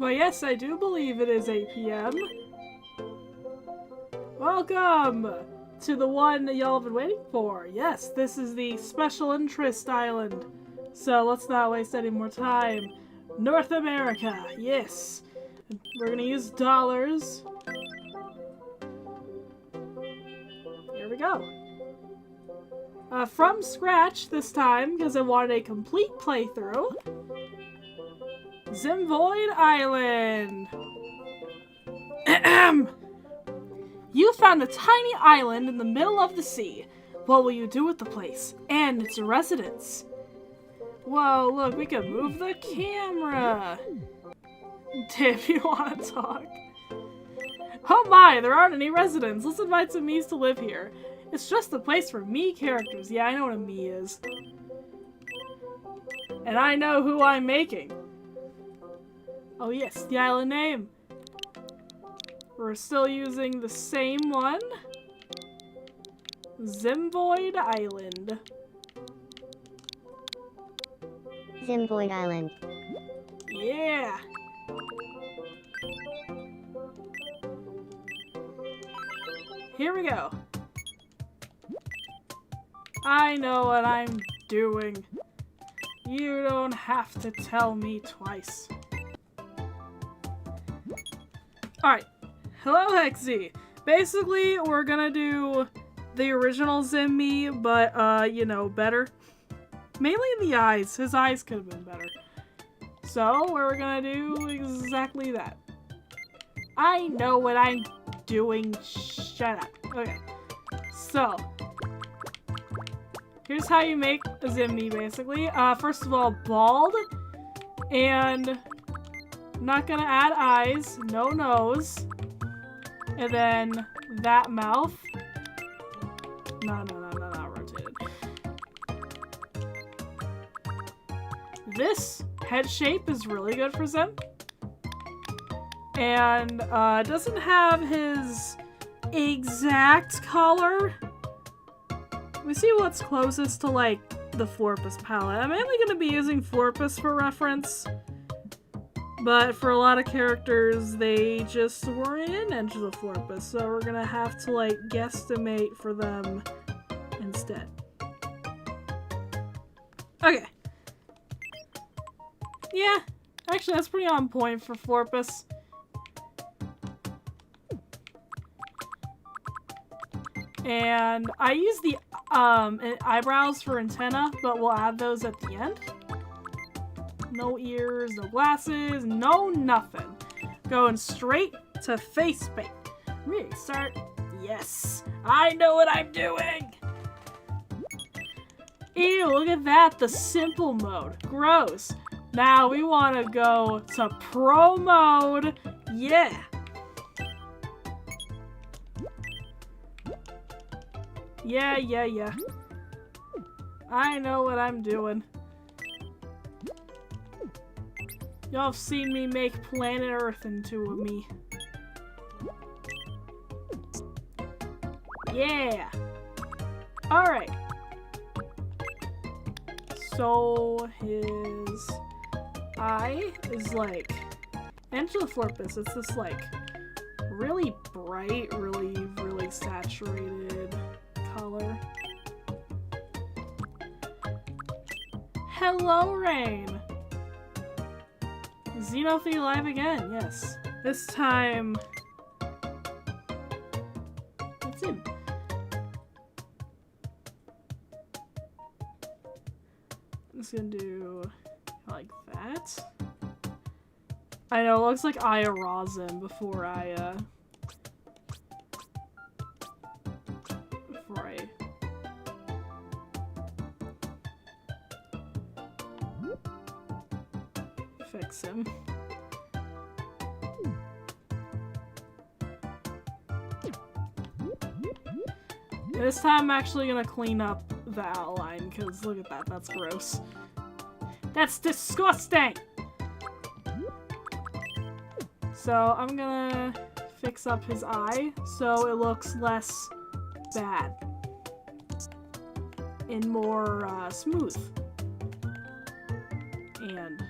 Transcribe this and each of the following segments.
Well, yes, I do believe it is 8 p.m. Welcome to the one y'all have been waiting for. Yes, this is the special interest island. So let's not waste any more time. North America, yes. We're gonna use dollars. Here we go. From scratch this time, because I wanted a complete playthrough. Zimvoid Island. You found a tiny island in the middle of the sea. What will you do with the place and its residents? Whoa, look, we can move the camera. Damn, you want to talk? Oh my, there aren't any residents. Let's invite some Miis to live here. It's just the place for Mii characters. Yeah, I know what a Mii is. And I know who I'm making. Oh yes, the island name. We're still using the same one. Zimvoid Island. Zimvoid Island. Yeah. Here we go. I know what I'm doing. You don't have to tell me twice. Alright. Hello, Hexy. Basically, we're gonna do the original Zim Mii, but, you know, better. Mainly in the eyes. His eyes could have been better. So, we're gonna do exactly that. I know what I'm doing. Shut up. Okay. So, here's how you make a Zim Mii, basically. First of all, bald. And not gonna add eyes. No nose. And then that mouth. No, not rotated. This head shape is really good for Zim. And doesn't have his exact color. Let me see what's closest to like the Florpus palette. I'm mainly going to be using Florpus for reference. But for a lot of characters, they just weren't into the Florpus, so we're gonna have to, like, guesstimate for them instead. Okay. Yeah, actually, that's pretty on point for Florpus. And I use the eyebrows for antenna, but we'll add those at the end. No ears, no glasses, no nothing. Going straight to face paint. Restart. Yes. I know what I'm doing. Ew, look at that. The simple mode. Gross. Now we want to go to pro mode. Yeah. Yeah. I know what I'm doing. Y'all have seen me make planet Earth into a Mii. Yeah! Alright. So, his eye is like... Enter the Florpus, it's this like really bright, really saturated color. Hello, Rain! Xenophi live again, yes. This time... It's him. I'm just gonna do... like that. I know, it looks like Ayarazim before I, fix him. This time I'm actually gonna clean up the outline, because look at that, that's gross. That's disgusting! So I'm gonna fix up his eye so it looks less bad and more smooth and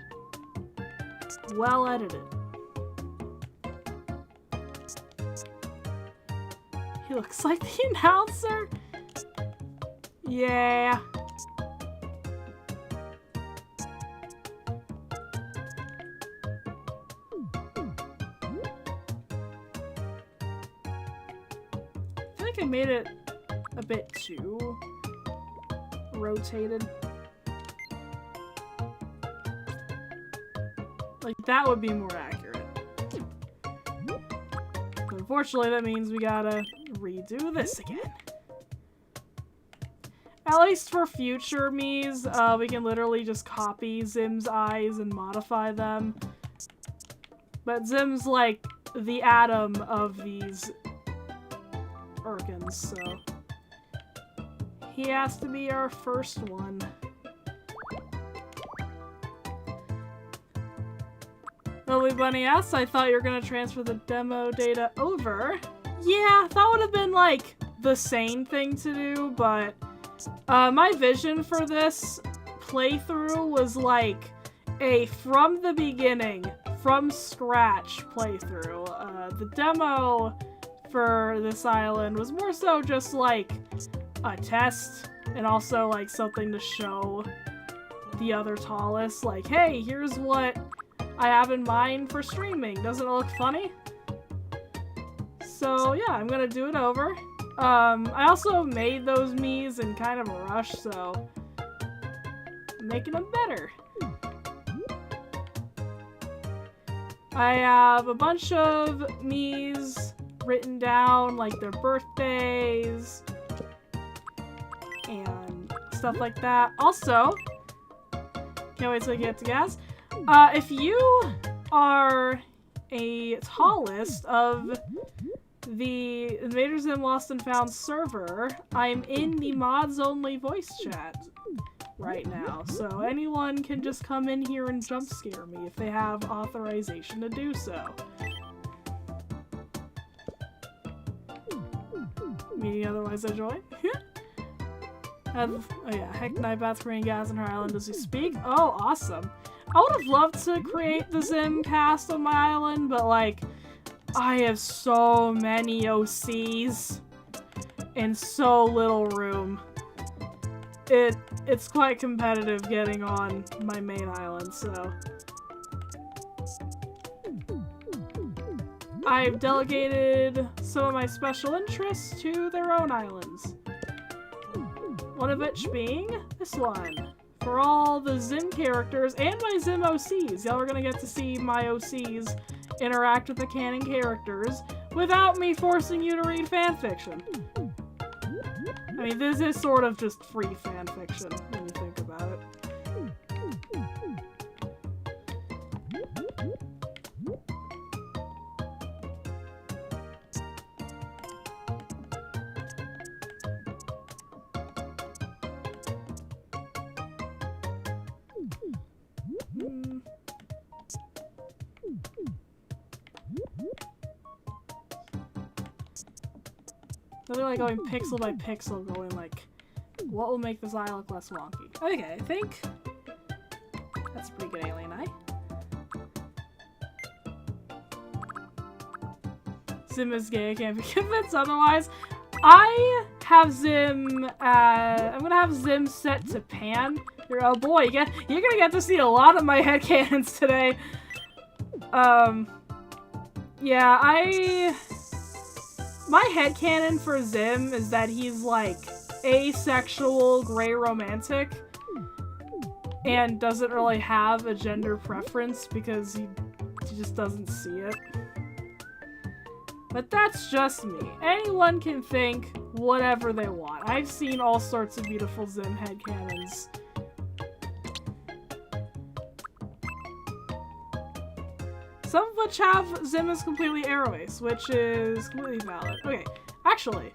well edited. He looks like the announcer. Yeah. I feel like I made it a bit too rotated. Like, that would be more accurate. But unfortunately, that means we gotta redo this again. At least for future Miis, we can literally just copy Zim's eyes and modify them. But Zim's like the atom of these organs, so he has to be our first one. Lily Bunny asks, I thought you were gonna transfer the demo data over. Yeah, that would have been like the sane thing to do, but my vision for this playthrough was like a from the beginning, from scratch playthrough. The demo for this island was more so just like a test and also like something to show the other tallest, like, hey, here's what I have in mind for streaming. Doesn't it look funny? So yeah, I'm gonna do it over. I also made those Miis in kind of a rush, so I'm making them better. I have a bunch of Miis written down, like their birthdays and stuff like that. Also, can't wait till I get to gas. If you are a tallest of the Invader Zim Lost and Found server, I'm in the mods only voice chat right now, so anyone can just come in here and jump scare me if they have authorization to do so. Meaning otherwise I join. Oh yeah, Heck Nightbath's creating gas in her island as we speak. Oh, awesome. I would have loved to create the Zim cast on my island, but like, I have so many OCs and so little room. It's quite competitive getting on my main island, so I've delegated some of my special interests to their own islands. One of which being this one. For all the Zim characters and my Zim OCs. Y'all are gonna get to see my OCs interact with the canon characters without me forcing you to read fanfiction. I mean, this is sort of just free fanfiction when you think about it. They're like going pixel by pixel, going like, what will make this eye look less wonky? Okay, I think that's a pretty good alien eye. Zim is gay, I can't be convinced otherwise. I have Zim, I'm gonna have Zim set to pan. Oh boy, you're gonna get to see a lot of my headcanons today. Yeah, my headcanon for Zim is that he's like asexual, gray romantic, and doesn't really have a gender preference because he just doesn't see it. But that's just me. Anyone can think whatever they want. I've seen all sorts of beautiful Zim headcanons. Some of which have Zim as completely arrow-ace, which is completely valid. Okay, actually,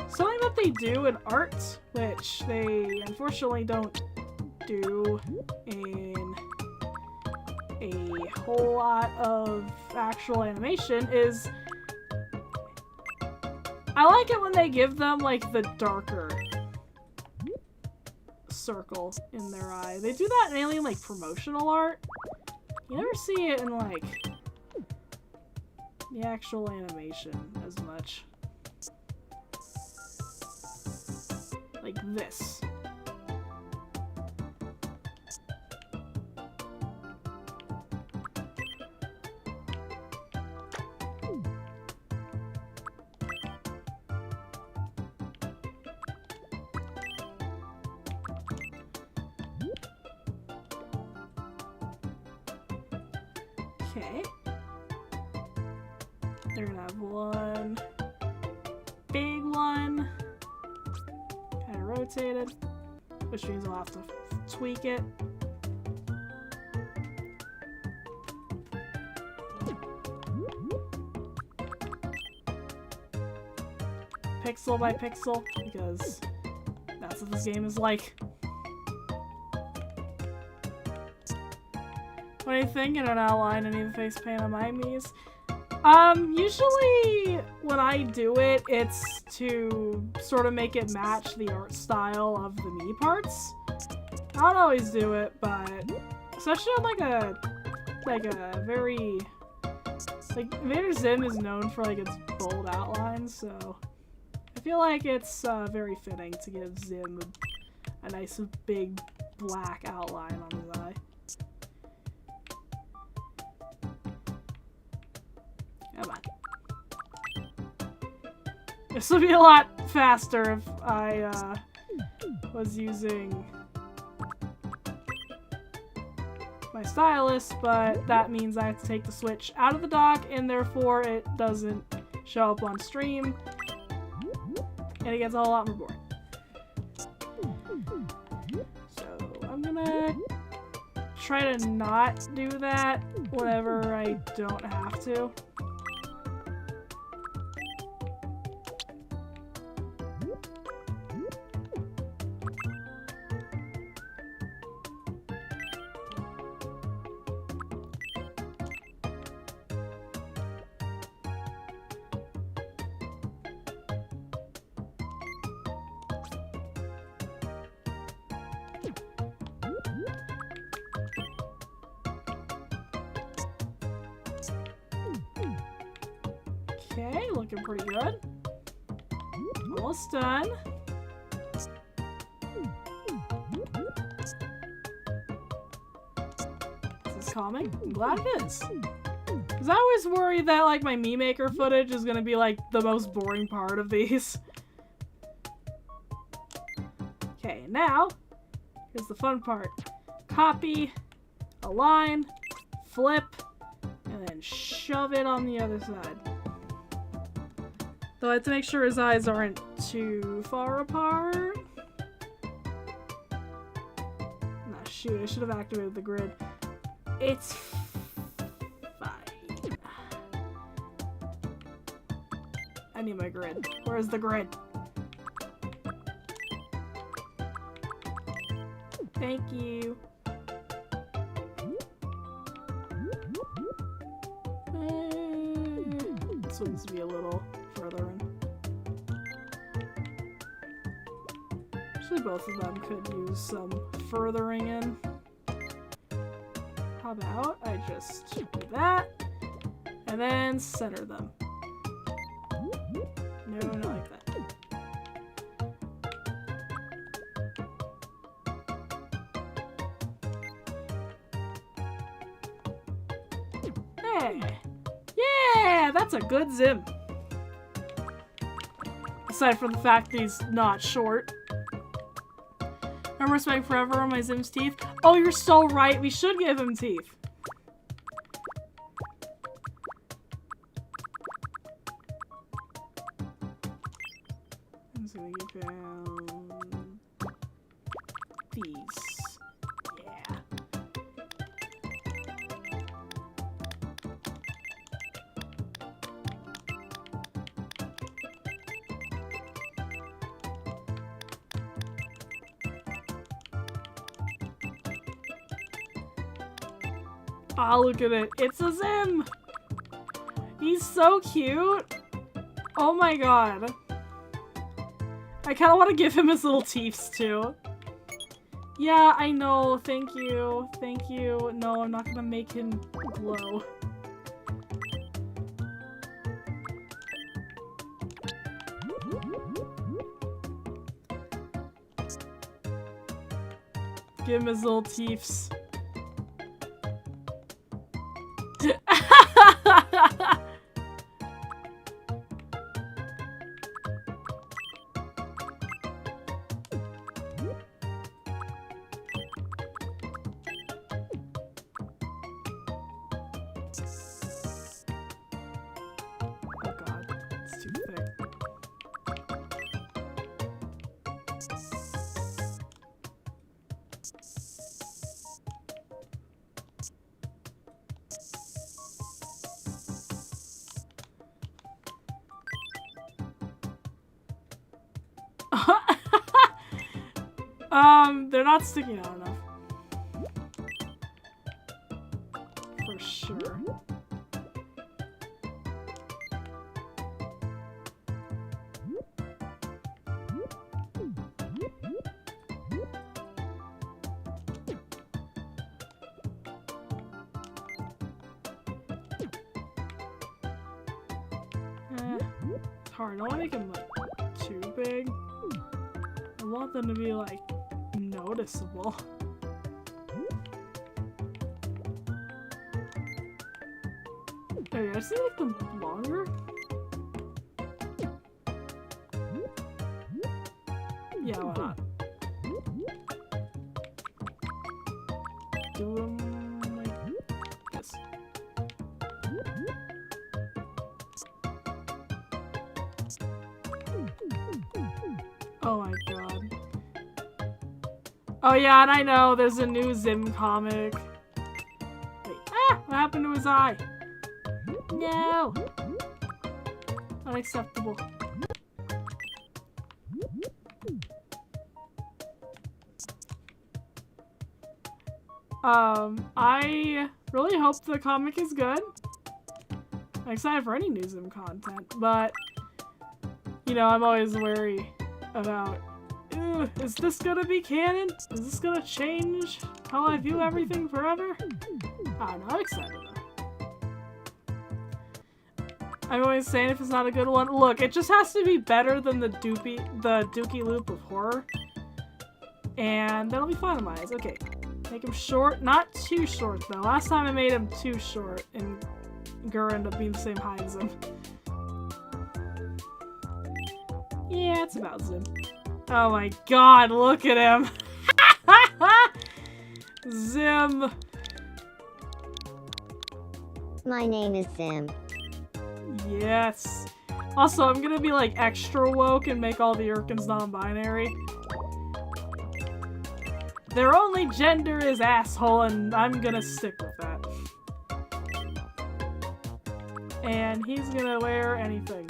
something that they do in art, which they unfortunately don't do in a whole lot of actual animation, is I like it when they give them, like, the darker circle in their eye. They do that in alien, like, promotional art. You never see it in, like, the actual animation as much. Like this. Okay. They're gonna have one big one, kind of rotated, which means I'll have to tweak it. Pixel by pixel, because that's what this game is like. What do you think? I don't outline any of the face paint on my Mii's. Usually when I do it, it's to sort of make it match the art style of the Mii parts. I don't always do it, but especially on like a very, like, Invader Zim is known for like its bold outlines, so I feel like it's very fitting to give Zim a nice big black outline on his eye. Come on. This would be a lot faster if I was using my stylus, but that means I have to take the Switch out of the dock, and therefore it doesn't show up on stream, and it gets a whole lot more boring. So I'm gonna try to not do that whenever I don't have to. Okay, looking pretty good. Almost done. Is this calming? I'm glad it is. Because I always worry that like my Mii Maker footage is gonna be like the most boring part of these. Okay, now, here's the fun part. Copy, align, flip, and then shove it on the other side. Though I have to make sure his eyes aren't too far apart. Nah, shoot, I should have activated the grid. It's fine. I need my grid. Where's the grid? Thank you. This one needs to be a little further in. Actually, both of them could use some furthering in. How about I just do that, and then center them. No, not like that. Hey! Yeah! That's a good Zim! Aside from the fact that he's not short. I'm respecting forever on my Zim's teeth. Oh, you're so right! We should give him teeth! I'm just gonna give him these. Yeah. Oh, look at it. It's a Zim! He's so cute! Oh my god. I kinda wanna give him his little teeths too. Yeah, I know. Thank you. Thank you. No, I'm not gonna make him glow. Give him his little teeths. Oh god, it's too thick. They're not sticking out enough. For sure. It's hard. I don't want to make them like too big. I want them to be like noticeable. Okay, I see like them longer. Yeah, why not? Do them like this. Oh my god. Oh yeah, and I know, there's a new Zim comic. Wait, what happened to his eye? No! Unacceptable. I really hope the comic is good. I'm excited for any new Zim content, but, you know, I'm always wary about, is this gonna be canon? Is this gonna change how I view everything forever? I don't know, I'm excited though. I'm always saying if it's not a good one, look, it just has to be better than the Dookie Loop of horror. And that'll be fine in my eyes. Okay, make him short, not too short though. Last time I made him too short and GIR ended up being the same height as him. Yeah, it's about Zim. Oh my god, look at him! Zim! My name is Zim. Yes. Also, I'm gonna be like extra woke and make all the Urkins non-binary. Their only gender is asshole, and I'm gonna stick with that. And he's gonna wear anything.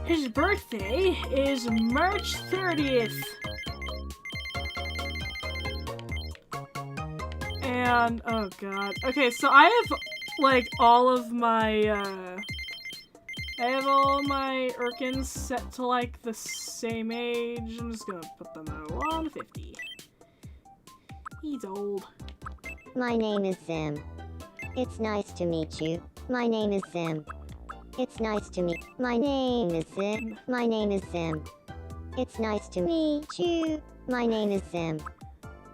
His birthday is March 30th. And, oh god. Okay, so I have, like, all of my, I have all my Urkins set to, like, the same age. I'm just gonna put them at 150. He's old. My name is Zim. It's nice to meet you. My name is Zim. It's nice to meet. My name is Zim. My name is Zim. It's nice to meet you. My name is Zim.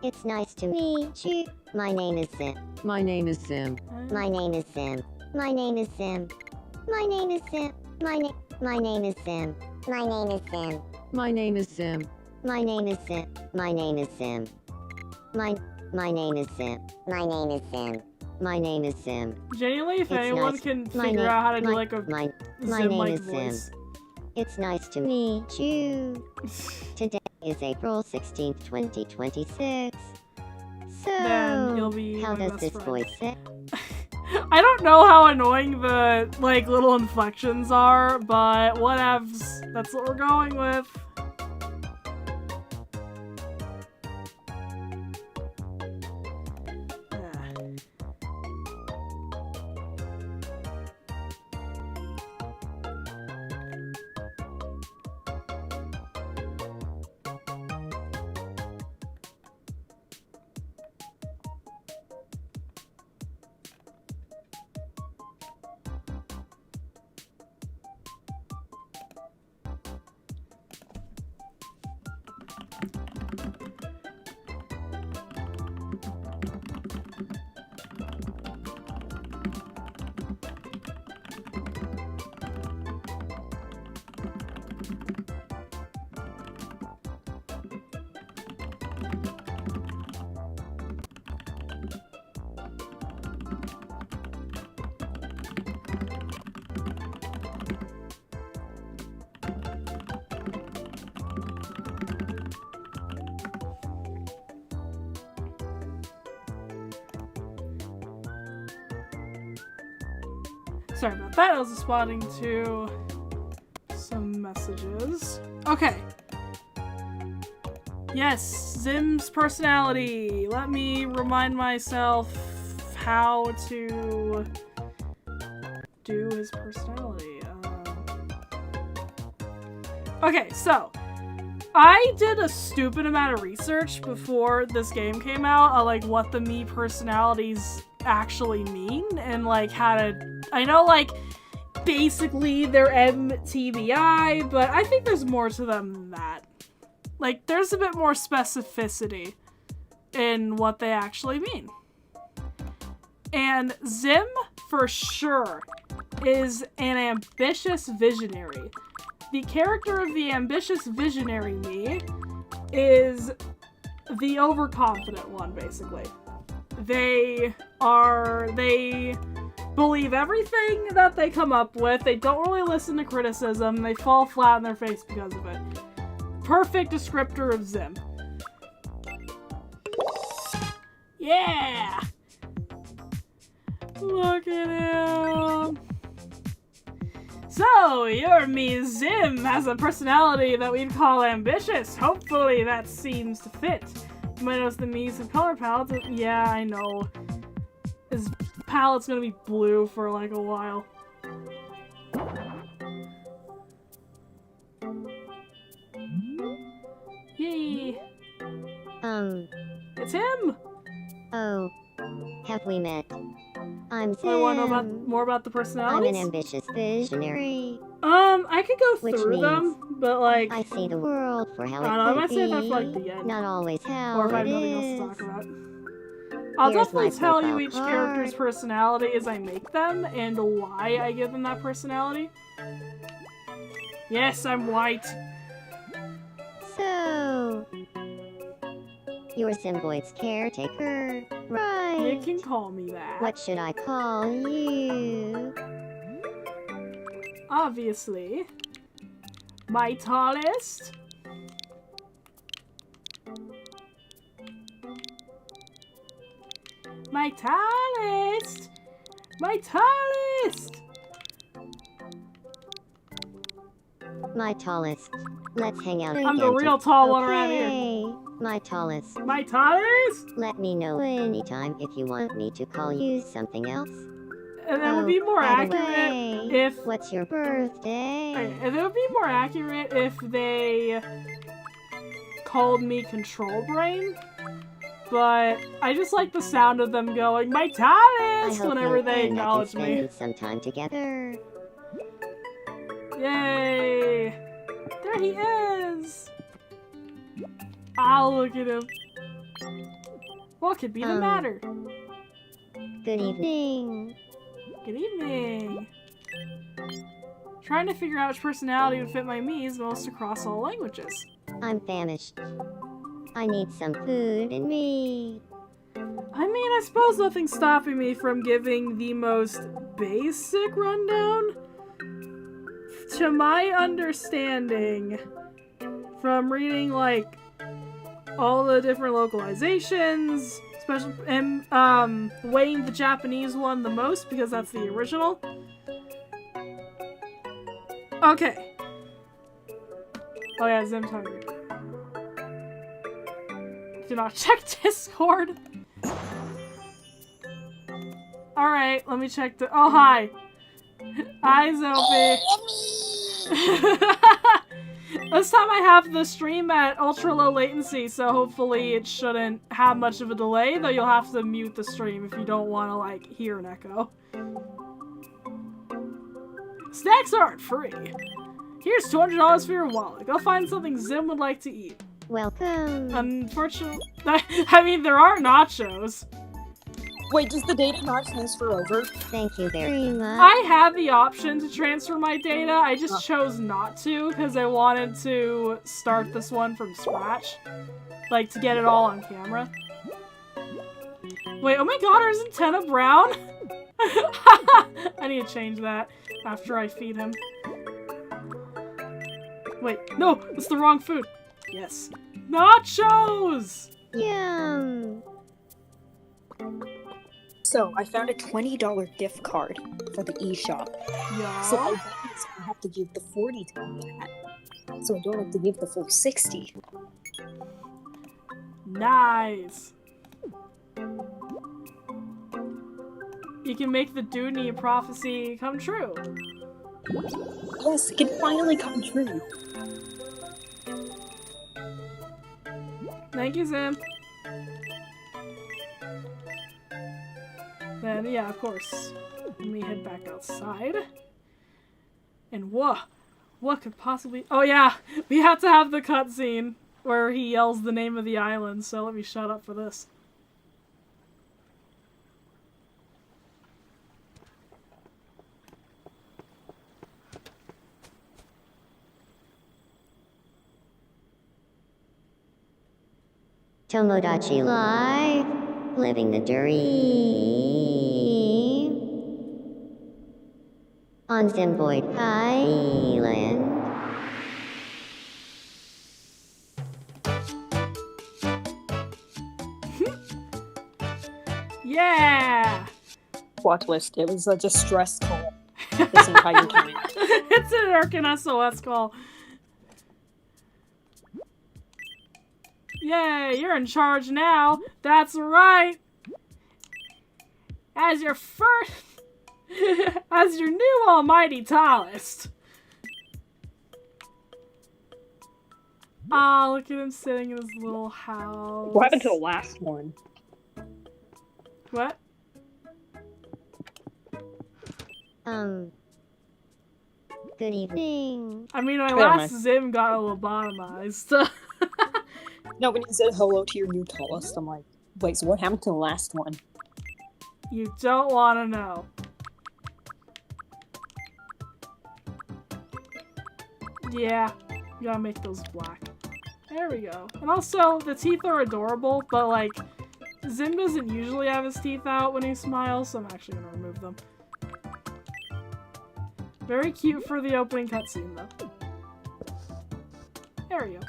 It's nice to meet you. My name is Zim. My name is Zim. My name is Zim. My name is Zim. My name is Zim. My name is Zim. My name is Zim. My name is Zim. My name is Zim. My name is Zim. My name is Zim. My name is Zim. My name is Zim. Genuinely, if It's anyone nice. can My figure name- out how to do my- like a my name Zim-like is Zim. voice. It's nice to meet you. Today is April 16th, 2026. So, Then you'll be how my does best this friend. voice sound? I don't know how annoying the, like, little inflections are, but whatevs. That's what we're going with. Sorry about that, I was responding to some messages. Okay. Yes, Zim's personality. Let me remind myself how to do his personality. Okay, so I did a stupid amount of research before this game came out on like what the me personalities actually mean and like how to. I know like basically they're MTBI, but I think there's more to them than that. Like there's a bit more specificity in what they actually mean. And Zim, for sure, is an ambitious visionary. The character of the ambitious visionary me is the overconfident one, basically. They believe everything that they come up with, they don't really listen to criticism, they fall flat on their face because of it. Perfect descriptor of Zim. Yeah! Look at him! So, your me Zim has a personality that we'd call ambitious. Hopefully that seems to fit. You might notice the me's have color palettes. Yeah, I know. His palette's gonna be blue for like a while. Yay! It's him! Oh. Have we met? I'm Zim. I want to know more about the personalities? I'm an ambitious visionary. I could go Which through means them, but like... I see the world for how I it might could save be, that for like the end. not always how Or if I it have nothing else is. to talk about. I'll Here's definitely my tell you profile each character's card. personality as I make them, and why I give them that personality. Yes, I'm white. So... You're Zimvoid's caretaker, right? You can call me that. What should I call you? Obviously. My tallest. My tallest. My tallest. My tallest. Let's hang out I'm the again real to- tall one around here. Okay, my tallest. My tallest? Let me know anytime if you want me to call you something else. And it would be more by the accurate way, if... What's your birthday? Okay, and it would be more accurate if they called me Control Brain. But I just like the sound of them going, my I tallest, hope whenever you they and I acknowledge can me. spend some time together. Yay! There he is! Ah, look at him. What could be the matter? Good evening. Good evening. Trying to figure out which personality would fit my me's most across all languages. I'm famished. I need some food in me. I mean, I suppose nothing's stopping me from giving the most basic rundown. To my understanding, from reading, like, all the different localizations, especially, and, weighing the Japanese one the most, because that's the original. Okay. Oh yeah, Zim's hungry. Do not check Discord. Alright, let me check the- oh, hi. Hi, Zophie. This time I have the stream at ultra low latency, so hopefully it shouldn't have much of a delay, though you'll have to mute the stream if you don't want to, like, hear an echo. Snacks aren't free. Here's $200 for your wallet. Go find something Zim would like to eat. Welcome. Unfortunately, I mean, there are nachos. Wait, does the data not transfer over? Thank you very much. I have the option to transfer my data, I just chose not to because I wanted to start this one from scratch. Like, to get it all on camera. Wait, oh my god, our antenna brown? I need to change that after I feed him. Wait, no, it's the wrong food. Yes. Nachos! Yum. So, I found a $20 gift card for the eShop. Yeah. So, I have to give the 40 to that. So, I don't have to give the full 60. Nice. You can make the Dooney prophecy come true. Yes, it can finally come true. Thank you, Zim. Then, yeah, of course, let me head back outside. And what could possibly... Oh yeah, we have to have the cutscene where he yells the name of the island, so let me shut up for this. Tomodachi Life, living the dream. On Zimvoid Island. Yeah! Plot twist, it was a distress call this entire time. It's an Urkin SOS call. Yay, you're in charge now. That's right. As your first... as your new almighty tallest. Ah, look at him sitting in his little house. What happened to the last one? What? Good evening. I mean, my Never last mind. Zim got lobotomized. No, when you said hello to your new tallest, I'm like, wait, so what happened to the last one? You don't want to know. Yeah, you gotta make those black. There we go. And also, the teeth are adorable, but like, Zim doesn't usually have his teeth out when he smiles, so I'm actually gonna remove them. Very cute for the opening cutscene, though. There we go.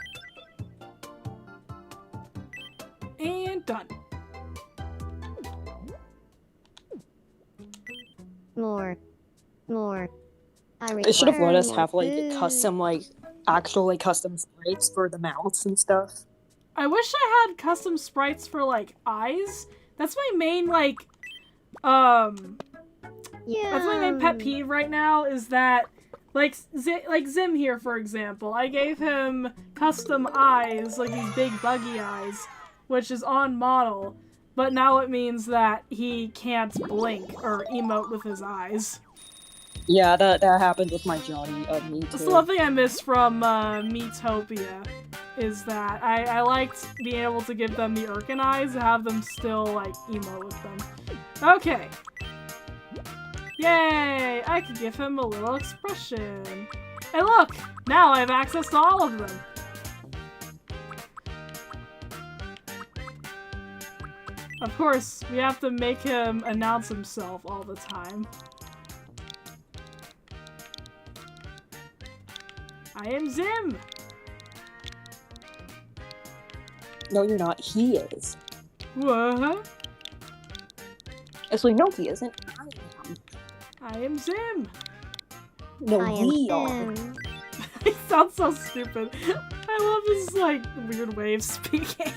And done. More. They should have let us more have, like, food. actual custom sprites for the mouths and stuff. I wish I had custom sprites for, like, eyes. That's my main, like, Yeah. that's my main pet peeve right now, is that, like Zim here, for example, I gave him custom eyes, like these big buggy eyes, which is on model, but now it means that he can't blink or emote with his eyes. Yeah, that happened with my Johnny, me That's too. the one thing I miss from Miitopia, is that I liked being able to give them the Urkin eyes and have them still, like, emote with them. Okay. Yay! I can give him a little expression. And look! Now I have access to all of them! Of course, we have to make him announce himself all the time. I am Zim! No, you're not. He is. What? Actually, no, he isn't. I am. I am Zim! No, I am we are. Sim. He sounds so stupid. I love his, like, weird way of speaking.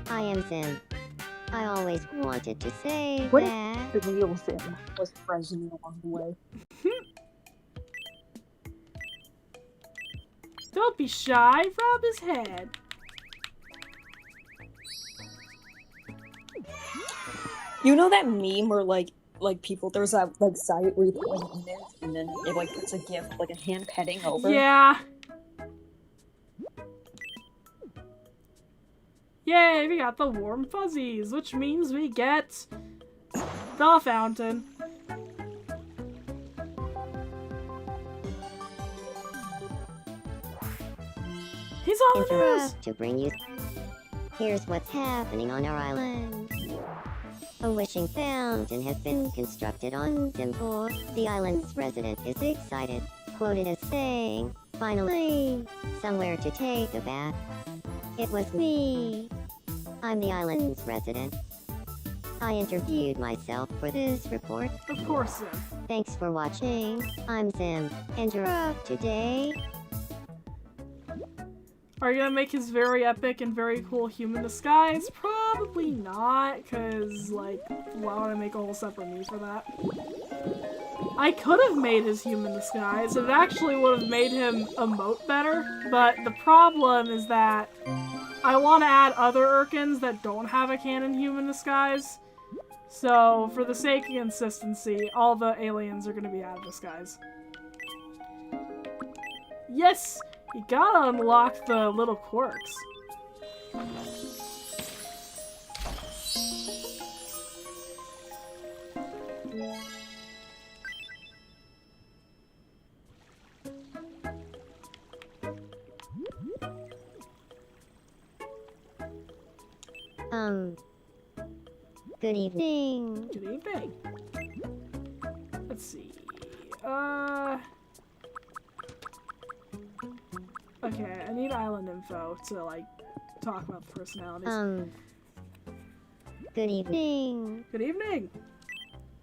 I am Sim. I always wanted to say What if that. the real Sim was present along the way? Don't be shy, rub his head. You know that meme where like people, there's that site where you put like an image and then it like puts a gif like a hand petting over. Yeah. Yay, we got the warm fuzzies, which means we get the fountain. He's on the news! Interrupt to bring you. Here's what's happening on our island. A wishing fountain has been constructed on Zimvoid. The island's resident is excited, quoted as saying, "Finally, somewhere to take a bath." It was me. I'm the island's resident. I interviewed myself for this report. Of course, Zim. Thanks for watching. I'm Zim, and you're up today. Are you gonna make his very epic and very cool human disguise? Probably not, because, like, why would I make a whole separate me for that? I could have made his human disguise. It actually would have made him emote better, but the problem is that I want to add other Urkins that don't have a canon human disguise. So, for the sake of consistency, all the aliens are going to be out of disguise. Yes! You gotta unlock the little quirks. Good evening. Good evening. Let's see. Okay, I need island info to, like, talk about the personalities. Good evening. Good evening.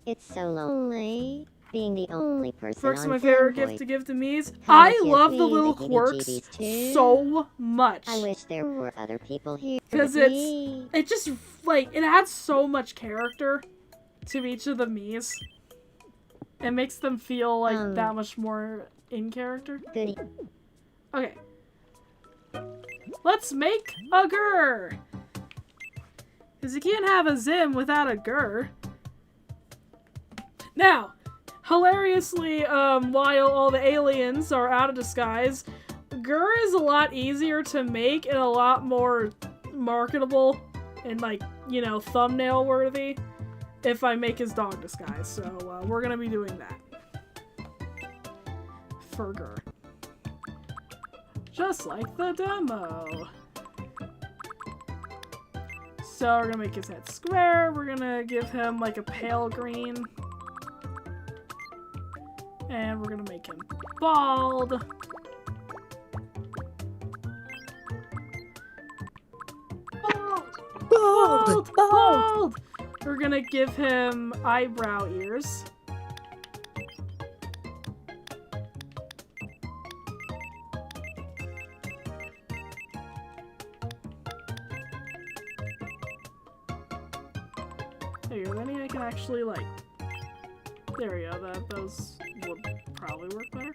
It's so lonely being the only person Quirks on are my favorite Zimvoid. gift to give to Mies. How I much you love the need little the quirks heebie-jeebies too? so much. I wish there were other people here. Because with me. it just, like, it adds so much character to each of the Mies. It makes them feel, like, that much more in character. Good. Okay. Let's make a GIR! Because you can't have a Zim without a GIR. Now, hilariously, while all the aliens are out of disguise, GIR is a lot easier to make and a lot more marketable and, like, you know, thumbnail worthy if I make his dog disguise. So, we're gonna be doing that. For GIR. Just like the demo. So we're gonna make his head square. We're gonna give him like a pale green. And we're gonna make him bald. Bald! Bald! We're gonna give him eyebrow ears. There you go, then I can actually, like, there we go, those would probably work better.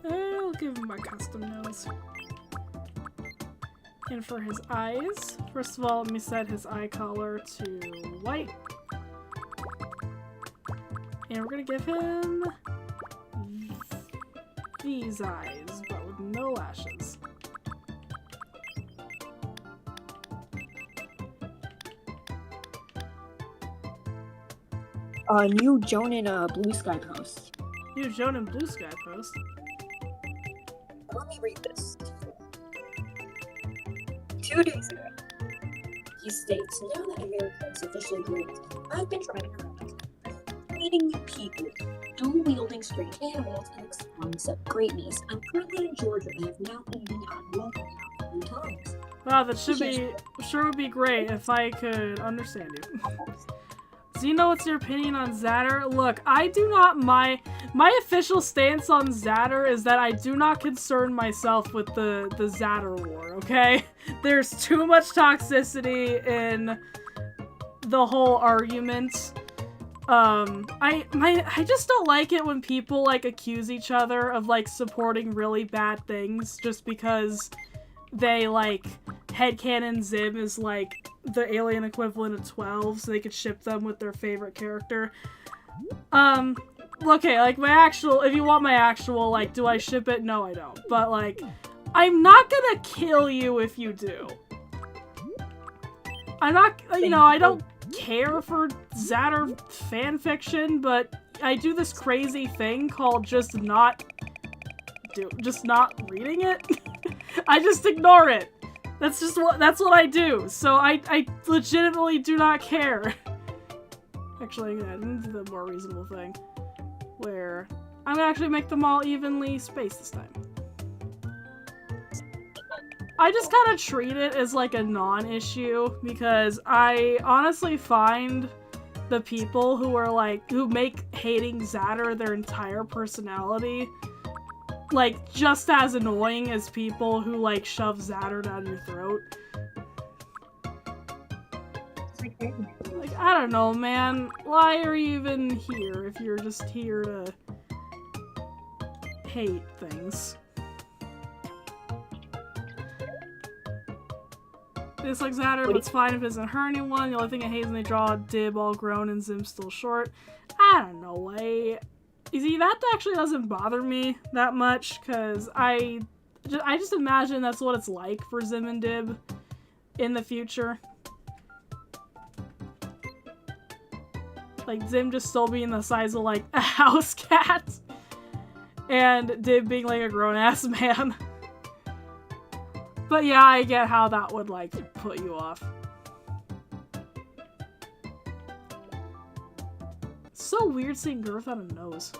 I'll give him my custom nose. And for his eyes, first of all, let me set his eye color to white. And we're gonna give him these eyes, but with no lashes. New Jonin Blue Sky post. New Jonin Blue Sky post. Let me read this. 2 days ago, he states, now that America is officially great, I've been driving around, meeting new people, dual-wielding strange animals, and exploring some greatness. I'm currently in Georgia and have now eaten at local now 3 times. Wow, that should be, sure would be great if I could understand you. Zeno, what's your opinion on Zatter? Look, I do not, my official stance on Zatter is that I do not concern myself with the Zatter war, okay? There's too much toxicity in the whole argument. I just don't like it when people, like, accuse each other of, like, supporting really bad things just because they, like, headcanon Zim is, like, the alien equivalent of 12, so they could ship them with their favorite character. Okay, like, if you want my actual, like, do I ship it? No, I don't. But, like, I'm not gonna kill you if you do. I'm not, you know, I don't care for Zatter fanfiction, but I do this crazy thing called just not reading it. I just ignore it. That's what I do. So I legitimately do not care. Actually, I didn't do the more reasonable thing, where I'm gonna actually make them all evenly spaced this time. I just kind of treat it as like a non-issue because I honestly find the people who make hating Zatter their entire personality like just as annoying as people who like shove Zatter down your throat. Like, I don't know, man. Why are you even here if you're just here to hate things? It's like Zatter, but it's fine if it doesn't hurt anyone. The only thing I hate is when they draw Dib all grown and Zim still short. I don't know. You see, that actually doesn't bother me that much, because I just imagine that's what it's like for Zim and Dib in the future. Like, Zim just still being the size of, like, a house cat. And Dib being, like, a grown-ass man. But yeah, I get how that would, like, put you off. It's so weird seeing girth on a nose.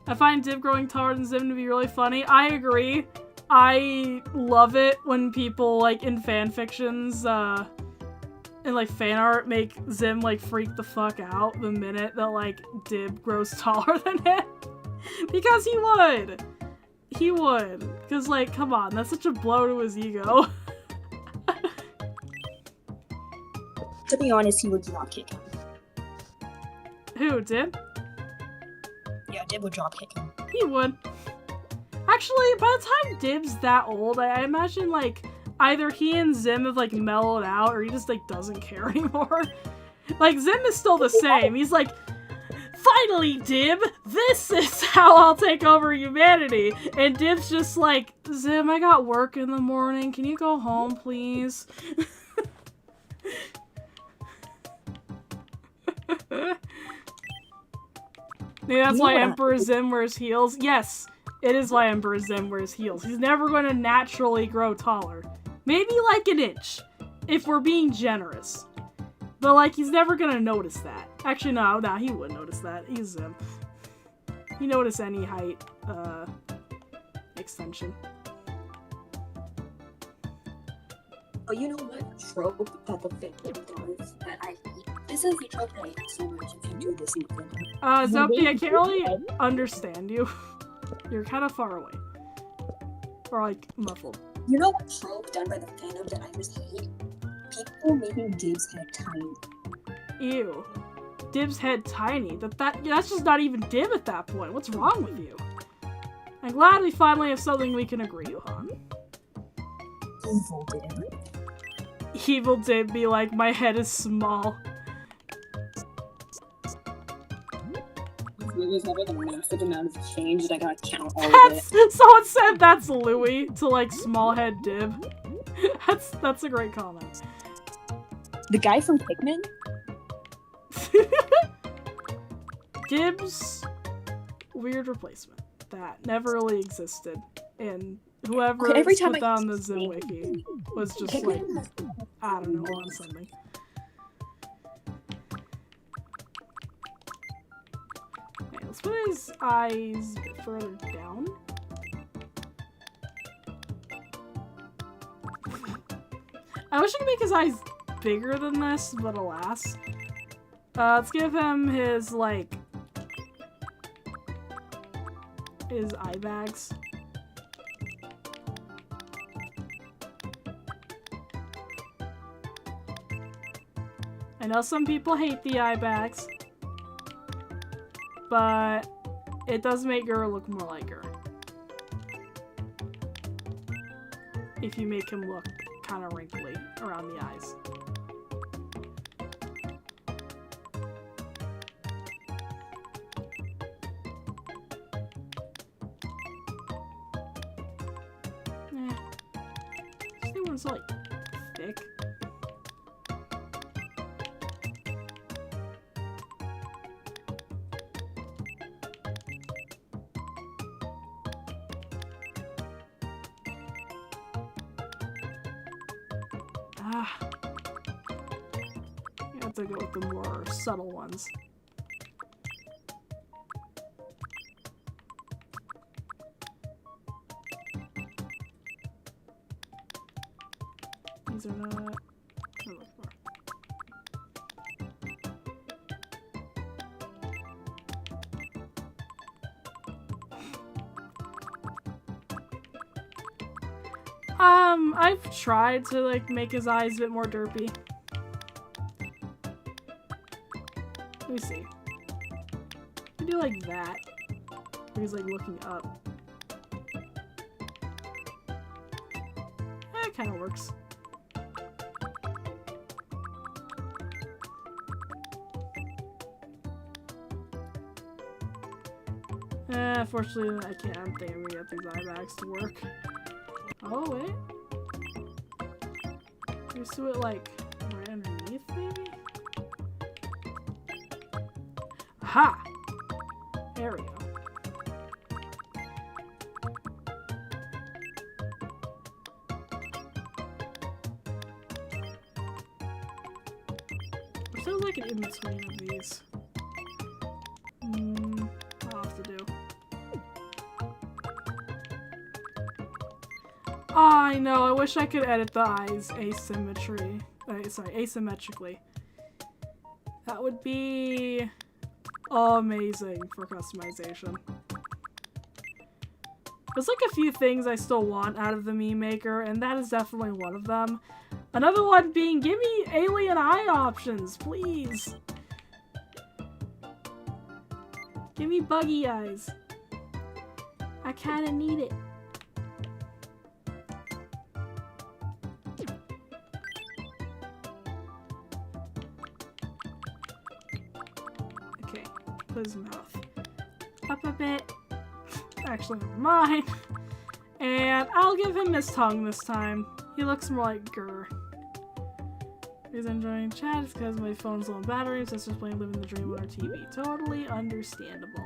I find Dib growing taller than Zim to be really funny. I agree. I love it when people, like, in fanfictions, and, like, fan art make Zim, like, freak the fuck out the minute that, like, Dib grows taller than him. Because he would! He would. Because, like, come on, that's such a blow to his ego. To be honest, he would drop kick him. Who, Dib? Yeah, Dib would drop kick him. He would. Actually, by the time Dib's that old, I imagine, like, either he and Zim have, like, mellowed out, or he just, like, doesn't care anymore. Like, Zim is still the same. He's like, finally, Dib! This is how I'll take over humanity! And Dib's just like, Zim, I got work in the morning. Can you go home, please? Maybe that's why Emperor Zim wears heels. Yes, it is why Emperor Zim wears heels. He's never going to naturally grow taller. Maybe like an inch, if we're being generous. But, like, he's never gonna notice that. Actually, no, he wouldn't notice that. He's Zim. He notice any height, extension. Oh, you know what trope that the fandom does that I hate? This is the trope that I hate so much if you do this in the fandom. Zombie, I can't really understand you. You're kind of far away. Or, like, muffled. You know what trope done by the fandom that I just hate? People making Dib's head tiny. Ew. Dib's head tiny? That's just not even Dib at that point. What's wrong with you? I'm glad we finally have something we can agree on. Evil Dib. Evil Dib be like, my head is small. Louis having a massive amount of change that I gotta count all of it. Someone said that's Louis to, like, small head Dib. That's a great comment. The guy from Pikmin? Dib's weird replacement that never really existed, and whoever every time put down the Zim wiki was just like, I don't know, on something. Okay, let's put his eyes a bit further down. I wish I could make his eyes bigger than this, but alas. Let's give him his, like, his eye bags. I know some people hate the eye bags, but it does make her look more like her. If you make him look kind of wrinkly around the eyes. Stay one's like thick. Ah. You have to go with the more subtle ones. These are not. I look for. I've tried to like make his eyes a bit more derpy. Let me see. I do like that. Where he's like looking up. That kind of works. Unfortunately, I can't. I don't think I'm gonna get these eye bags to work. Oh, wait. Just do it like right underneath, maybe? Ha! There we go. There's still like an in-between of these. I'll have to do. Oh, I know. I wish I could edit the eyes asymmetrically. That would be amazing for customization. There's like a few things I still want out of the meme maker, and that is definitely one of them. Another one being, give me alien eye options, please. Give me buggy eyes. I kinda need it. Okay, put his mouth up a bit. Actually, never mind. And I'll give him his tongue this time. He looks more like GIR. He's enjoying chat because my phone's low on battery, sister's playing Living the Dream on our TV. Totally understandable.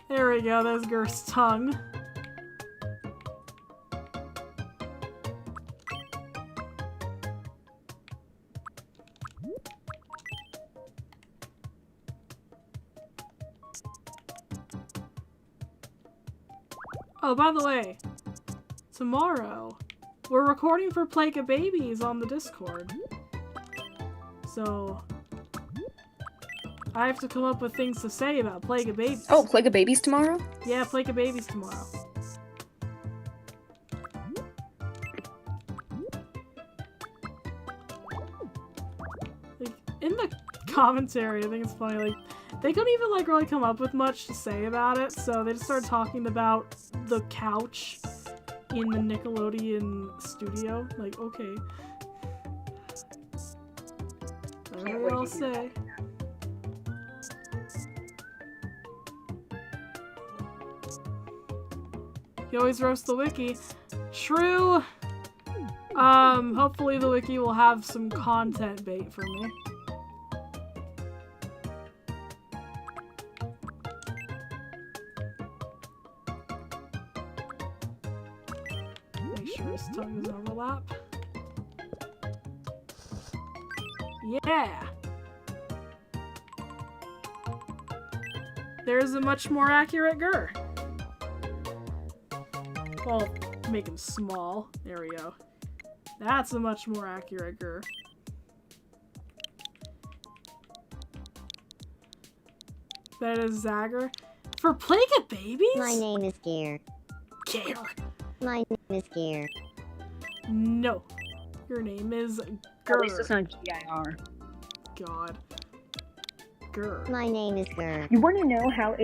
There we go, there's GIR's tongue. Oh, by the way, tomorrow we're recording for Plague of Babies on the Discord. So I have to come up with things to say about Plague of Babies. Oh, Plague of Babies tomorrow? Yeah, Plague of Babies tomorrow. Like, in the commentary, I think it's funny, like, they couldn't even, like, really come up with much to say about it, so they just started talking about the couch in the Nickelodeon studio. Like, okay. Whatever they all say. You always roast the wiki. True. Hopefully the wiki will have some content bait for me. Make sure his tongue doesn't overlap. Yeah! There's a much more accurate GIR. Well, make him small. There we go. That's a much more accurate GIR. That is Zagger. For Plague of Babies? My name is GIR. GIR. My name is GIR. No. Your name is At GIR. least it's not GIR. God. GIR. My name is GIR. You want to know how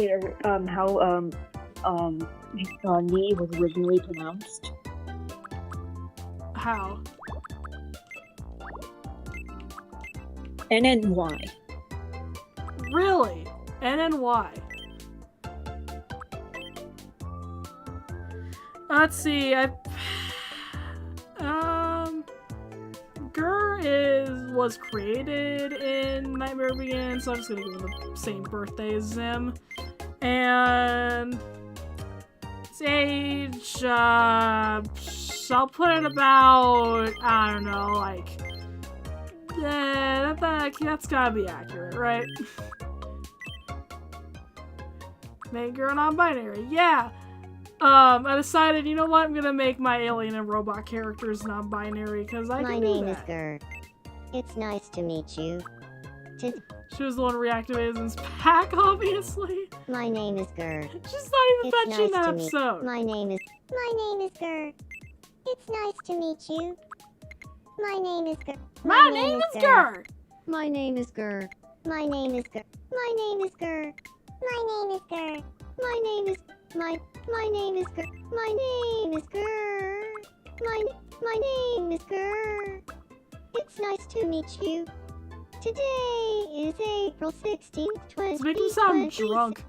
knee was originally pronounced? How? NNY. Really? NNY. Let's see. GIR was created in Nightmare Begins, so I'm just gonna give him the same birthday as Zim. And his age, I'll put it about, I don't know, like, yeah, that's gotta be accurate, right? Make GIR non-binary, yeah! I decided, you know what, I'm gonna make my alien and robot characters non-binary, because I My can do name is that. GIR. It's nice to meet you. She was the one who reactivated Zim's pack, obviously. My name is GIR. She's not even It's mentioned nice that to meet. episode. My name is GIR. It's nice to meet you. My name is GIR. My name is GIR! My name is GIR. My name is GIR. My name is GIR. My name is GIR. My name is my name is GIR. My name is GIR. My name is GIR. It's nice to meet you. Today is April 16th, 2020. It's making me sound drunk.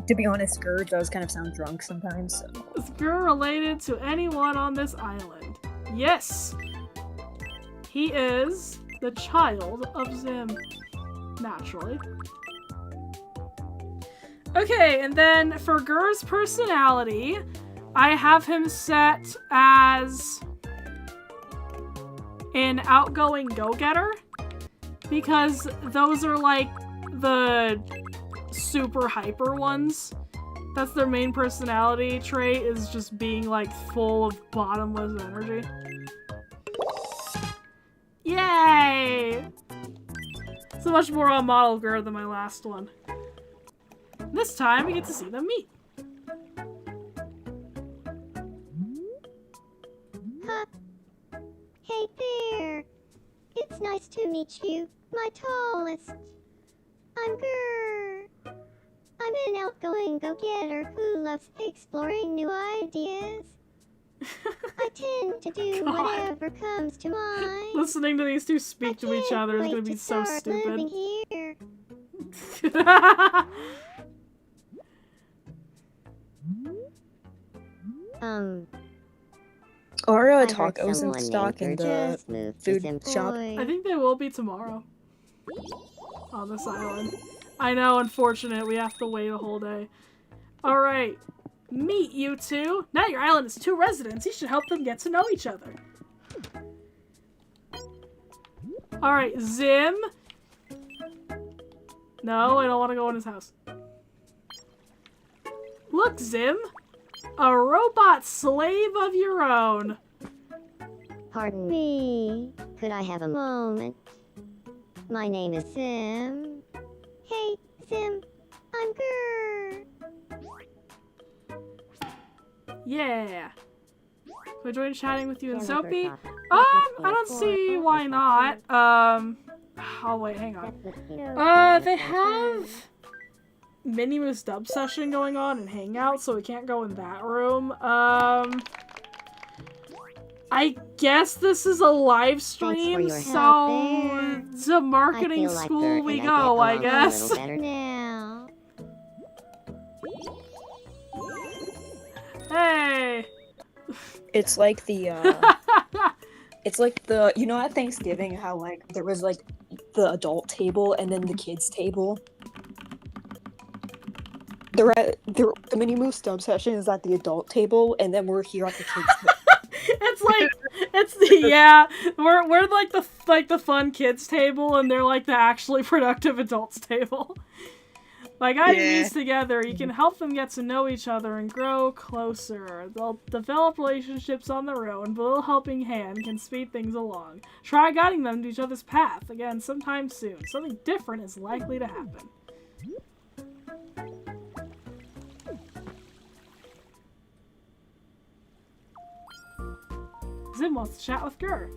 To be honest, GIR does kind of sound drunk sometimes. So. Is GIR related to anyone on this island? Yes! He is the child of Zim. Naturally. Okay, and then for GIR's personality, I have him set as an outgoing go-getter, because those are like the super hyper ones. That's their main personality trait, is just being like full of bottomless energy. Yay! So much more on model GIR than my last one. This time we get to see them meet. Huh. Hey there. It's nice to meet you, my tallest. I'm GIR. I'm an outgoing go-getter who loves exploring new ideas. I tend to do God. whatever comes to mind. Listening to these two speak to each other is Wait gonna be to so start stupid. living here. Are I heard tacos in someone stock in named the GIR just moved to food shop? Zimvoid. I think they will be tomorrow. On this island. I know, unfortunate, we have to wait a whole day. Alright. Meet you two. Now your island has 2 residents. You should help them get to know each other. Alright, Zim. No, I don't want to go in his house. Look, Zim. A robot slave of your own. Pardon me. Could I have a moment? My name is Zim. Hey, Zim. I'm GIR. Yeah. Can I join chatting with you and Yeah, Soapy? Robert, I don't see why not. Oh wait, hang on. They have Mini Moose dub session going on and Hangout, so we can't go in that room. I guess this is a live stream, your so help there. to marketing I feel like school GIR we and go, I I get along a guess. little better now. Hey! It's like the it's like the, you know, at Thanksgiving how like there was like the adult table and then the kids table. The mini moose dub session is at the adult table and then we're here at the kids table. It's like, it's the, yeah, we're like the fun kids table and they're like the actually productive adults table. By guiding these together, you can help them get to know each other and grow closer. They'll develop relationships on their own, but a little helping hand can speed things along. Try guiding them to each other's path, again, sometime soon. Something different is likely to happen. Zim wants to chat with GIR.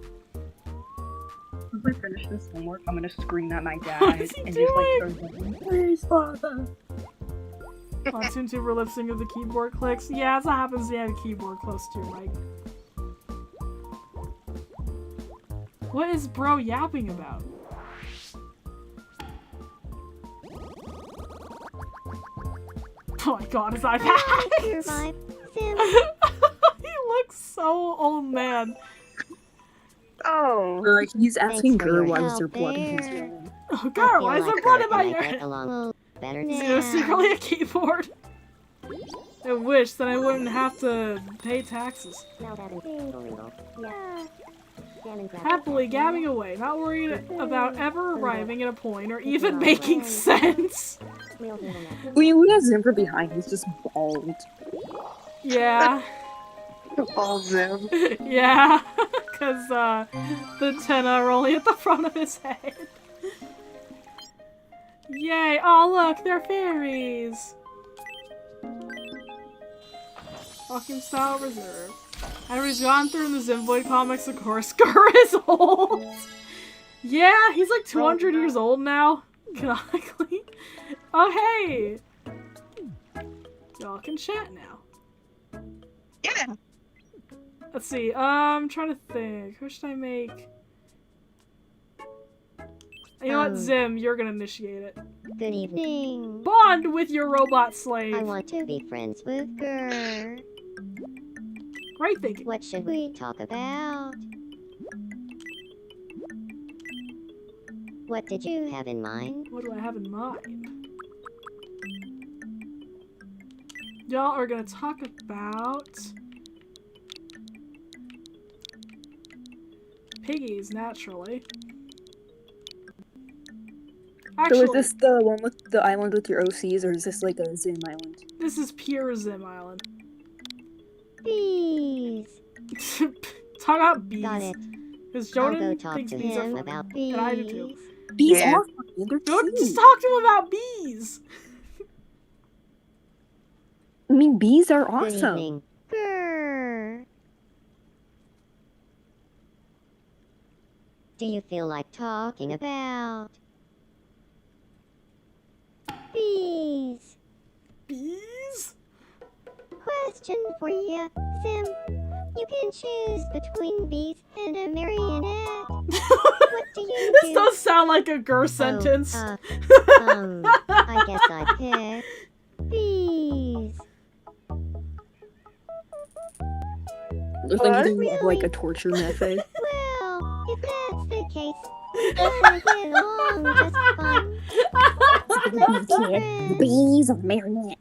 If I finish this homework, I'm gonna scream at my dad What is he and doing? just like start going, please, father. On TuneTuber lip sync of the keyboard clicks. Yeah, that's what happens when you have a keyboard close to your mic. What is bro yapping about? Oh my god, his iPad! Survive. Zim. He looks so old man. Oh. He's asking for GIR your why is help there blood in his there. urine. Oh I god, feel why is there like blood Kurt in my and I get urine? along a little better Is now. it secretly a keyboard? I wish that I wouldn't have to pay taxes. Happily gabbing away, not worried about ever arriving at a point or even making sense. We have Zim from behind, he's just bald. Yeah. Bald Zim. Yeah. Because, the antenna are only at the front of his head. Yay! Oh look, they're fairies! Walking style reserve. Everybody's gone through in the Zimvoid comics, of course. GIR is old! Yeah, he's like 200 years old now, canonically. Oh hey! Y'all can chat now. Yeah. Let's see, I'm trying to think. Who should I make? You know what, Zim, you're gonna initiate it. Good evening. Bond with your robot slave! I want to be friends with GIR. Great thinking. What should we talk about? What did you have in mind? What do I have in mind? Y'all are gonna talk about piggies, naturally. Actually, So is this the one with the island with your OCs, or is this like a Zim island? this is pure Zim Island. Bees. Talk about bees. Got it. Because I'll go Jordan talk thinks to bees are him funny. about bees. And I do too. Bees Yeah. are funny, they're Jordan, cute. just talk to him about bees! I mean, bees are Good awesome. evening. GIR. Do you feel like talking about bees? Bees? Question for you, Zim. You can choose between bees and a marionette. What do you This do? does sound like a GIR sentence. I guess I pick bees. It's like you think of like a torture method. Well, if that's the case, we can get along just fine. Bees are marionette.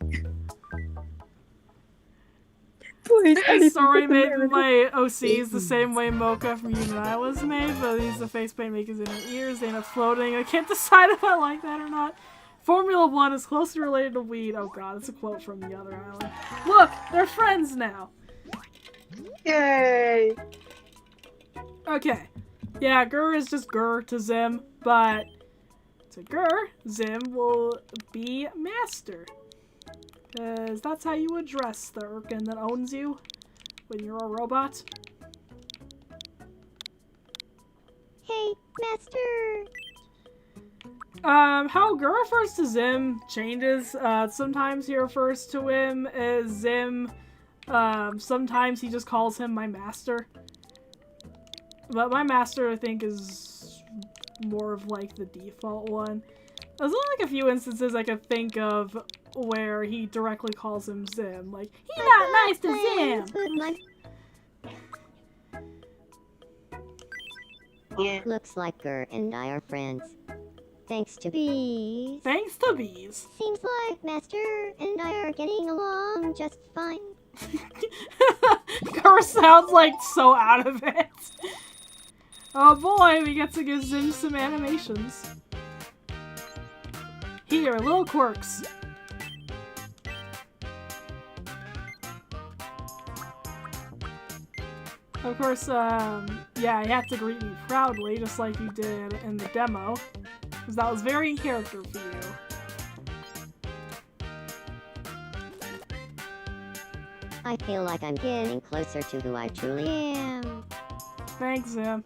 Please, I'm sorry, made my OCs the same way Mocha from You and I was made, but he's the face paint makers in her ears. They end up floating. I can't decide if I like that or not. Formula 1 is closely related to weed. Oh god, it's a quote from the other island. Look, they're friends now. Yay! Okay. Yeah, GIR is just GIR to Zim, but to GIR, Zim will be master. Because that's how you address the Urkin that owns you when you're a robot. Hey, master. How GIR refers to Zim changes. Sometimes he refers to him as Zim. Sometimes he just calls him my master. But my master, I think, is more of like the default one. There's only like a few instances I could think of where he directly calls him Zim. Like, he's not nice to Zim! Yeah. Looks like GIR and I are friends. Thanks to bees. Thanks to bees. Seems like Master and I are getting along just fine. GIR sounds like so out of it. Oh boy, we get to give Zim some animations. Here, little quirks. Of course, yeah, you have to greet me proudly, just like you did in the demo. Because that was very in character for you. I feel like I'm getting closer to who I truly am. Thanks, Zim.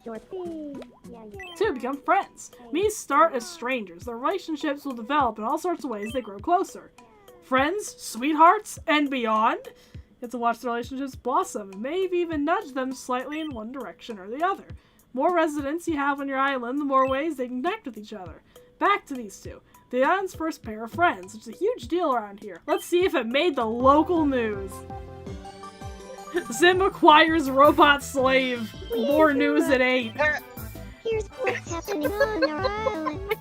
Sure thing. Yeah. Two become friends. Me's start as strangers. Their relationships will develop in all sorts of ways they grow closer. Friends, sweethearts, and beyond. You have to watch their relationships blossom and maybe even nudge them slightly in one direction or the other. More residents you have on your island, the more ways they can connect with each other. Back to these two. The island's first pair of friends, which is a huge deal around here. Let's see if it made the local news. Zim acquires robot slave. More news at 8. Here's what's happening on our island.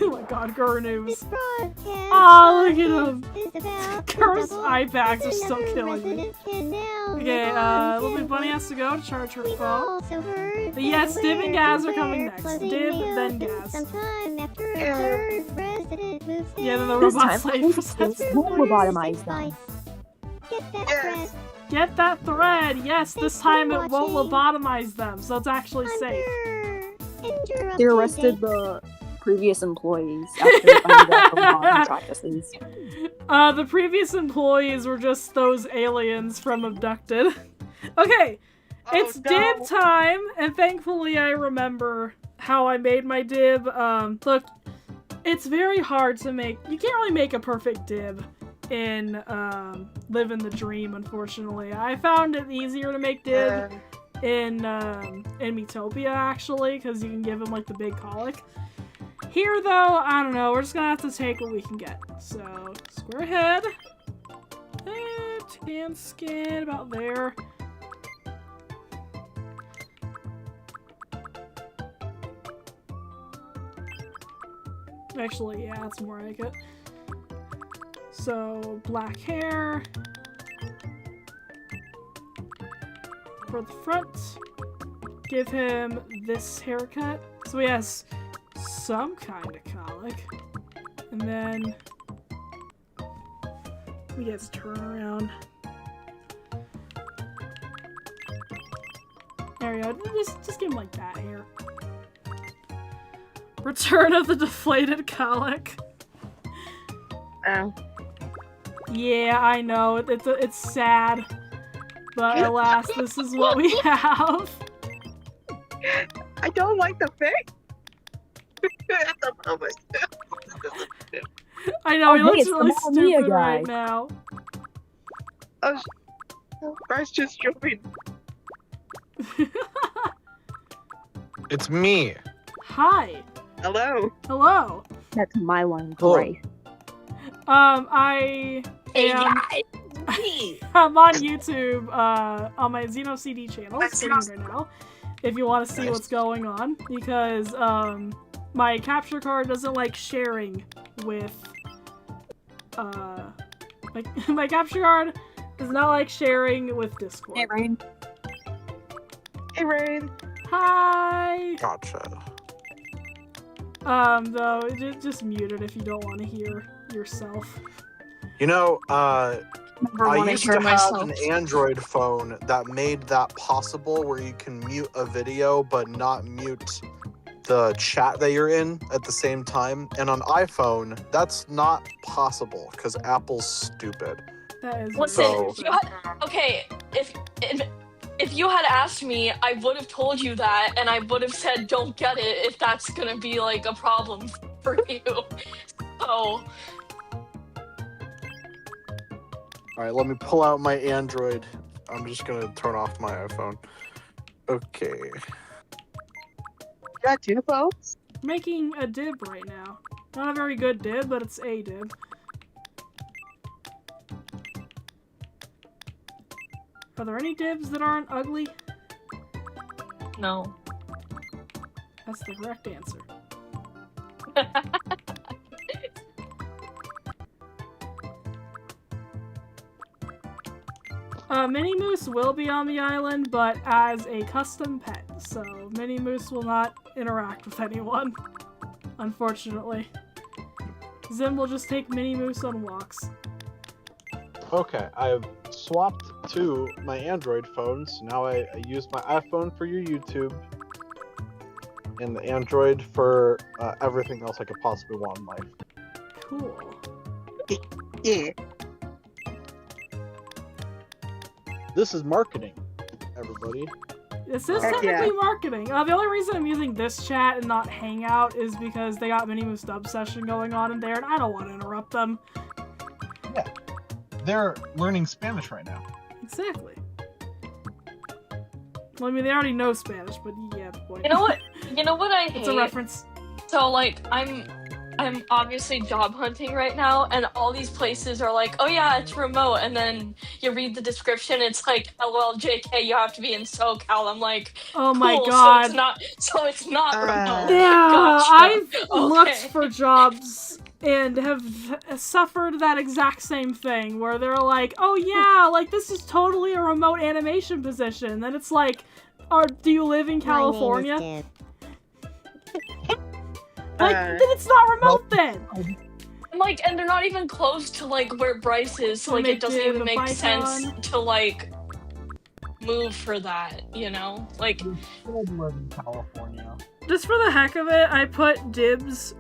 Oh my god, GIR news. This broadcast Oh, look at him. is about GIR's the eye bags are double. still Another killing me. resident can now Okay, live on Little Zim. Bunny has to go to charge her We've phone. also heard But yes, that Dib and we're Gaz are coming next. closing Dib, the then office Gaz. sometime after a third resident moves in. Yeah, then the This robot time, slave please says, We'll lobotomize them. Advice. Get that thread. get that thread. Yes, this Thanks for time it won't watching. lobotomize them, so it's actually safe. They arrested the previous employees after finding out the wrong practices. The previous employees were just those aliens from Abducted. Okay, it's dib time, and thankfully I remember how I made my dib. Look, it's very hard to make. You can't really make a perfect dib in Living the Dream, unfortunately. I found it easier to make dib in Metopia, actually, because you can give him like the big colic. Here, though, I don't know. We're just gonna have to take what we can get. So, square head. Tan skin, about there. Actually, yeah, that's more like it. So, black hair. For the front, give him this haircut. So he has some kind of colic. And then we get his turnaround. There we go. Just give him like that hair. Return of the deflated colic. Oh. Yeah, I know. It's sad. But alas, this is what we have. I don't like the face. At the moment. I know, Oh, he hey, looks it's the really Mamma Mia stupid guy. right now. Bryce just joined. It's me. Hi. Hello. Hello. That's my one, Hello. Bryce. I am I'm on YouTube, on my Xeno CD channel, streaming right now, if you want to see what's going on, because, my capture card doesn't like sharing with, my capture card does not like sharing with Discord. Hey, Rain. Hey, Rain. Hi! Gotcha. Though, just mute it if you don't want to hear yourself. You know, Never I wanna used hear to have myself. an Android phone that made that possible, where you can mute a video but not mute the chat that you're in at the same time. And on iPhone, that's not possible because Apple's stupid. That is Listen, So- if you had, okay, if you had asked me, I would have told you that, and I would have said, don't get it if that's gonna be like a problem for you. So, All right, let me pull out my Android. I'm just gonna turn off my iPhone. Okay. You got two phones? making a dib right now. Not a very good dib, but it's a dib. Are there any dibs that aren't ugly? no. That's the correct answer. Mini Moose will be on the island, but as a custom pet, so Mini Moose will not interact with anyone, unfortunately. Zim will just take Mini Moose on walks. Okay, I've swapped to my Android phone, so now I use my iPhone for your YouTube, and the Android for everything else I could possibly want in life. Cool. Yeah. This is marketing, everybody. This is Heck technically yeah. marketing. The only reason I'm using this chat and not Hangout is because they got Minimus dub session going on in there, and I don't want to interrupt them. They're learning Spanish right now. Exactly. Well, I mean, they already know Spanish, but yeah, the point. You know what? You know what I hate? It's a reference. So like I'm obviously job hunting right now, and all these places are like, oh yeah, it's remote, and then you read the description, it's like, LOL, JK, you have to be in SoCal. I'm like, Oh my cool, god. so it's not remote. Yeah, Gotcha. I've looked Okay. for jobs and have suffered that exact same thing where they're like, oh yeah, like this is totally a remote animation position. Then it's like, do you live in California? My name is Div. Like, then it's not remote then. Like, and they're not even close to like where Bryce is, so like Make it doesn't Div even a make Python. sense to like move for that, you know? Like, You should live in California. Just for the heck of it, I put Dib's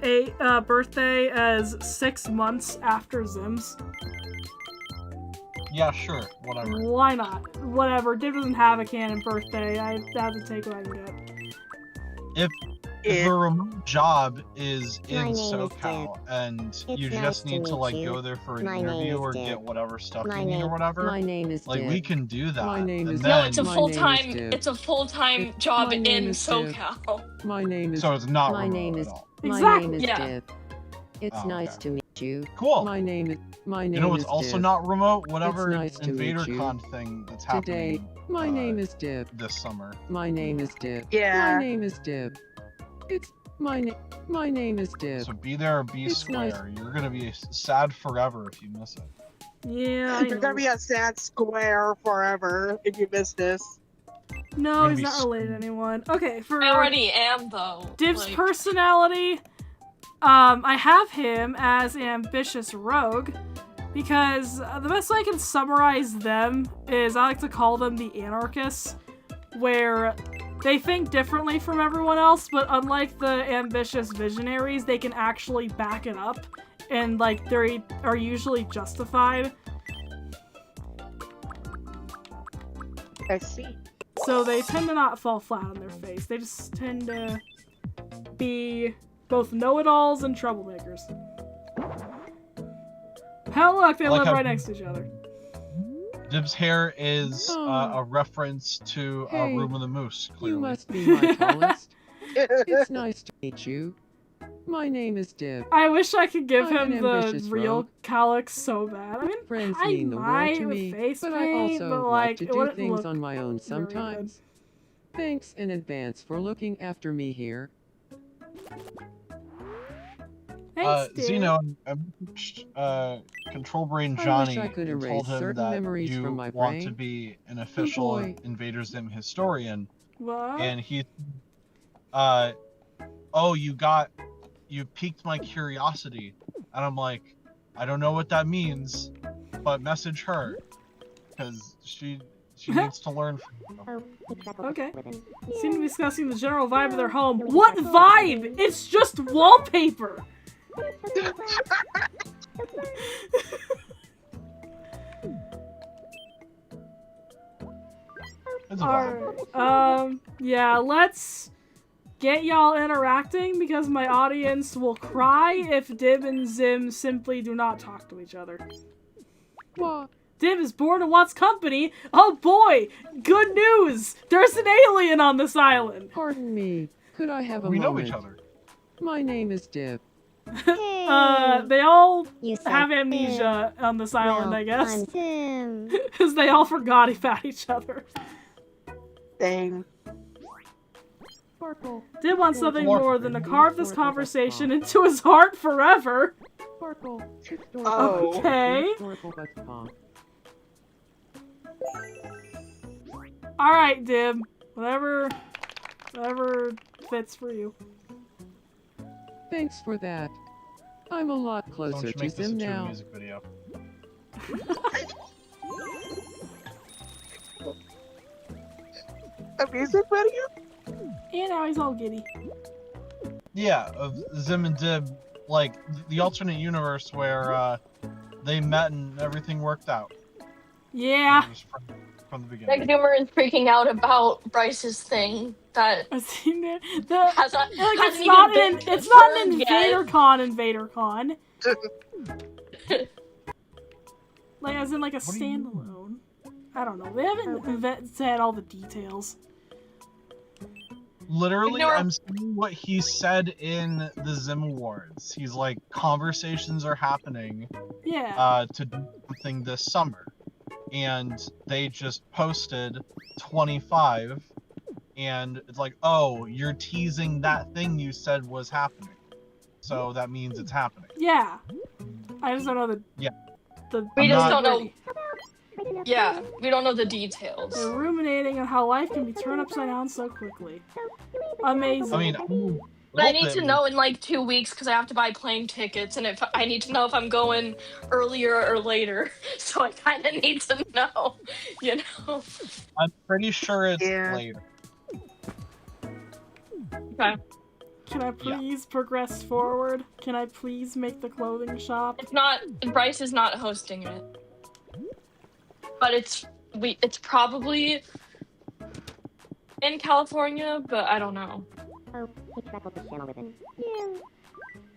birthday as 6 months after Zim's. Yeah, sure, whatever. Why not? Whatever. Dib doesn't have a canon birthday. I have to take what I can get. If a remote job is My in name is SoCal and you nice just to need to meet like you. go there for an My name interview is or Div. get whatever stuff My you need or name- whatever, My name is like Div. we can do that. My name and is then, no, it's a My full name is time. Div. It's a full time job My name in is Div. SoCal. My name is. so it's not My remote name at is. all. My Exactly. name is Yeah. Div. It's Oh, nice okay. to meet you. Cool. My name is. My name You know what's is also Div. not remote? Whatever nice to meet you. InvaderCon thing that's Today, happening my name is Div. this summer. My name is Div. Yeah. My name is Div. It's my name. My name is Div. So be there or be It's square. nice. You're gonna be sad forever if you miss it. Yeah, I You're gonna know. be a sad square forever if you miss this. No, Gonna he's be not related to anyone. Okay, for I already am though. Div's Like, personality, I have him as an ambitious rogue because the best way I can summarize them is I like to call them the anarchists, where they think differently from everyone else, but unlike the ambitious visionaries, they can actually back it up, and like they are usually justified. I see. So they tend to not fall flat on their face. They just tend to be both know-it-alls and troublemakers. Hell, look, they I like live how- right next to each other. Dib's hair is Oh. a reference to Hey, Room of the Moose. Clearly. You must be my tallest. It's nice to meet you. My name is Div. I wish I could give I'm him an the ambitious real rogue. calyx so bad. I mean, Friends I mean the world might to with me, face but I paint, also but, like like, to it do wouldn't things look on my own very good. sometimes. Thanks in advance for looking after me here. Thanks, dude. Zeno, Control Brain I Johnny wish I could and erase told him certain that memories you from my want to brain. be an official boy. Invader Zim historian, What? and he, you piqued my curiosity, and I'm like, I don't know what that means, but message her, because she needs to learn from you. Oh, except Okay. with an- Seem to be discussing the general vibe of their home. What vibe? It's just wallpaper! It's a vibe. Alright, yeah, let's get y'all interacting because my audience will cry if Dib and Zim simply do not talk to each other. What? Dib is bored and wants company. Oh boy! Good news! There's an alien on this island! Pardon me. Could I have a We know moment? each other. My name is Div. Hey, They all you said have amnesia on this island, well, I guess. I'm Sim. Because they all forgot about each other. Dang. Sparkle. Dib wants something Sparkle. more than to carve this conversation into his heart forever. Sparkle. Oh. Okay. Sparkle, but punk. Alright, Dib. Whatever fits for you. Thanks for that. I'm a lot Someone closer should to make this Zim into a now. music video. A music video? And now he's all giddy. Yeah, of Zim and Dib, like the alternate universe where they met and everything worked out. Yeah. It was from the beginning. Doomer is freaking out about Bryce's thing that I've seen it. hasn't It's even not been an it's not an confirmed Invader Con. Like as in like a What do you mean? standalone. I don't know. They haven't said all the details. Literally, Ignore- I'm seeing what he said in the Zim Awards. He's like, conversations are happening Yeah. to do something this summer. And they just posted 25, and it's like, oh, you're teasing that thing you said was happening. So that means it's happening. Yeah. I just don't know the Yeah. We I'm just not- don't know. Yeah, we don't know the details. They're ruminating on how life can be turned upside down so quickly. Amazing. I mean, But I need to know in like 2 weeks because I have to buy plane tickets, and if I need to know if I'm going earlier or later. So I kind of need to know, you know. I'm pretty sure it's Yeah. later. Okay. Can I please progress forward? Can I please make the clothing shop? It's not. Bryce is not hosting it, but it's probably in California, but I don't know. Oh, he trackled the channel with it. Yeah.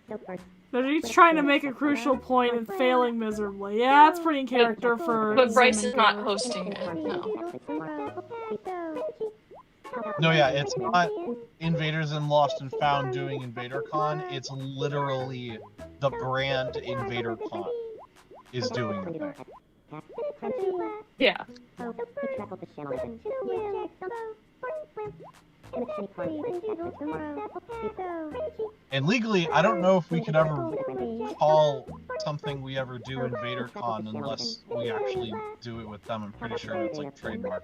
So first, They're each trying to make a crucial point and failing miserably. Yeah, that's pretty in character for But Bryce Zim is and not GIR. hosting it. No. No, yeah, it's not Invader Zim Lost and Found doing Invader Con. It's literally the brand Invader Con is doing the thing. Yeah. oh, he trackled the channel with it. And it's any part. And legally, I don't know if we could ever call something we ever do Invader Con unless we actually do it with them. I'm pretty sure it's like trademark.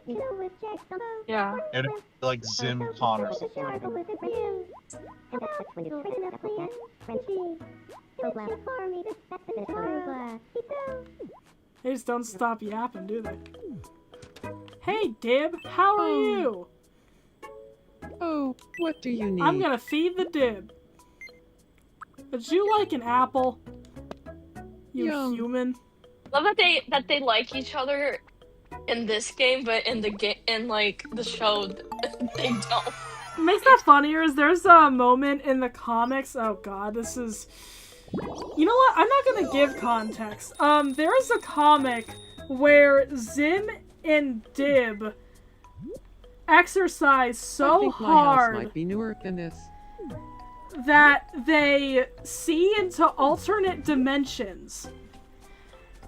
Yeah. It'd be like Zim Con or something. And that's what's when you try to step like that. Frenchie. So glad. They just don't stop yapping, do they? Hey, Dib, how are you? Oh, what do you need? I'm gonna feed the Dib. Would you like an apple? You Yum. human. Love that they like each other in this game, but in like the show they don't. What makes that funnier is there's a moment in the comics. Oh god, this is. You know what? I'm not gonna give context. There's a comic where Zim and Dib exercise I so think my house hard might be newer than this. that they see into alternate dimensions.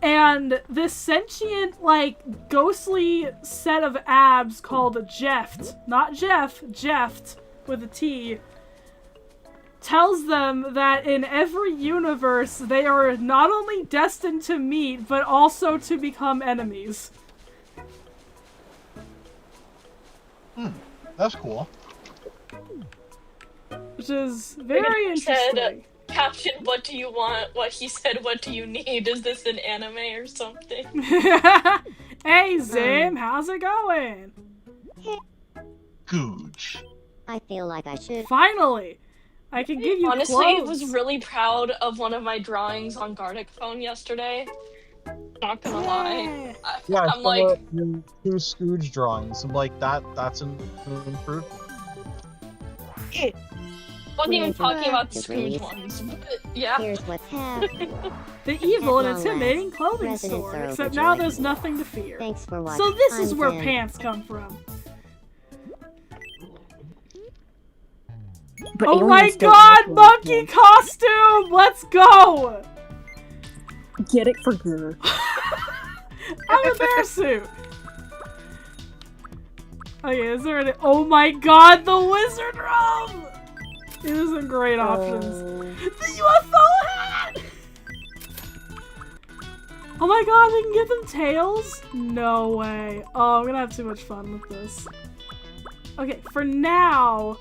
And this sentient, like, ghostly set of abs called Jeft, not Jeff, Jeft, with a T, tells them that in every universe they are not only destined to meet, but also to become enemies. That's cool. Which is very interesting. Caption, what do you want? What he said, what do you need? Is this an anime or something? Hey Zim, how's it going? Gooch. I feel like I should. Finally! I can give you Honestly, clothes. was really proud of one of my drawings on Gardic phone yesterday. Not gonna lie. Yeah, I'm like, two Scooch drawings. I'm like, that's an improvement. wasn't even talking about the Please. Scooch ones. But yeah. Here's what's happening. The evil and At long intimidating last, clothing residents store, are except overjoyed. now there's nothing to fear. Thanks for watching. So this is I'm where Zim. pants come from. But Oh my aliens don't god, like monkey aliens. costume! Let's go! Get it for GIR. I'm a bear suit! Okay, is there any- Oh my god, the wizard robe! These are some great options. The UFO hat! Oh my god, we can give them tails? No way. Oh, I'm gonna have too much fun with this. Okay, for now,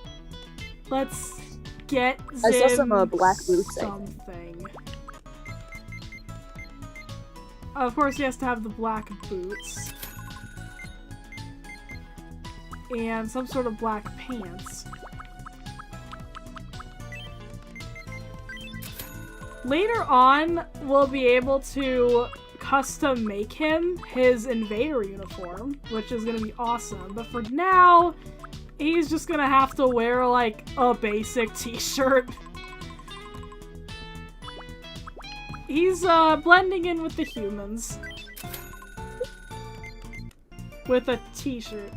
let's get I saw Zim some, black boots, I think. something. Of course, he has to have the black boots. And some sort of black pants. Later on, we'll be able to custom make him his Invader uniform, which is gonna be awesome. But for now, he's just gonna have to wear like a basic t-shirt. He's blending in with the humans. With a t-shirt.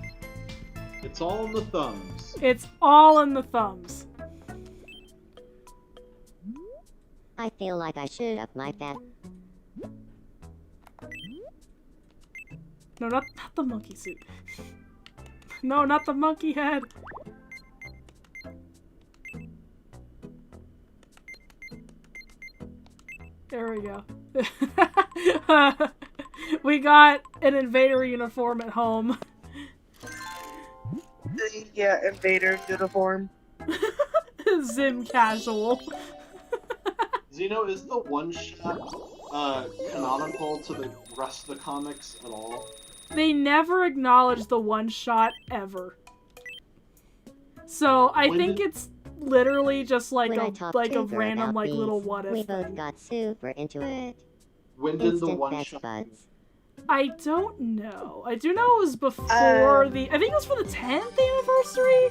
It's all in the thumbs. It's all in the thumbs. I feel like I should up my fat. No, not the monkey suit. No, not the monkey head. There we go. We got an Invader uniform at home. Yeah, Invader uniform. Zim casual. Zeno, is the one-shot canonical to the rest of the comics at all? They never acknowledge the one-shot ever. So I think it's literally just like When I a talked like to a her random about like these, little what if we both thing. got super into it. When did the Instant best one-shot... buds. I don't know. I do know it was before the. I think it was for the 10th anniversary.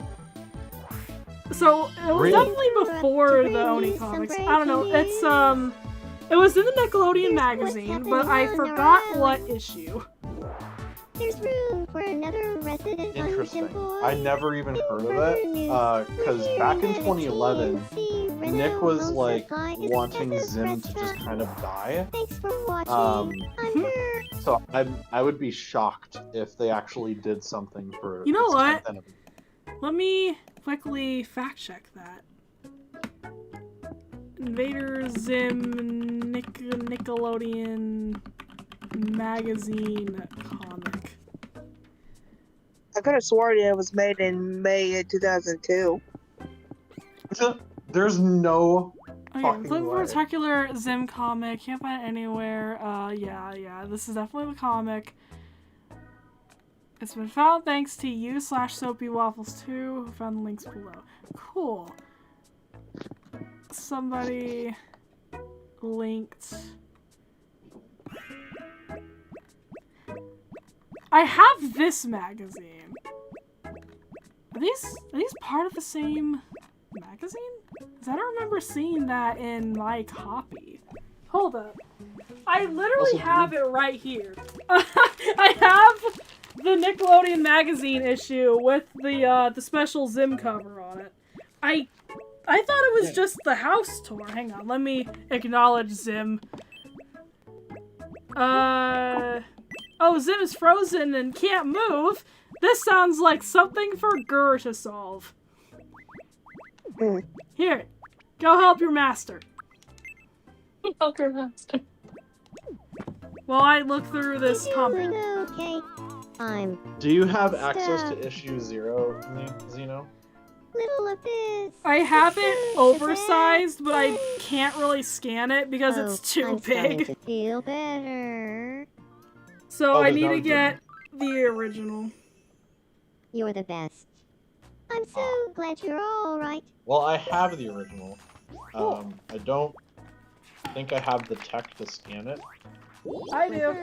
So it was Really? definitely before the Oni comics. I don't know. It's it was in the Nickelodeon magazine, but I forgot what issue. There's room for another resident on Interesting. Zimvoid. I never even heard of it, because back in 2011, Nick was like wanting Zim to just kind of die. Thanks for watching. I'm here. So I would be shocked if they actually did something for. You know its what? 10th anniversary. Let me quickly fact check that. Invader Zim Nickelodeon magazine comic. I could have sworn it was made in May of 2002. There's no Okay, fucking looking for way. a particular Zim comic. Can't find it anywhere. Yeah. This is definitely the comic. It's been found thanks to you/SoapyWaffles2, who found the links below. Cool. Somebody linked. I have this magazine. Are these part of the same magazine? Because I don't remember seeing that in my copy. Hold up. I literally Also, have it right here. I have the Nickelodeon magazine issue with the special Zim cover on it. I thought it was just the house tour. Hang on, let me acknowledge Zim. Oh, Zim is frozen and can't move. This sounds like something for GIR to solve. Here, go help your master. Poker master. While I look through this comic. Okay. I'm Do you have access Stop. to issue 0, Zeno? little abyss. I have it oversized, but I can't really scan it because it's too I'm starting big. to feel better. So Oh, I there's need no to get the original. You're the best. I'm so glad you're all right. Well, I have the original. I don't think I have the tech to scan it. I do.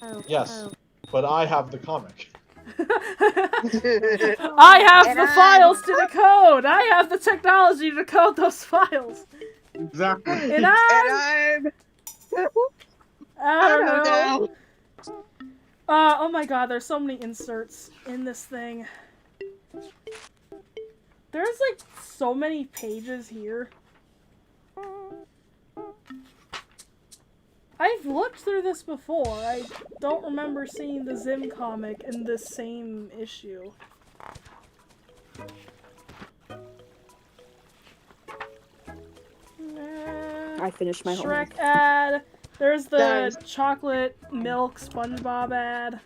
Oh, Yes, oh. but I have the comic. I have And the I'm- files to decode. I have the technology to decode those files. Exactly. And And I'm... I I don't don't know. know. Oh my god, there's so many inserts in this thing. There's like so many pages here. I've looked through this before. I don't remember seeing the Zim comic in this same issue. I finished my homework. Shrek ad. There's the Nice. chocolate milk SpongeBob ad.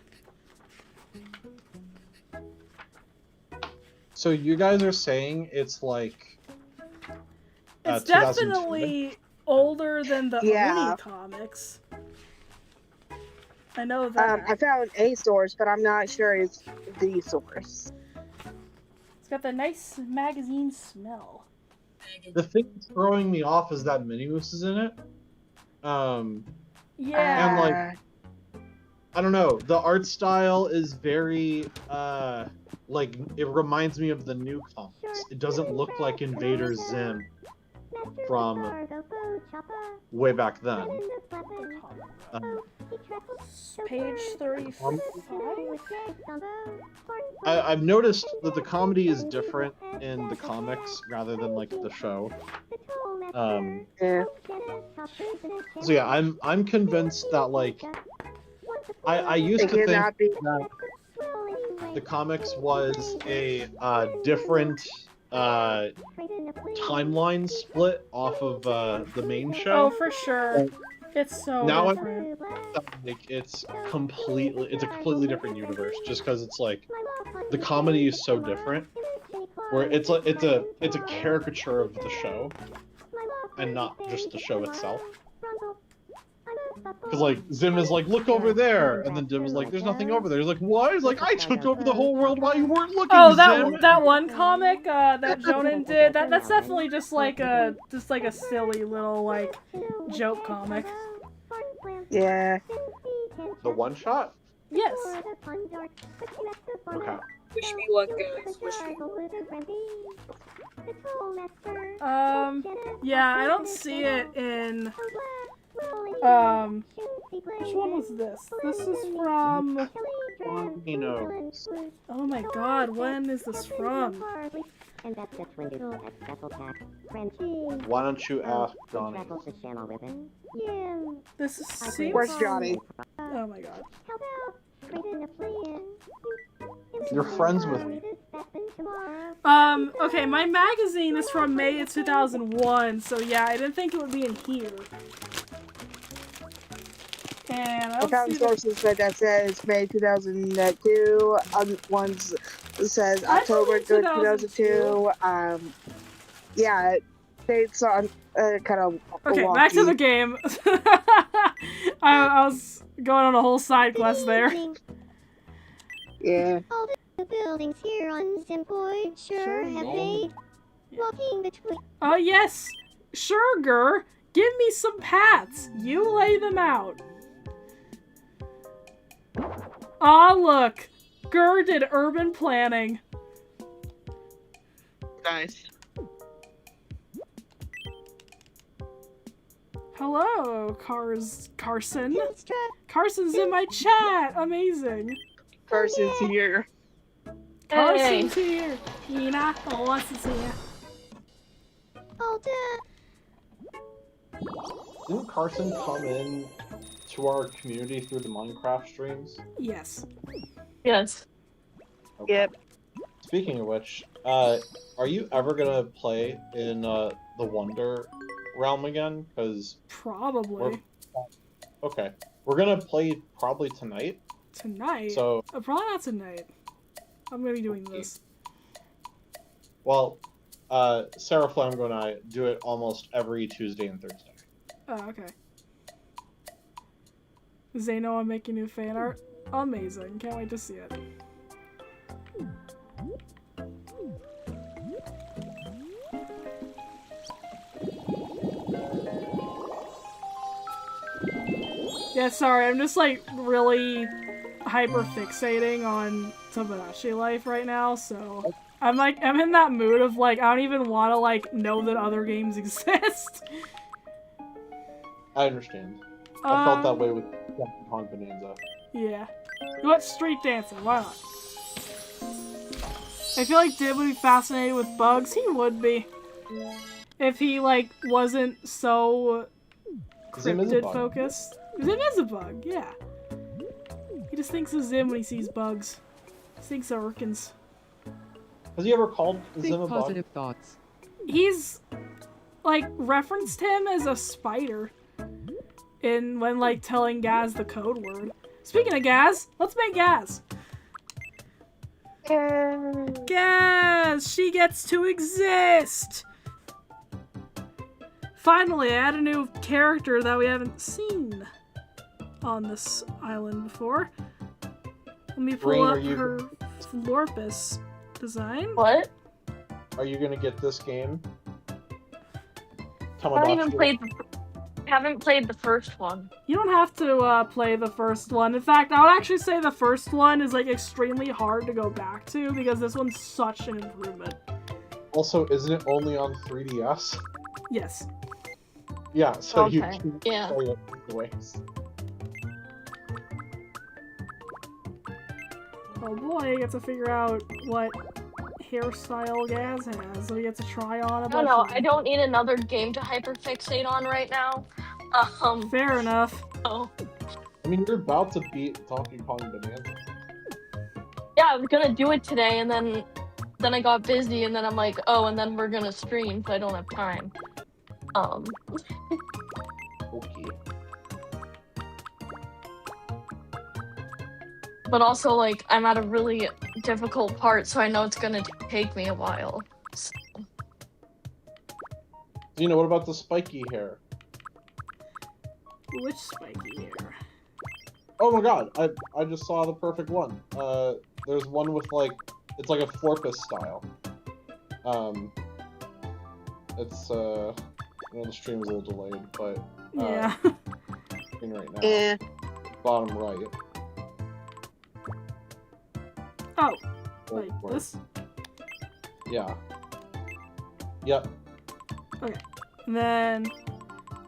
So you guys are saying it's like... It's 2002? definitely older than the Yeah. Oni comics. I know that. I found a source, but I'm not sure it's the source. It's got the nice magazine smell. The thing that's throwing me off is that Mini Moose is in it. Yeah. And like, I don't know, the art style is very like it reminds me of the new comics. It doesn't look like Invader Zim from way back then. Page 35? I've noticed that the comedy is different in the comics rather than like the show. Yeah. So yeah, I'm convinced that like I used to think that the comics was a different timeline split off of the main Oh, show. for sure. It's so Now different. Like it's a completely different universe just because it's like the comedy is so different where it's a caricature of the show and not just the show itself. Because like Zim is like, look over there, and then Dim is like, there's nothing over there. He's like, what? He's like, I took over the whole world while you weren't looking. Oh, Zim. that one comic that Jonan did. That's definitely just like a silly little like joke comic. Yeah. The one shot. Yes. Okay. Wish me luck, guys. Wish me. Yeah, I don't see it in. Which one was this? This is from. He knows. Oh my God, when is this from? Why don't you ask Johnny? This is. Where's Johnny? Oh my God. You're friends with me. Okay, my magazine is from May of 2001, so yeah, I didn't think it would be in here. And I I don't found see sources that says May 2002. Ones that says October 2002. Yeah, it's on kind of. Okay, wonky. back to the game. I was going on a whole side quest there. Yeah. All the buildings here on Zimvoid sure have made walking between. Oh yes, sure, Gur. Give me some pats. You lay them out. Ah, look. Gur did urban planning. Nice. Hello, Carson. Carson's in my chat. Amazing. Carson's here. Carson's here. Ina, what's here? All done. Didn't Carson come in to our community through the Minecraft streams? Yes. Yes. Okay. Yep. Speaking of which, are you ever gonna play in the Wonder Realm again? Because Probably. okay, we're gonna play probably tonight. Tonight? So Probably not tonight. I'm gonna be doing this. well, Sarah Flamgo and I do it almost every Tuesday and Thursday. Oh, okay. Zeno, I'm making new fan art. Amazing. Can't wait to see it. Yeah, sorry, I'm just like really hyper fixating on Tomodachi Life right now, so I'm in that mood of like I don't even want to like know that other games exist. I understand. I felt that way with Donkey Kong Bonanza. Yeah. What street dancing? Why not? I feel like Dib would be fascinated with bugs. He would be. If he, like, wasn't so Zim is a bug. cryptid-focused. Zim is a bug, yeah. He just thinks of Zim when he sees bugs. He thinks of Urkins. Has he ever called Think Zim a bug? positive thoughts. He's, like, referenced him as a spider. When, like, telling Gaz the code word. Speaking of Gaz, let's make Gaz. Gaz! She gets to exist! Finally, I had a new character that we haven't seen on this island before. Let me pull Rain, up are you- her Florpus design. What? Are you gonna get this game? I haven't even played the haven't played the first one. You don't have to play the first one. In fact, I would actually say the first one is like extremely hard to go back to because this one's such an improvement. Also, isn't it only on 3DS? Yes. Yeah, so you Okay, can yeah. play it both ways. Oh boy, you get to figure out what hairstyle Gaz has, so we get to try on a bunch No, of I them. don't need another game to hyperfixate on right now. Fair enough. So, I mean, you're about to beat Donkey Kong Bonanza. yeah, I was gonna do it today, and then I got busy, and then I'm like, oh, and then we're gonna stream, so I don't have time. Okay. But also, like, I'm at a really difficult part, so I know it's gonna take me a while. So, Dina, what about the spiky hair? Which spiky hair? Oh my god, I just saw the perfect one. There's one with like, it's like a Forpus style. It's I know the stream is a little delayed, but Yeah. right now, Eh. bottom right. Oh, Oh, like where- this? Yeah. Yep. And then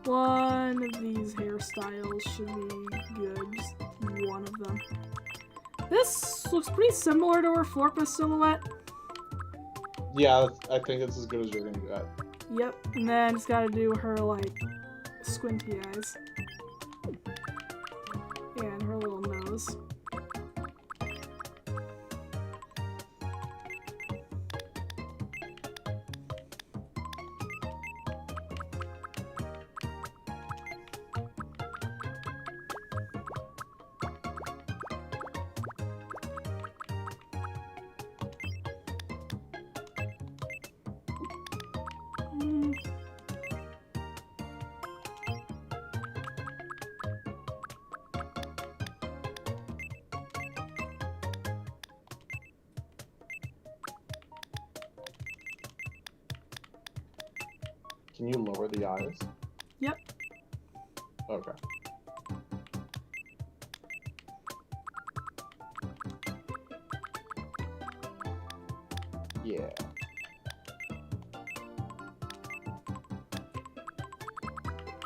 one of these hairstyles should be good. Just one of them. This looks pretty similar to her Florpus silhouette. Yeah, I think it's as good as you're gonna get. Yep. And then it's gotta do her, like, squinty eyes. And her little nose. Mm. Can you lower the eyes? Yep. Okay. Yeah.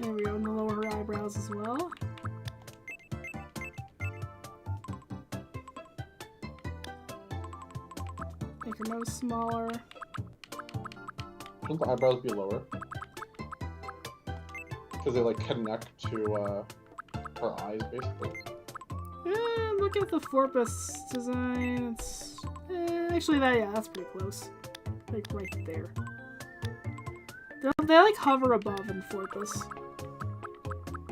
There we go, and lower her eyebrows as well. Make her nose smaller. Shouldn't the eyebrows be lower? Because they like connect to her eyes, basically. Look at the Forpus design. It's actually that's pretty close. Like right there. They like hover above in Forpus.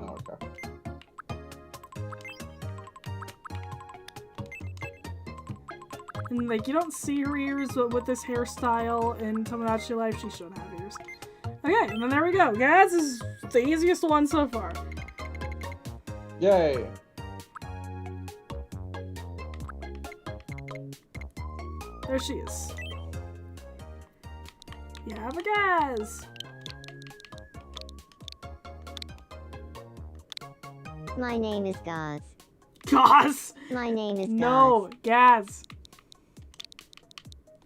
Oh, okay. And like you don't see her ears, but with this hairstyle in Tomodachi Life, she should have ears. Okay, and then there we go. Gaz is the easiest one so far. Yay! There she is. You have a Gaz. My name is Gaz. Gaz. My name is Gaz. No, Gaz.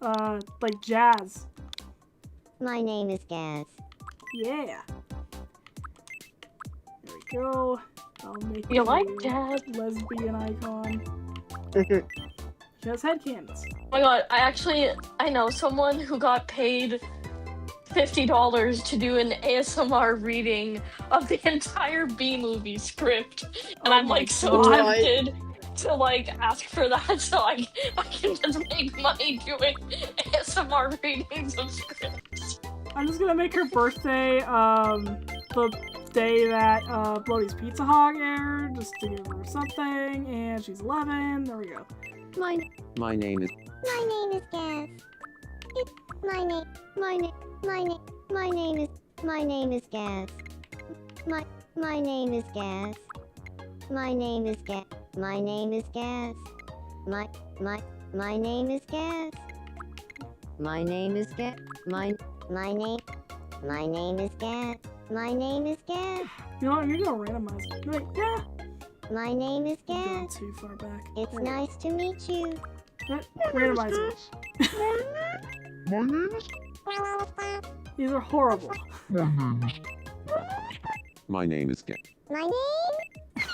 Like jazz. My name is Gaz. Yeah. There we go. I'll make You like a jazz? lesbian icon. She has headcanons. oh my god, I know someone who got paid $50 to do an ASMR reading of the entire B-movie script. And Oh I'm my like so God. tempted to like ask for that so I can just make money doing ASMR readings of scripts. I'm just gonna make her birthday, the day that, Bloaty's Pizza Hog aired, just to give her something, and she's 11, there we go. My name is name is Gaz. My name is Gaz. My name is Gaz. My name is Gaz. My name is Gaz. My name is Gaz. My name is Gaz. My name is Gaz. My name is Gaz. My name is Gaz. My name is Gas. You know what? You're gonna randomize it. Wait, yeah. My name is I'm going Gas. too far back. It's nice to meet you. Randomize it. My name is. These are horrible. My name is Gas. My name?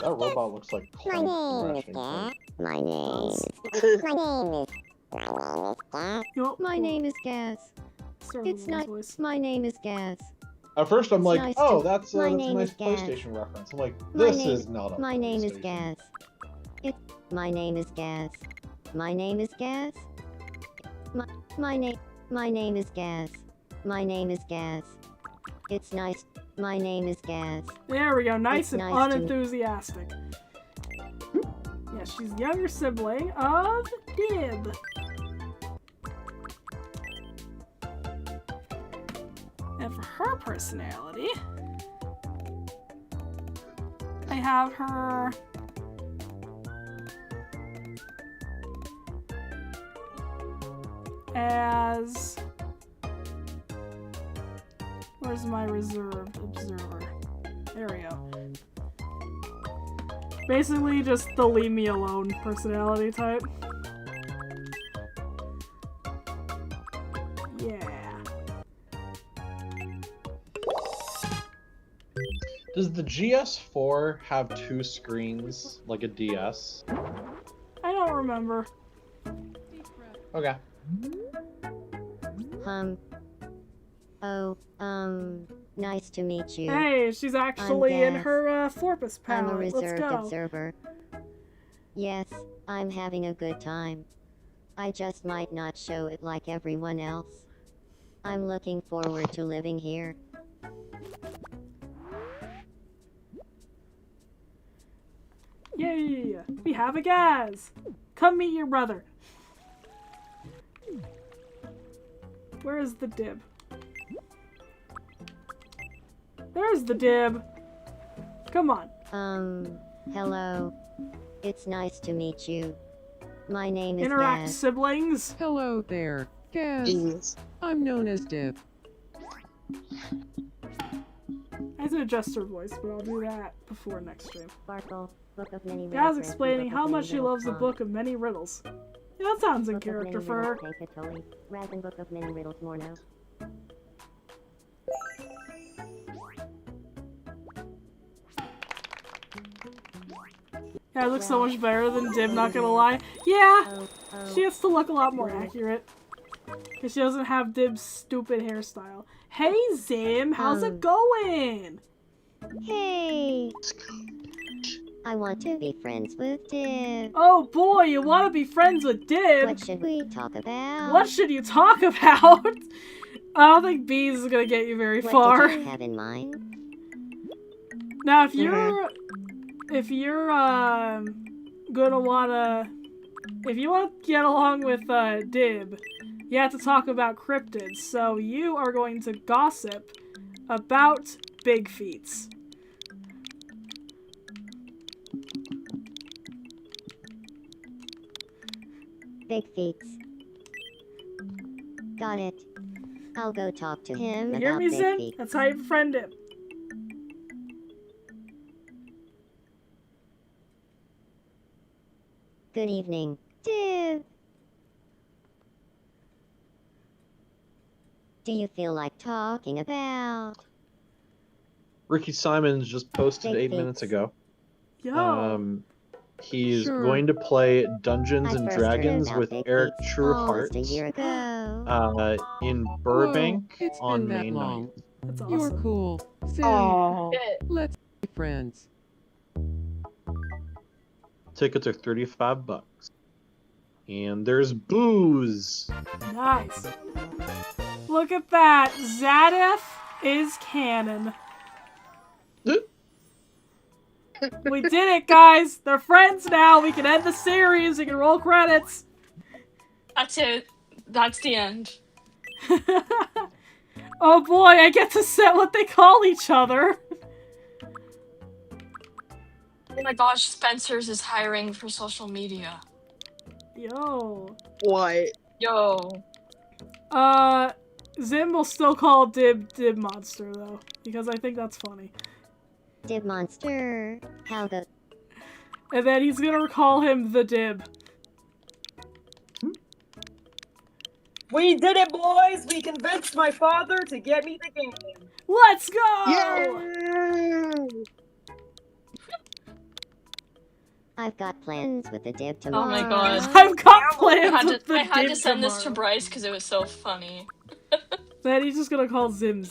That robot looks like My Clank name is from Gas. Ratchet My name is. My name is. Gas. Yup. My name is Gas. Start with It's a not. voice. My name is Gas. At first, I'm It's like, nice oh, to- that's my a name nice is Gas. PlayStation reference. I'm like, My this name- is not a My name is PlayStation. Gas. My name is Gas. My name is Gas. My name is Gas. My name is Gas. It's nice. My name is Gas. There we go. Nice It's and nice to- unenthusiastic. Yeah, she's the younger sibling of Dib. And for her personality, I have her as... Where's my reserved observer? There we go. Basically just the leave me alone personality type. Yeah. Does the GS4 have 2 screens like a DS? I don't remember. Okay. Nice to meet you. Hey, she's actually in Gas. her Forpus I'm a palette. Let's reserved go. observer. Yes, I'm having a good time. I just might not show it like everyone else. I'm looking forward to living here. Yay! We have a Gaz! Come meet your brother. Where is the Dib? There's the Dib. Come on. Hello. It's nice to meet you. My name is Interact, Gas. siblings. Hello there, Gas. I'm known as Dib. I have to adjust her voice, but I'll do that before next stream. Sparkle, Book of Many Gaz Riddles, explaining Book of how Many much she Riddles loves the song. Book of Many Riddles. Yeah, that sounds in Book of Many character for her. Riddles, take it totally. Razzin' Book of Many Riddles more now. Yeah, it looks so much better than Dib, not gonna lie. Yeah, Oh, she has to look a lot more accurate. Because she doesn't have Dib's stupid hairstyle. Hey Zim, how's it going? Hey! I want to be friends with Dib. Oh boy, you want to be friends with Dib? What should we talk about? What should you talk about? I don't think Bees is gonna get you very What far. did you have in mind? Now, if you're gonna wanna, if you want to get along with Dib, you have to talk about cryptids. So you are going to gossip about big feets. Big feets. Got it. I'll go talk to him You hear about me, big Zim? feet. That's how you befriend him. Good evening, Dib. Do you feel like talking about? Ricky Simons just posted Big 8 feet. minutes ago. Yo. He's Sure. going to play Dungeons I and first heard Dragons about with big Eric feet Trueheart almost a year ago. in Burbank Whoa, it's on been that May long. 9th. That's You're awesome. cool. Zim, Oh. let's be friends. Tickets are $35. And there's booze. Nice. Look at that. Zadif is canon. We did it, guys. They're friends now. We can end the series. We can roll credits. That's it. That's the end. Oh boy, I get to set what they call each other. Oh my gosh, Spencer's is hiring for social media. Yo. What? Yo. Zim will still call Dib Monster, though, because I think that's funny. Dib monster. How the And then he's gonna call him the Dib. We did it, boys! We convinced my father to get me the game. Let's go! Yay! I've got plans with the Dib Oh tomorrow. my god. I've got I plans had with to, the I had Dib to send this to tomorrow. Bryce because it was so funny. Then he's just gonna call Zim.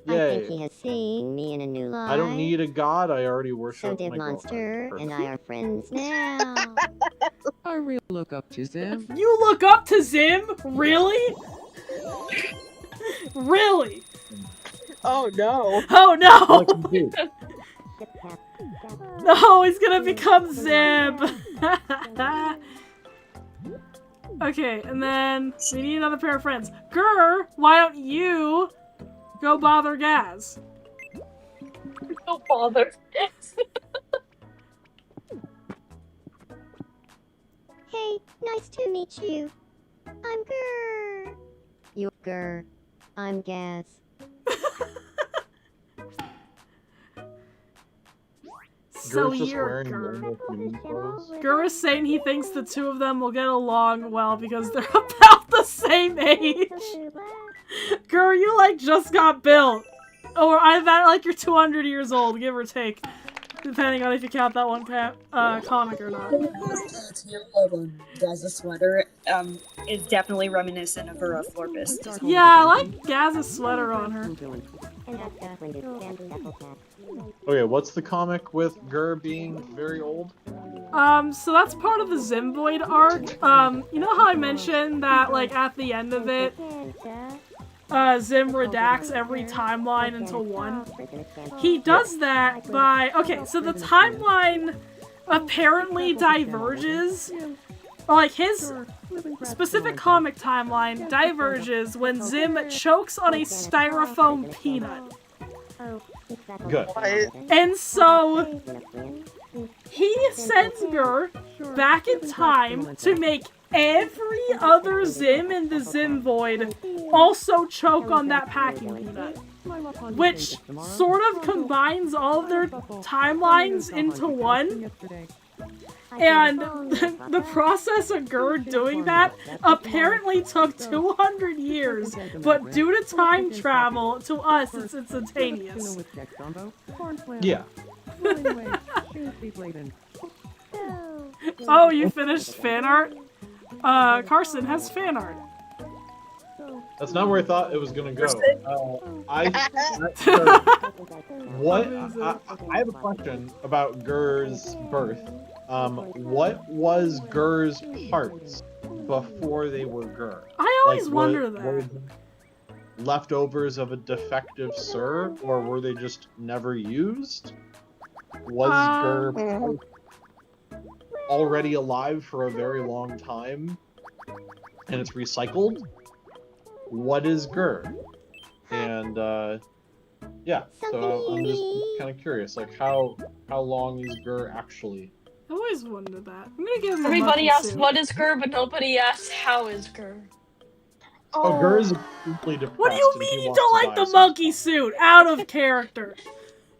I think Yay. he has seen me in a new light. I don't need a god, I already worship So Dib my monster girlfriend. and I are friends now. I really look up to Zim. You look up to Zim? Really? Really? Oh no. Oh no! Like you do. No, he's gonna become Zim! Okay, and then we need another pair of friends. GIR, why don't you go bother Gaz? Don't bother. Hey, nice to meet you. I'm GIR. You GIR. I'm Gaz. So Gur's just you're wearing GIR. normal human clothes. GIR is saying he thinks the two of them will get along well because they're about the same age. GIR, you like just got built. Or I bet like you're 200 years old, give or take. Depending on if you count that one comic or not. Gaz's sweater is definitely reminiscent of her Florpist. Yeah, I like Gaz's sweater on her. Okay, what's the comic with Gur being very old? So that's part of the Zimvoid arc. You know how I mentioned that, like, at the end of it, Zim redacts every timeline into one? He does that by... Okay, so the timeline apparently diverges. Or, like, his specific comic timeline diverges when Zim chokes on a styrofoam peanut. Good. And so, he sends GIR back in time to make every other Zim in the Zimvoid also choke on that packing peanut. Which sort of combines all of their timelines into one. And the process of GIR doing that apparently took 200 years, but due to time travel, to us, it's instantaneous. Yeah. Oh, you finished fan art? Carson has fan art. That's not where I thought it was gonna go. What? I have a question about Gur's birth. What was Gur's parts before they were Gur? I always wonder were that. they leftovers of a defective Sir, or were they just never used? Was Gur already alive for a very long time, and it's recycled? What is Gur? And yeah, so I'm just kind of curious, like how long is Gur actually? I always wondered that. I'm gonna give him a Everybody monkey asks suit. what is GIR, but nobody asks how is GIR. Oh, Gur is deeply depressed. What do you and he mean you wants don't to like die the sometime. monkey suit? Out of character.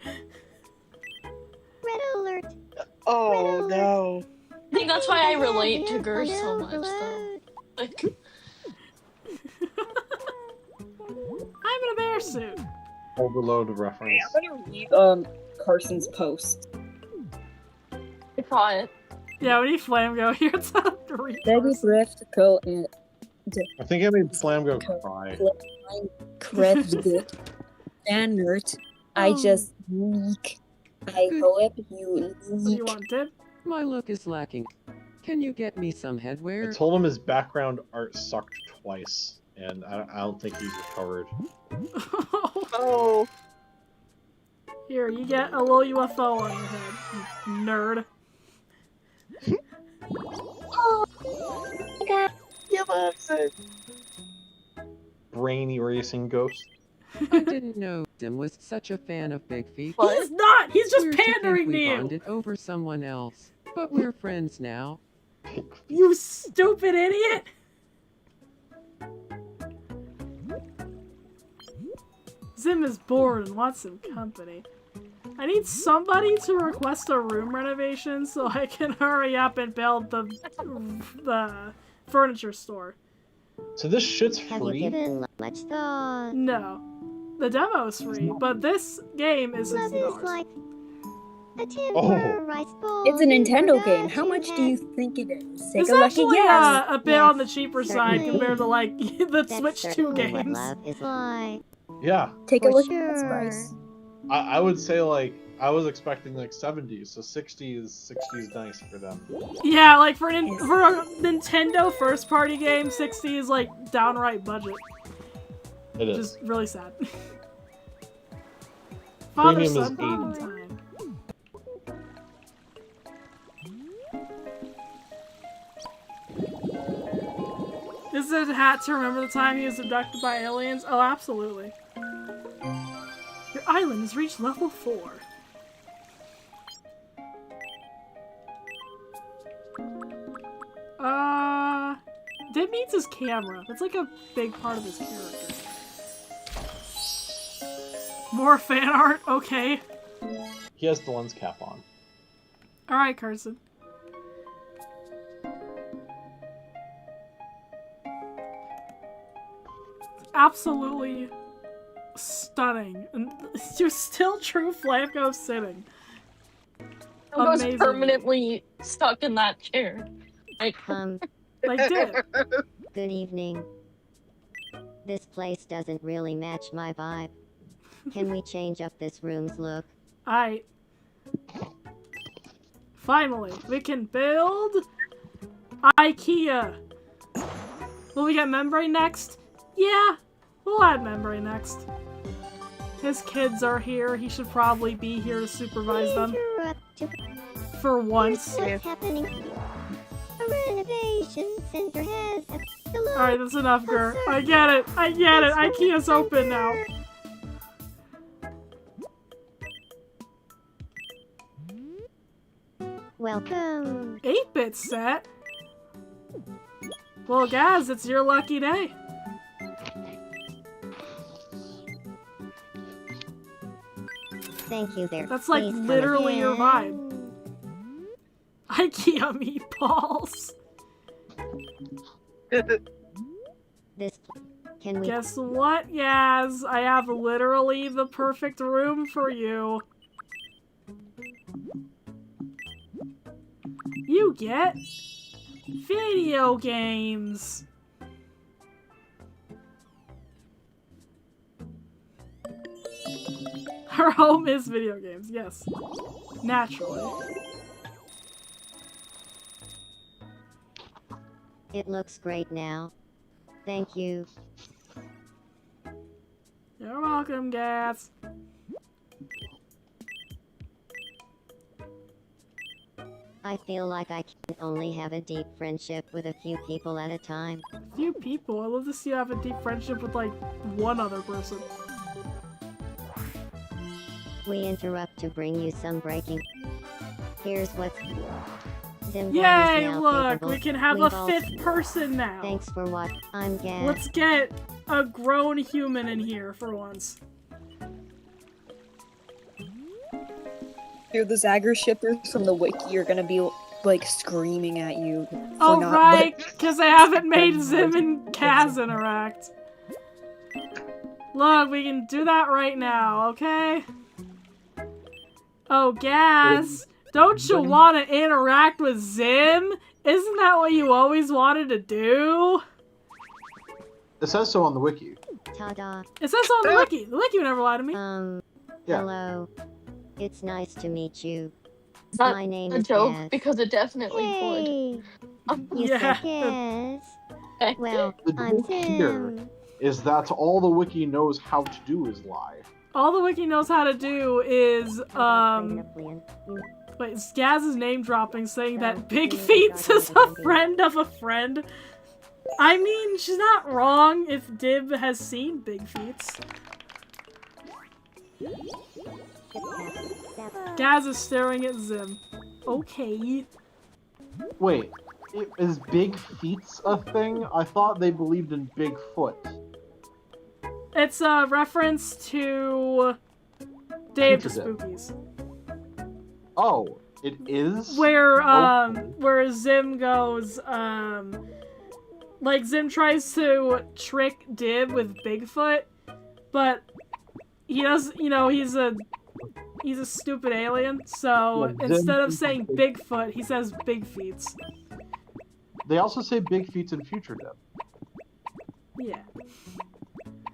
Red alert. Oh no. I think that's why I relate to GIR so much, though. Like, I'm in a bear suit. Overload of reference. I'm gonna read Carson's post. I saw it. Yeah, we need Flame go here. It's a 3. Baby breath to go and I think I made Slam go cry. correct it. Nerd. I just leak. I hope you What do you leak. want, Dib? My look is lacking. Can you get me some I headwear? told him his background art sucked twice, and I don't think he's recovered. Oh. Here, you get a little UFO on your head, you nerd. You loves it. Brain erasing ghost. I didn't know Dim was such a fan of Big Feet. He's not! He's just Weird to think pandering to we you! bonded over someone else, but we're friends now. You stupid idiot! Zim is bored and wants some company. I need somebody to request a room renovation so I can hurry up and build the furniture store. So this shit's Have you free? given much thought? No. The demo is free, but this game is Love $60. is like a tin Oh. for a rice bowl. It's a you Nintendo forgot game. How you much do had- you think it is? Take It's a lucky actually guess. a bit Yes, on the cheaper side certainly. compared to like the That's Switch 2 certainly what games. love is like. Yeah. Take a For look at this sure. price. I would say like I was expecting like 70s, so 60 is nice for them. Yeah, like for a Nintendo first party game, 60 is like downright budget. It Which is. is really sad. Premium is Father-son 80. bonding time. Is it a hat to remember the time he was abducted by aliens? Oh, absolutely. Your island has reached level 4. Dib needs his camera. That's like a big part of his character. More fan art? Okay. He has the lens cap on. Alright, Carson. Absolutely stunning. And you're still true Flamco sitting. I was Amazing. permanently stuck in that chair. Like, Like did. Good evening. This place doesn't really match my vibe. Can we change up this room's look? Alright. Finally, we can build IKEA. Will we get membrane next? Yeah, we'll add membrane next. His kids are here. He should probably be here to supervise them. For once. What's happening? A renovation center has a... Alright, that's enough, Gur. I get it. I get it. IKEA's open now. Welcome. 8-bit set? Well, Gaz, it's your lucky day. Thank you there. That's like Please come literally your again. vibe. IKEA meatballs. This... Can we... Guess what, Yaz? I have literally the perfect room for you. You get video games. Her home is video games, yes. Naturally. It looks great now. Thank you. You're welcome, Gaz. I feel like I can only have a deep friendship with a few people at a time. Few people. I love to see you have a deep friendship with like one other person. We interrupt to bring you some breaking. Here's what's... Zimvoid is Yay! now Look, capable. we can have We've a all- 5th person now. Thanks for what I'm Gaz. Let's get a grown human in here for once. Dude, the Zagger shippers from the wiki are gonna be like screaming at you. For Oh not right, because I haven't made Zim and Kaz interact. Look, we can do that right now, okay? Oh, Gaz, don't you want to interact with Zim? Isn't that what you always wanted to do? It says so on the wiki. Ta-da. It says so on the wiki. The wiki would never lie to me. Yeah. Hello. It's nice to meet you. it's not My name a is joke Gaz. because it definitely would. Hey! You Yeah. said Gaz. Okay. Well, The I'm joke here Zim. is that all the wiki knows how to do is lie. All the wiki knows how to do is, wait, Gaz is name dropping saying that Big Feets is a friend of a friend. I mean, she's not wrong if Dib has seen Big Feets. Gaz is staring at Zim. Okay. Wait, is Big Feet's a thing? I thought they believed in Bigfoot. It's a reference to Day of the Future Dip. Spookies. Oh, it is? Where Okay. where Zim goes, like Zim tries to trick Dib with Bigfoot, but he does, you know, he's a stupid alien, so Yeah, Zim instead of thinks saying Big- Bigfoot, he says Big Feets. They also say big feats in Future Dip. Yeah.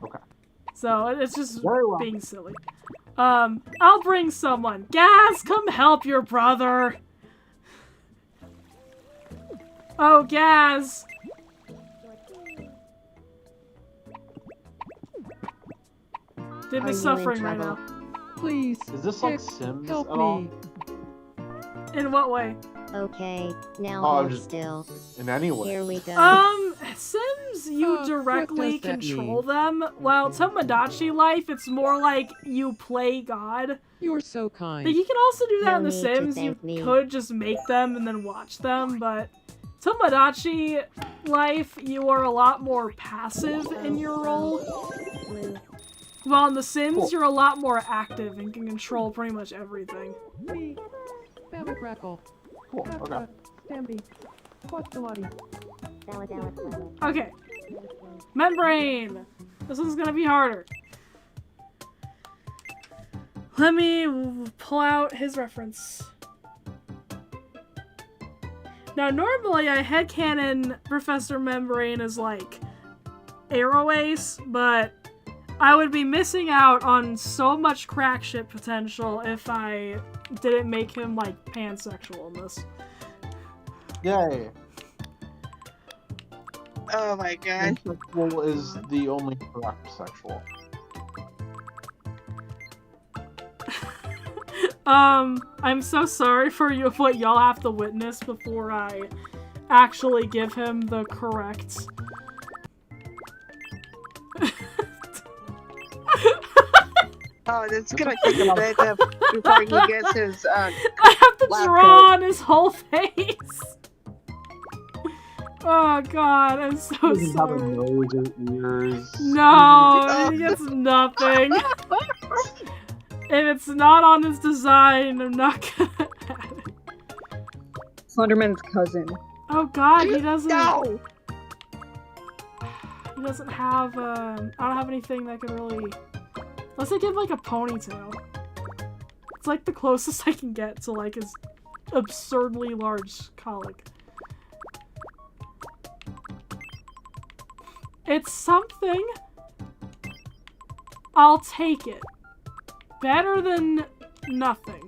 Okay. So it's just Very well. being silly. I'll bring someone. Gaz, come help your brother. Oh, Gaz. Dib Are is you suffering in right trouble? now. Please, Is this like Dick, Sims help at all? me. In what way? Okay, now Oh, I'm hold just- still. In any way? Here we go. Sims, you What directly does that control mean? them, while Tomodachi Life, it's more like you play God. You're so kind. Like, you can also do that No in The need to Sims, you thank me. could just make them and then watch them, but Tomodachi Life, you are a lot more passive in your role. While in The Sims, Cool. you're a lot more active and can control pretty much everything. Me. Baba Crackle. Cool, okay. Stampy. What's the money? Okay. Membrane! This one's gonna be harder. Let me pull out his reference. Now, normally I headcanon Professor Membrane as like Arrow Ace, but I would be missing out on so much crack shit potential if I didn't make him like pansexual in this. Yay. Oh my god. Pansexual is the only correct sexual. I'm so sorry for you what y'all have to witness before I actually give him the correct. Oh, it's gonna take a bit before he gets his I have to lab draw coat. on his whole face. Oh god, I'm so Doesn't have a sorry. nose or ears. No, he gets nothing. If it's not on his design, I'm not gonna add it. Slenderman's cousin. Oh god, he doesn't. No! He doesn't have. I don't have anything that can really. Unless I give like a ponytail. It's like the closest I can get to like his absurdly large colic. It's something. I'll take it. Better than nothing.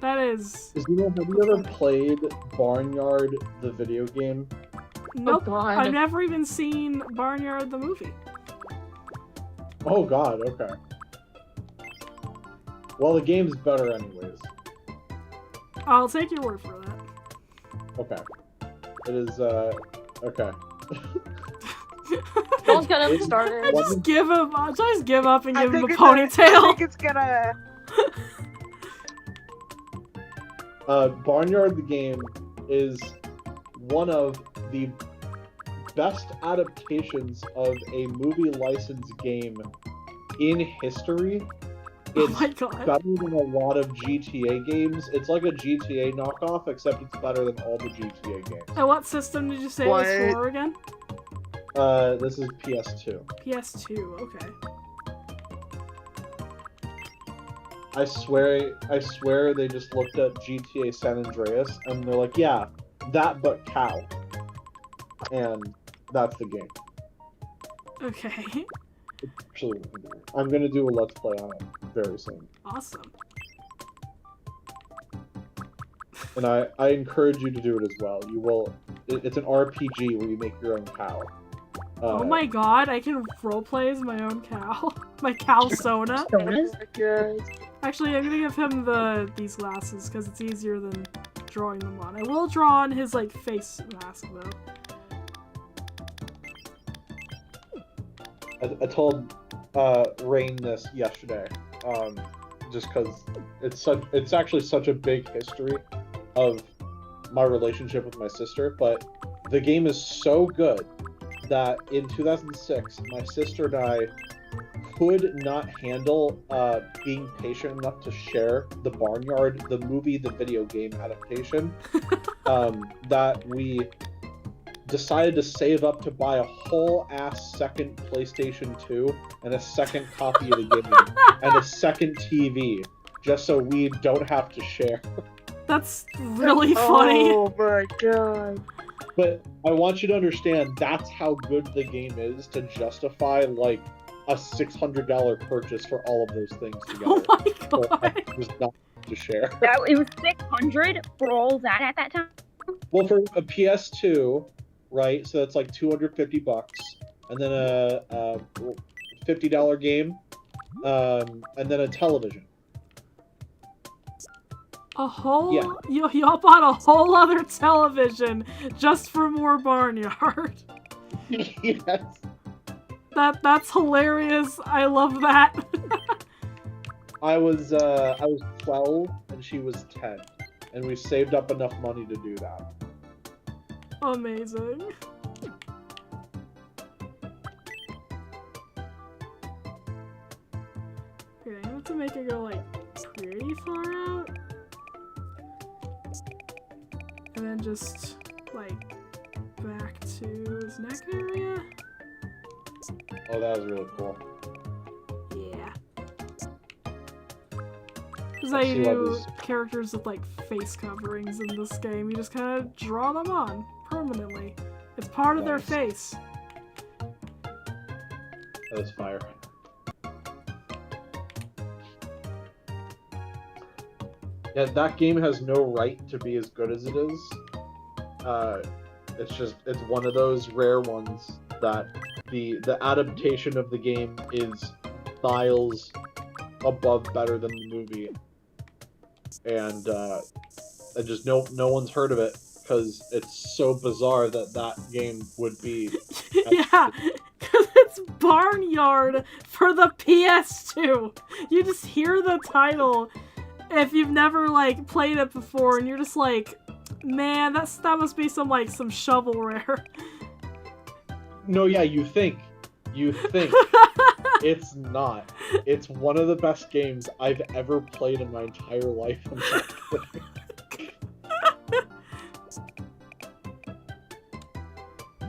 That is. Have you ever played Barnyard, the video game? Nope. God. I've never even seen Barnyard the movie. Oh god, okay. Well, the game's better anyways. I'll take your word for that. Okay. It is, okay. Don't get him I started. just give him. I just give up and I give him a think it's I ponytail. think it's gonna. Barnyard the game is one of the best adaptations of a movie licensed game in history. Oh It's my god. better than a lot of GTA games. It's like a GTA knockoff, except it's better than all the GTA games. And what system did you say it was What? for again? This is PS2. PS2. Okay. I swear they just looked at GTA San Andreas and they're like, yeah, that but cow. And that's the game. Okay. Actually, I'm gonna do a let's play on it very soon. Awesome. And I encourage you to do it as well. You will. It's an RPG where you make your own cow. Oh my god, I can roleplay as my own cow. My cow Sona. Actually, I'm gonna give him these glasses because it's easier than drawing them on. I will draw on his like face mask though. I told Rain this yesterday, just because it's actually such a big history of my relationship with my sister. But the game is so good that in 2006, my sister and I could not handle being patient enough to share the Barnyard, the movie, the video game adaptation, that we decided to save up to buy a whole ass second PlayStation 2 and a second copy of the game and a second TV, just so we don't have to share. That's really funny. Oh my god. But I want you to understand that's how good the game is to justify like a $600 purchase for all of those things together. Oh my god. Just not to share. It was 600 for all that at that time. Well, for a PS2, right? So that's like $250, and then a $50 game, and then a television. A whole Yeah. y'all bought a whole other television just for more Barnyard. Yes. That's hilarious. I love that. I was 12 and she was 10, and we saved up enough money to do that. Amazing. Okay, I have to make it go like pretty far out. And then just like back to his neck area. Oh, that was really cool. Yeah. Because I see why do this- characters with like face coverings in this game. You just kind of draw them on permanently. It's part of their Nice. face. That was fire. Yeah, that game has no right to be as good as it is. It's one of those rare ones that the adaptation of the game is miles above better than the movie, and just no one's heard of it because it's so bizarre that game would be. Yeah, because it's Barnyard for the PS2. You just hear the title if you've never like played it before, and you're just like, man, that must be some shovelware. No, yeah, you think. It's not. It's one of the best games I've ever played in my entire life. I'm not kidding.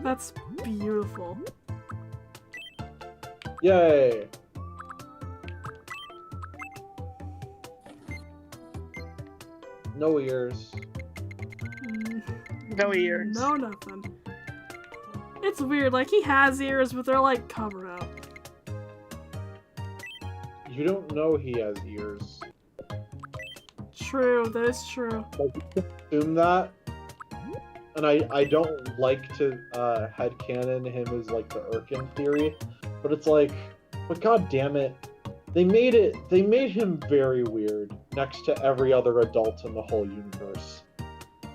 That's beautiful. Yay! No ears. No ears. No nothing. It's weird, like he has ears, but they're like covered up. You don't know he has ears. True, that is true. Assume that. And I don't like to headcanon him as like the Urkin theory, but it's like, but god damn it, they made him very weird next to every other adult in the whole universe.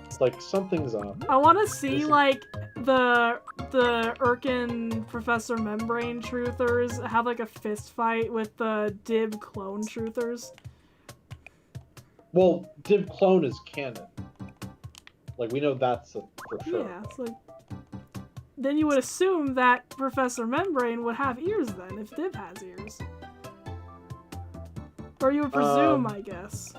It's like something's up. I want to see like the Urkin Professor Membrane truthers have like a fist fight with the Dib clone truthers. Well, Div clone is canon. Like we know that's for sure. Yeah, it's like then you would assume that Professor Membrane would have ears then if Dib has ears. Or you would presume, I guess.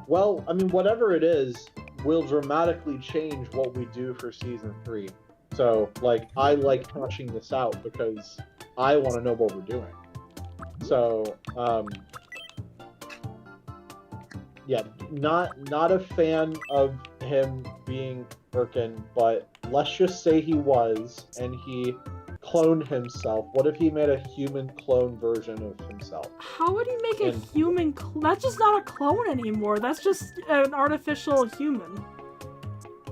Well, I mean, whatever it is will dramatically change what we do for Season 3. So, like, I like hashing this out because I want to know what we're doing. So, yeah, not a fan of him being Birkin, but let's just say he was, and he cloned himself. What if he made a human clone version of himself? How would he make a human that's just not a clone anymore. That's just an artificial human.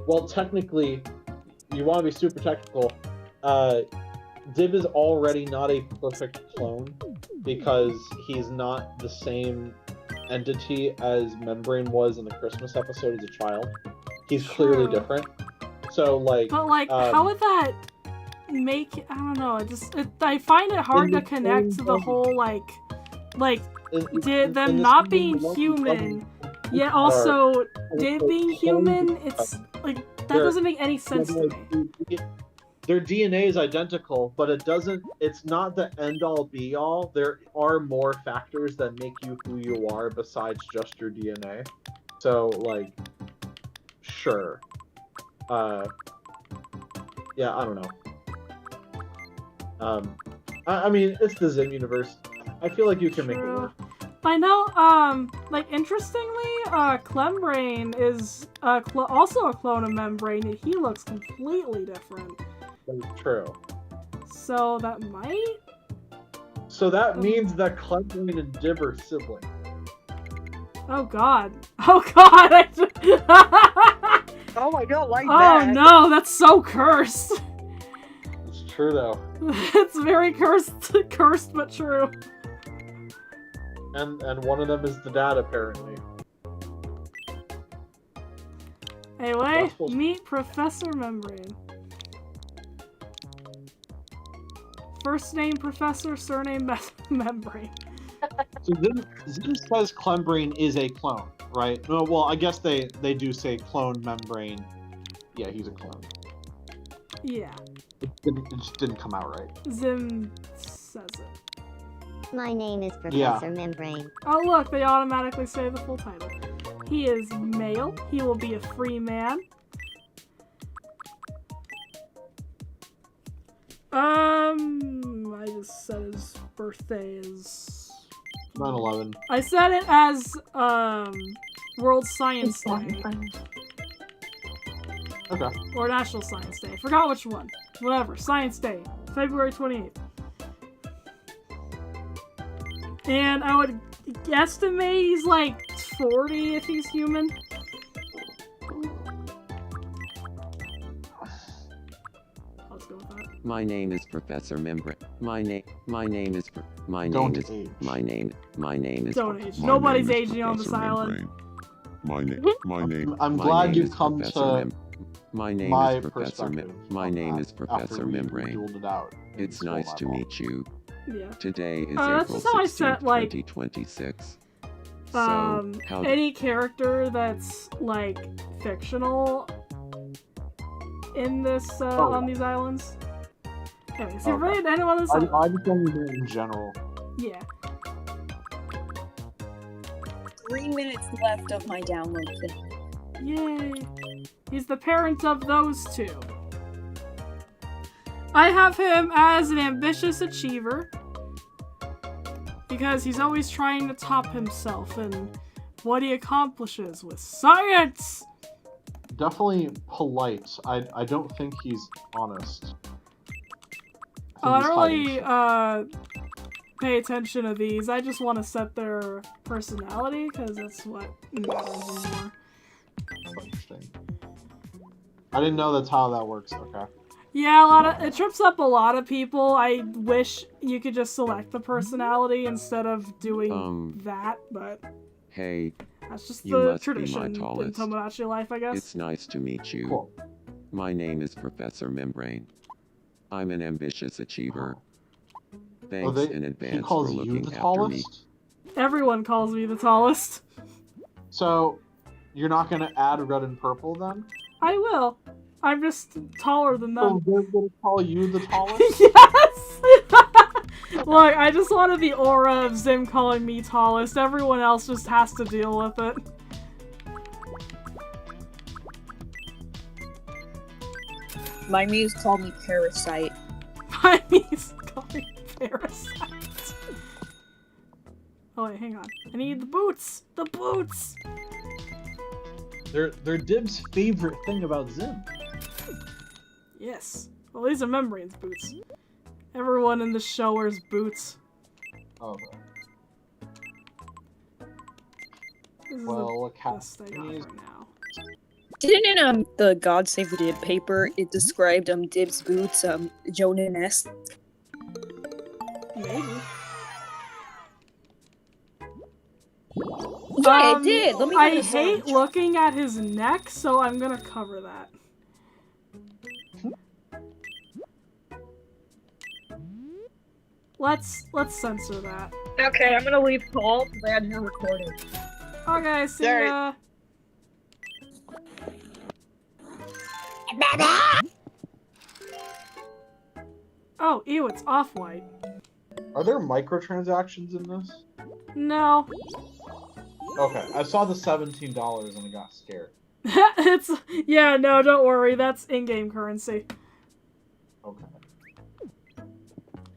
Well, technically, you want to be super technical, Dib is already not a perfect clone because he's not the same entity as Membrane was in the Christmas episode as a child. He's clearly different. So, like... But, like, how would that make... I don't know, I find it hard to connect to the whole, like them not being human Yeah, also, Dib being human, it's like that doesn't make any sense to me. Their DNA is identical, but it's not the end all be all. There are more factors that make you who you are besides just your DNA. So, like, sure. Yeah, I don't know. I mean, it's the Zim universe. I feel like you can make it work. I know, like, interestingly, Clembrain is also a clone of Membrane, and he looks completely different. That's true. So that might? So that means that Clembrain and Dib are siblings. Oh god. Oh god! Oh, I don't like Oh that. no, that's so cursed! It's true, though. It's very cursed but true. And one of them is the dad, apparently. Anyway, meet Professor Membrane. First name Professor, surname Membrane. So Zim says Clembrain is a clone, right? No, well, I guess they do say clone Membrane. Yeah, he's a clone. Yeah. It just didn't come out right. Zim says it. My name is Professor Membrane. Oh look, they automatically say the full title. He is male. He will be a free man. I just said his birthday is 9/11. I said it as World Science Day. Okay. Or National Science Day. Forgot which one. Whatever. Science Day. February 28th. And I would guesstimate he's like 40 if he's human. Let's go with that. My name is Professor Membrane. My name is Don't age. Nobody's aging on this island. I'm glad you come to my name my is Professor Membrane. Ruled it out. It's nice to meet you. Yeah. Today is that's April just how I 16th, set, like, 2026. Any character that's like fictional in this on these islands. Anyway, so Okay. right, anyone on this I just want to know in general. Yeah. 3 minutes left of my download thing. Yay! He's the parent of those two. I have him as an ambitious achiever because he's always trying to top himself and what he accomplishes with science. Definitely polite. I don't think he's honest. I don't really pay attention to these. I just want to set their personality because that's what matters more. Interesting. I didn't know that's how that works. Okay. Yeah, it trips up a lot of people. I wish you could just select the personality instead of doing that, but Hey, that's just you the must be my tradition in tallest. Tomodachi Life, I guess. It's nice to meet you. Cool. My name is Professor Membrane. I'm an ambitious achiever. Thanks in He advance calls for you looking the after me. tallest? Everyone calls me the tallest. So, you're not going to add red and purple then? I will. I'm just taller than So them. they're going to call you the tallest? Yes! Look, I just wanted the aura of Zim calling me tallest. Everyone else just has to deal with it. My muse called me Parasite. My muse called me Parasite. Oh wait, hang on. I need the boots! The boots! They're Dib's favorite thing about Zim. Yes. Well, these are Membrane's boots. Everyone in the show wears boots. Oh, This is well, the look how best I got for now. Didn't in the God Save the Dib paper it described Dib's boots Jonan-esque? Maybe. Yeah, it did. Let me I get a hate search. looking at his neck, so I'm gonna cover that. Let's censor that. Okay, I'm gonna leave Paul because I had to record it. Okay, see There- ya. Oh, ew, it's off-white. Are there microtransactions in this? No. Okay, I saw the $17 and I got scared. It's... Yeah, no, don't worry. That's in-game currency. Okay.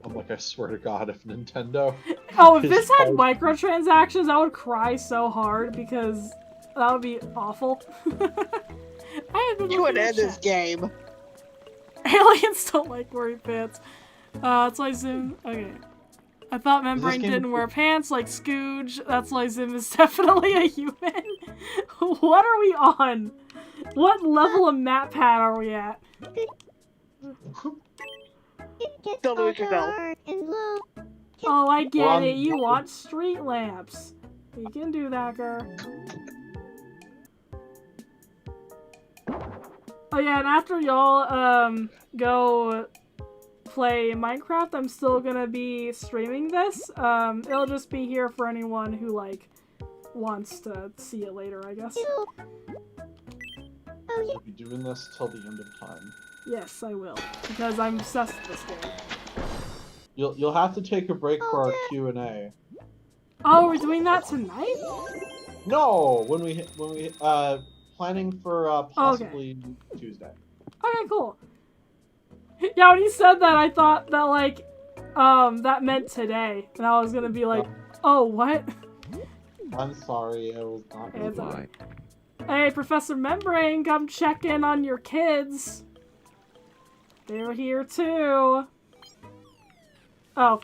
I'm like, I swear to God, if Nintendo... Oh, if is this had part- microtransactions, I would cry so hard because that would be awful. I had been You would looking at end this chat. game. Aliens don't like wearing pants. That's why Zim... Okay. I thought Membrane game- didn't wear pants like Scooch. That's why Zim is definitely a human. What are we on? What level of map pad are we at? It gets Don't lose all yourself. dark and low. Oh, I get Well, it. You want street lamps. You can do that, girl. Oh yeah, and after y'all go play Minecraft, I'm still gonna be streaming this. It'll just be here for anyone who like wants to see it later, I guess. Oh yeah. You'll be doing this till the end of time. Yes, I will, because I'm obsessed with this game. You'll have to take a break for our Q&A. Oh, we're doing that tonight? No, when we planning for possibly Tuesday. Okay, cool. Yeah, when you said that, I thought that like that meant today, and I was gonna be like, oh, what? I'm sorry, it was not It's gonna alright. Hey, Professor Membrane, come check in on your kids. They're here too. Oh.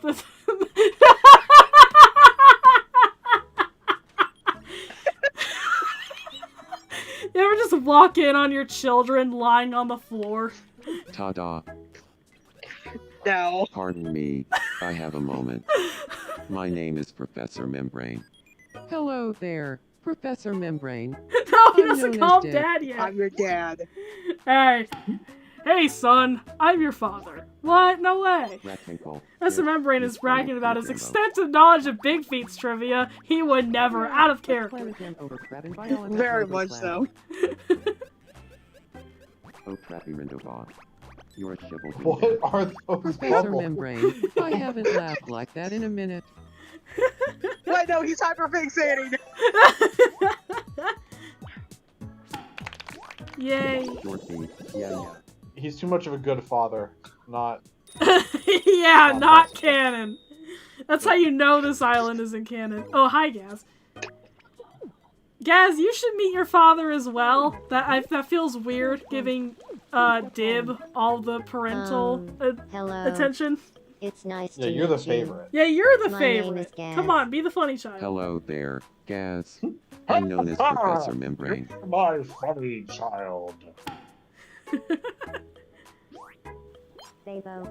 You ever just walk in on your children lying on the floor? Ta-da. No. Pardon me, I have a moment. My name is Professor Membrane. Hello there, Professor Membrane. No, he I'm doesn't known call as him Dick. Dad yet. I'm your dad. Hey. Hey, son. I'm your father. What? No way. Rectangle. Professor Yes, Membrane yes, is bragging Planet about his Rambo. extensive knowledge of Big Feet's trivia. He would never. Out of character. Planet Rambo over crab and violent Very over much clown. so. Oh crappy Rindobot. You're a shibble. What are those Professor bubbles? Membrane, I haven't laughed like that in a minute. Wait, no, he's hyperfixating. Yay. Dorothy. Yeah. He's too much of a good father. Not. Yeah, not canon. That's how you know this island isn't canon. Oh, hi, Gaz. Gaz, you should meet your father as well. That feels weird, giving Dib all the parental Hello. attention. It's nice Yeah, to you're meet the you. favorite. Yeah, you're the My name is favorite. Gaz. Come on, be the funny child. Hello there, Gaz. I'm known as Professor Membrane. My funny child.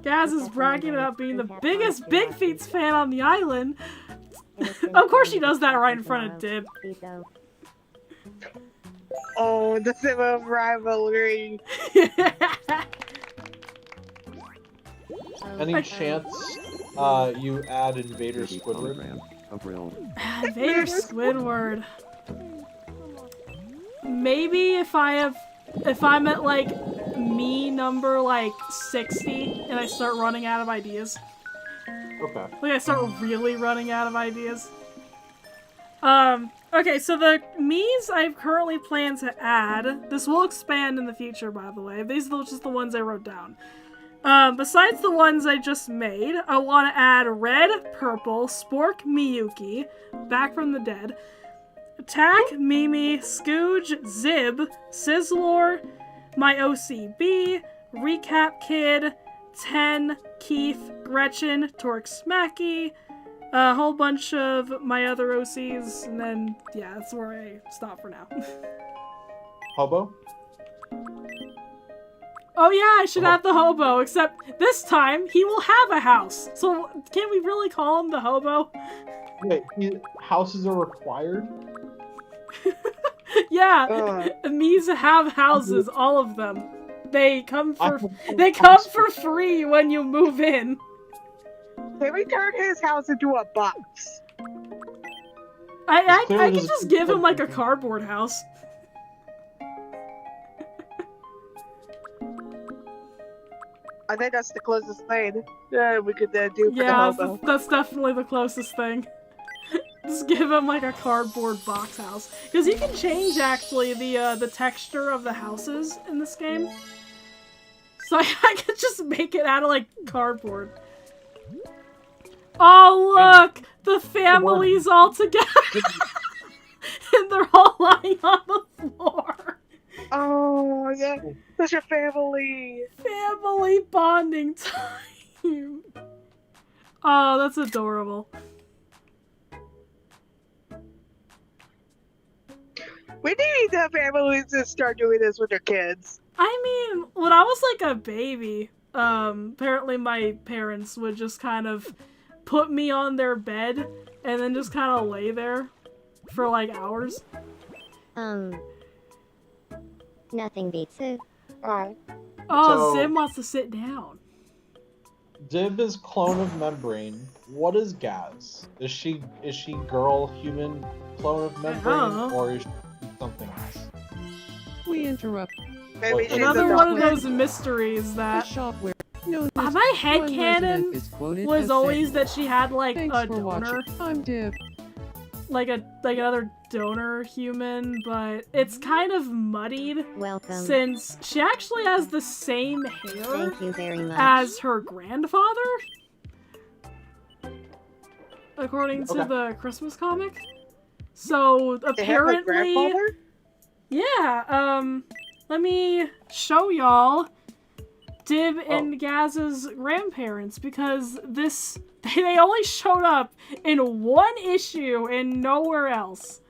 Gaz is bragging about being the biggest Big Feet's fan on the island. Of course she does that right in front of Dib. Oh, the sim of rivalry. Any chance you add Invader Squidward? Invader Squidward. Maybe if I'm at like me number like 60 and I start running out of ideas. Okay. Like I start really running out of ideas. Okay, so the me's I've currently planned to add, this will expand in the future by the way, these are just the ones I wrote down. Besides the ones I just made, I want to add Red, Purple, Spork, Miyuki, Back from the Dead, Attack, Mimi, Scooge, Zib, Sizzlor, my OCB, Recap Kid, 10, Keith, Gretchen, Torque Smacky, a whole bunch of my other OCs, and then, yeah, that's where I stop for now. Hobo? Oh yeah, I should add the hobo, except this time he will have a house. So can we really call him the hobo? Wait, houses are required? Yeah, Mies have houses, all of them. They come for free when you move in. Can we turn his house into a box? I clearly could there's a just give him like a thing. cardboard house. I think that's the closest thing we could do for the Yeah, hobo. that's definitely the closest thing. Just give him like a cardboard box house, because you can change actually the texture of the houses in this game. So I could just make it out of like cardboard. Oh look, the family's all together, and they're all lying on the floor. Oh yeah, that's your family. Family bonding time. Oh, that's adorable. We need the families to start doing this with their kids. I mean, when I was like a baby, apparently my parents would just kind of put me on their bed and then just kind of lay there for like hours. Nothing beats it. Oh. Oh, So- Zim wants to sit down. Dib is clone of Membrane. What is Gaz? Is she girl human clone of Membrane, or is she something else? We interrupt Maybe she's Another a one of duckling. those mysteries the that shop where no, my one resident headcanon is quoted was as always saying, that she had like "Thanks a for donor. watching. I'm Dib." Like another donor human, but it's kind of muddied Welcome. since she actually has the same hair Thank you very much. as her grandfather, according to Okay. the Christmas comic. So They have a apparently, grandfather? yeah. Let me show y'all Dib and Gaz's grandparents, because this they only showed up in one issue and nowhere else.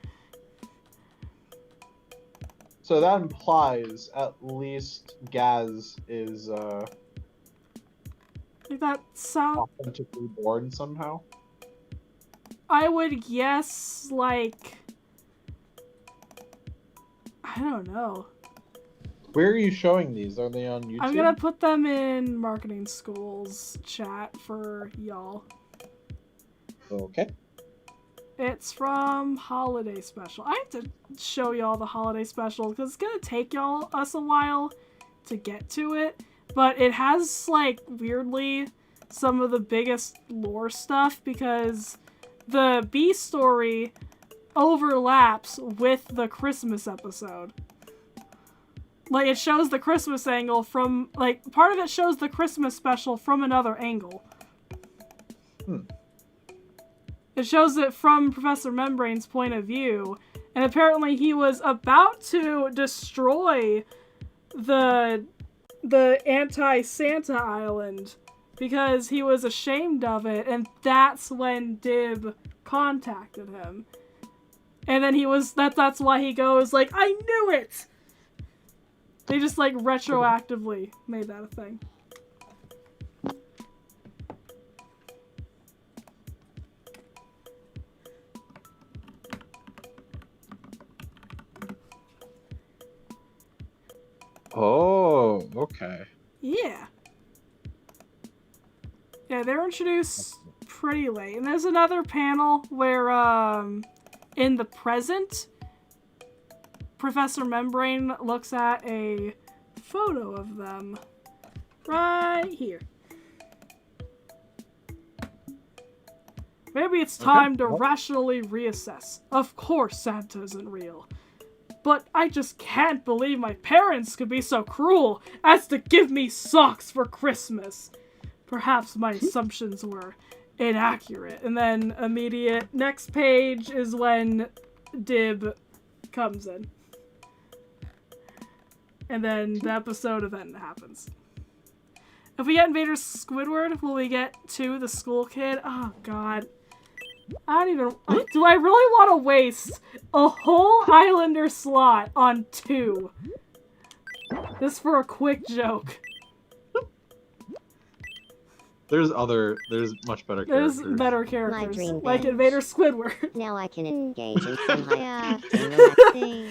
So that implies at least Gaz is Like that sound. authentically born somehow. I would guess like I don't know. Where are you showing these? Are they on YouTube? I'm gonna put them in marketing school's chat for y'all. Okay. It's from Holiday Special. I have to show y'all the Holiday Special because it's gonna take us a while to get to it. But it has, like, weirdly some of the biggest lore stuff because the B story overlaps with the Christmas episode. Like, it shows the Christmas angle from, like, part of it shows the Christmas special from another angle. It shows it from Professor Membrane's point of view, and apparently he was about to destroy the anti-Santa island because he was ashamed of it, and that's when Dib contacted him. And then that's why he goes like, I knew it! They just like retroactively made that a thing. Oh, okay. Yeah. Yeah, they're introduced pretty late. And there's another panel where, in the present, Professor Membrane looks at a photo of them. Right here. Maybe it's time to rationally reassess. Of course Santa isn't real. But I just can't believe my parents could be so cruel as to give me socks for Christmas. Perhaps my assumptions were inaccurate. And then immediate next page is when Dib comes in. And then the episode event happens. If we get Invader Squidward, will we get to the school kid? Oh god. I don't even... Do I really want to waste a whole Islander slot on 2? Just for a quick joke. There's much better characters. There's better characters. My dream Like bench. Invader Squidward. Now I can engage in some crafting, relaxing.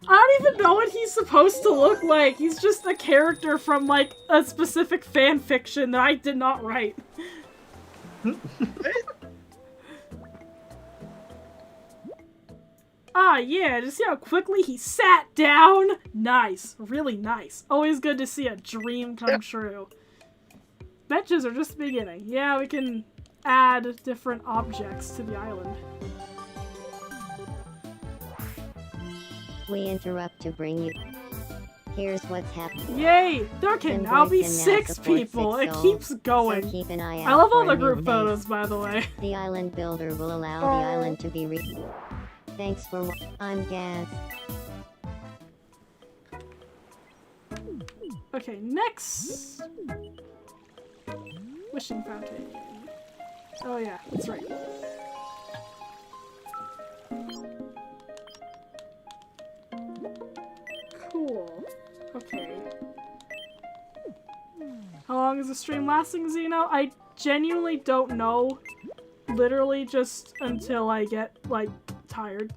I don't even know what he's supposed to look like. He's just a character from, like, a specific fan fiction that I did not write. Ah, yeah, just see how quickly he sat down? Nice. Really nice. Always good to see a dream come true. Benches are just the beginning. Yeah, we can add different objects to the island. We interrupt to bring you. Here's what's happening. Yay! There can now be 6 people. It keeps going. So keep an eye out I love all for the a new group base. photos, by the way. The island builder will allow the island to be Thanks for I'm Gaz. Okay, next. Wishing fountain. Oh yeah, that's right. Cool. Okay. How long is the stream lasting, Xeno? I genuinely don't know. Literally just until I get, like, tired.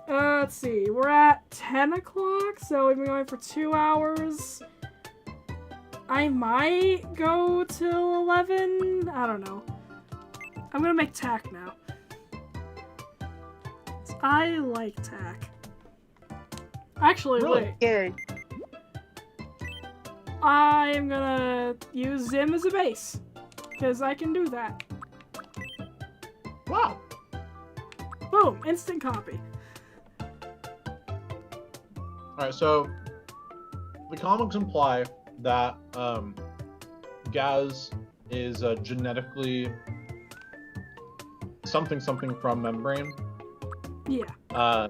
Let's see. We're at 10 o'clock, so we've been going for 2 hours. I might go till 11? I don't know. I'm gonna make tack now. I like tack. Actually, Really? wait. I am gonna use Zim as a base. Because I can do that. Wow. Boom! Instant copy. Alright, so the comics imply that Gaz is genetically something from Membrane. Yeah.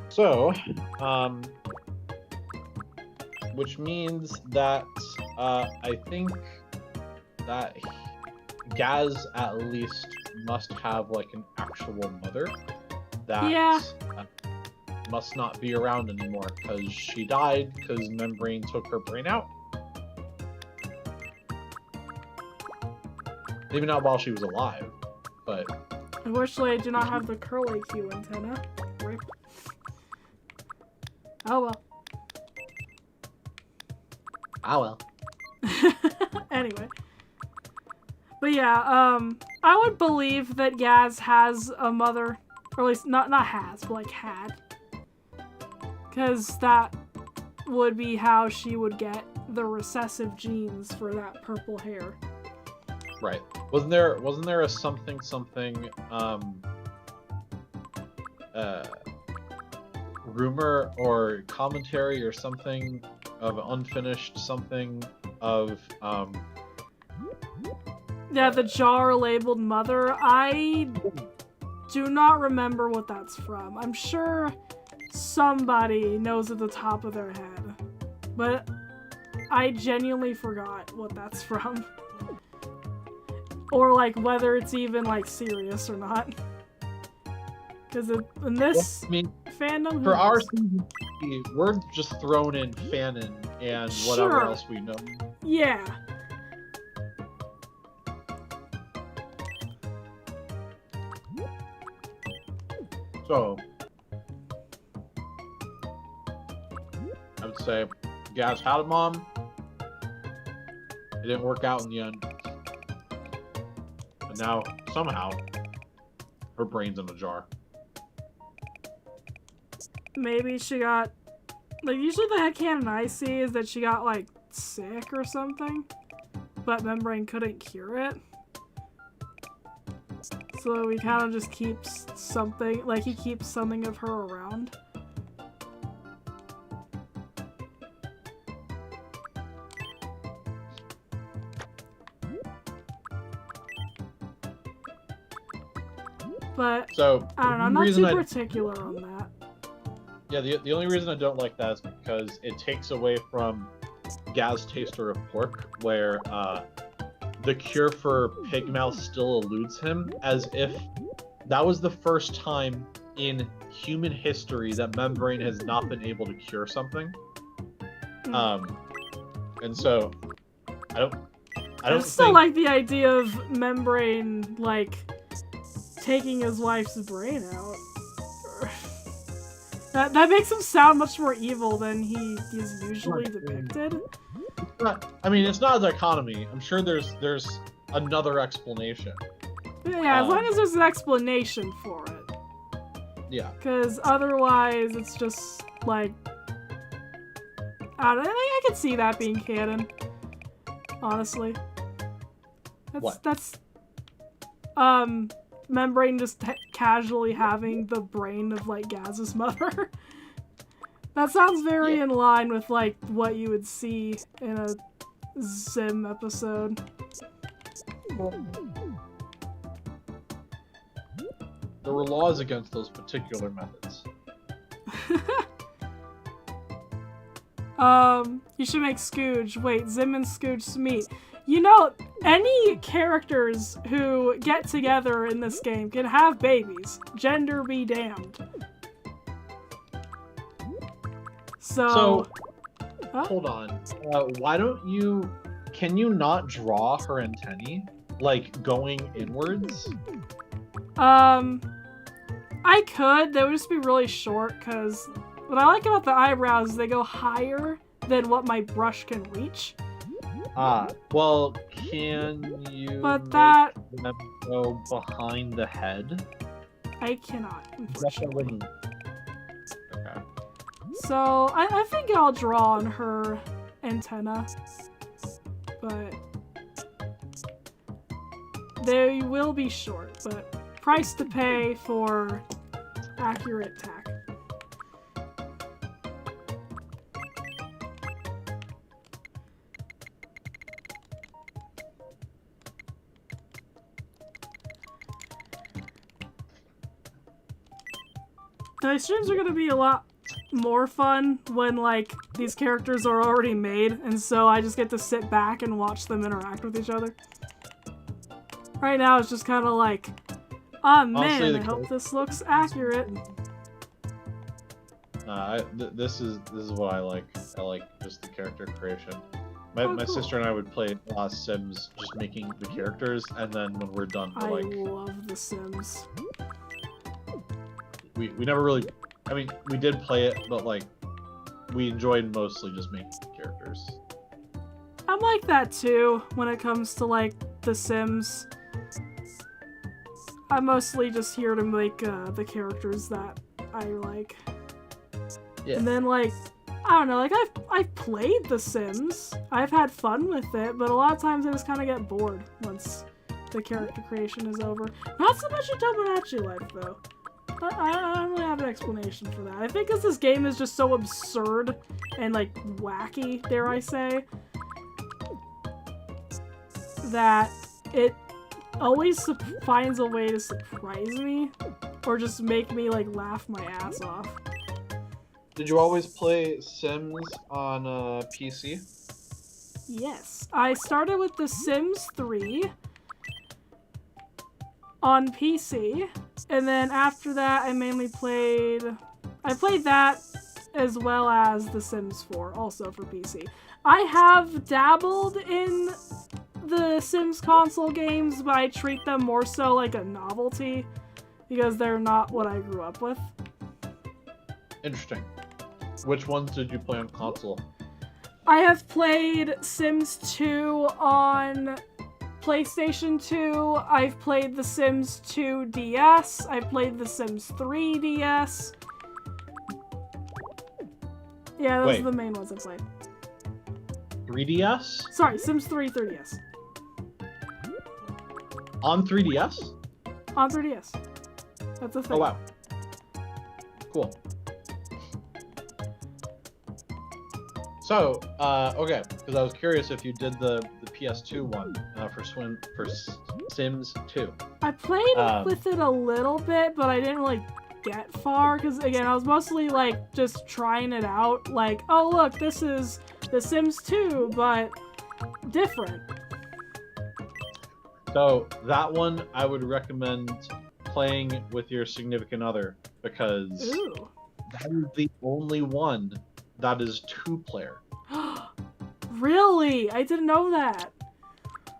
So, which means that I think that Gaz at least must have like an actual mother that must not be around anymore because she died because Membrane took her brain out. Maybe not while she was alive, but Unfortunately, I do not have the curly Q antenna. Rip. Oh well. ah well. Anyway. But yeah, I would believe that Gaz has a mother. Or at least, not has, but like had. Because that would be how she would get the recessive genes for that purple hair. Right. Wasn't there a something rumor or commentary or something of unfinished something of Yeah, the jar labeled mother. I do not remember what that's from. I'm sure somebody knows at the top of their head. But I genuinely forgot what that's from. Or like whether it's even like serious or not. Because in this fandom, for our season, we're just thrown in fanon and whatever else we know. Yeah. So I would say Gaz had a mom. It didn't work out in the end. But now, somehow, her brain's in a jar. Maybe she got... Like, usually the headcanon I see is that she got, like, sick or something. But Membrane couldn't cure it. So he kind of just keeps something... Like, he keeps something of her around. But, so, I don't know, I'm not too particular on that. Yeah, the only reason I don't like that is because it takes away from Gaz Taster of Pork, where the cure for Pigmouth still eludes him, as if that was the first time in human history that Membrane has not been able to cure something. And so, I don't still think... like the idea of Membrane, like, taking his wife's brain out. That makes him sound much more evil than he is usually depicted. I mean, it's not a dichotomy. I'm sure there's another explanation. Yeah, as long as there's an explanation for it. Yeah. Because otherwise, it's just like, I don't know. I could see that being canon. Honestly. That's Membrane just casually having the brain of like Gaz's mother. That sounds very in line with like what you would see in a Zim episode. There were laws against those particular methods. You should make Scooch. Wait, Zim and Scooch meet. You know, any characters who get together in this game can have babies. Gender be damned. So hold on. Why don't you... Can you not draw her antennae? Like, going inwards? I could. They would just be really short, because what I like about the eyebrows is they go higher than what my brush can reach. Well, can you But that... make them go behind the head? I cannot, unfortunately. Okay. So, I think I'll draw on her antenna. But... they will be short, but price to pay for accurate tack. The streams are gonna be a lot more fun when, like, these characters are already made, and so I just get to sit back and watch them interact with each other. Right now, it's just kind of like, oh man, I hope this looks accurate. This is what I like. I like just the character creation. My sister and I would play Sims, just making the characters, and then when we're done, we're like... I love The Sims. We never really... I mean, we did play it, but, like, we enjoyed mostly just making characters. I'm like that, too, when it comes to, like, The Sims. I'm mostly just here to make the characters that I like. Yeah. And then, like, I don't know, like, I've played The Sims. I've had fun with it, but a lot of times I just kind of get bored once the character creation is over. Not so much in Tomodachi Life, though. I don't really have an explanation for that. I think because this game is just so absurd and, like, wacky, dare I say, that it always finds a way to surprise me or just make me, like, laugh my ass off. Did you always play Sims on PC? Yes. I started with The Sims 3 on PC, and then after that I mainly played... I played that as well as The Sims 4, also for PC. I have dabbled in the Sims console games, but I treat them more so like a novelty, because they're not what I grew up with. Interesting. Which ones did you play on console? I have played Sims 2 on PlayStation 2, I've played The Sims 2 DS, I've played The Sims 3 DS. Yeah, those are the main ones I played. 3DS? Sorry, Sims 3 3DS. On 3DS? On 3DS. That's a thing. Oh wow. Cool. So, okay, because I was curious if you did the PS2 one for Sims 2. I played with it a little bit, but I didn't really get far, because again, I was mostly like just trying it out, like, oh look, this is The Sims 2, but different. So, that one I would recommend playing with your significant other, because that is the only one that is 2-player. Really? I didn't know that.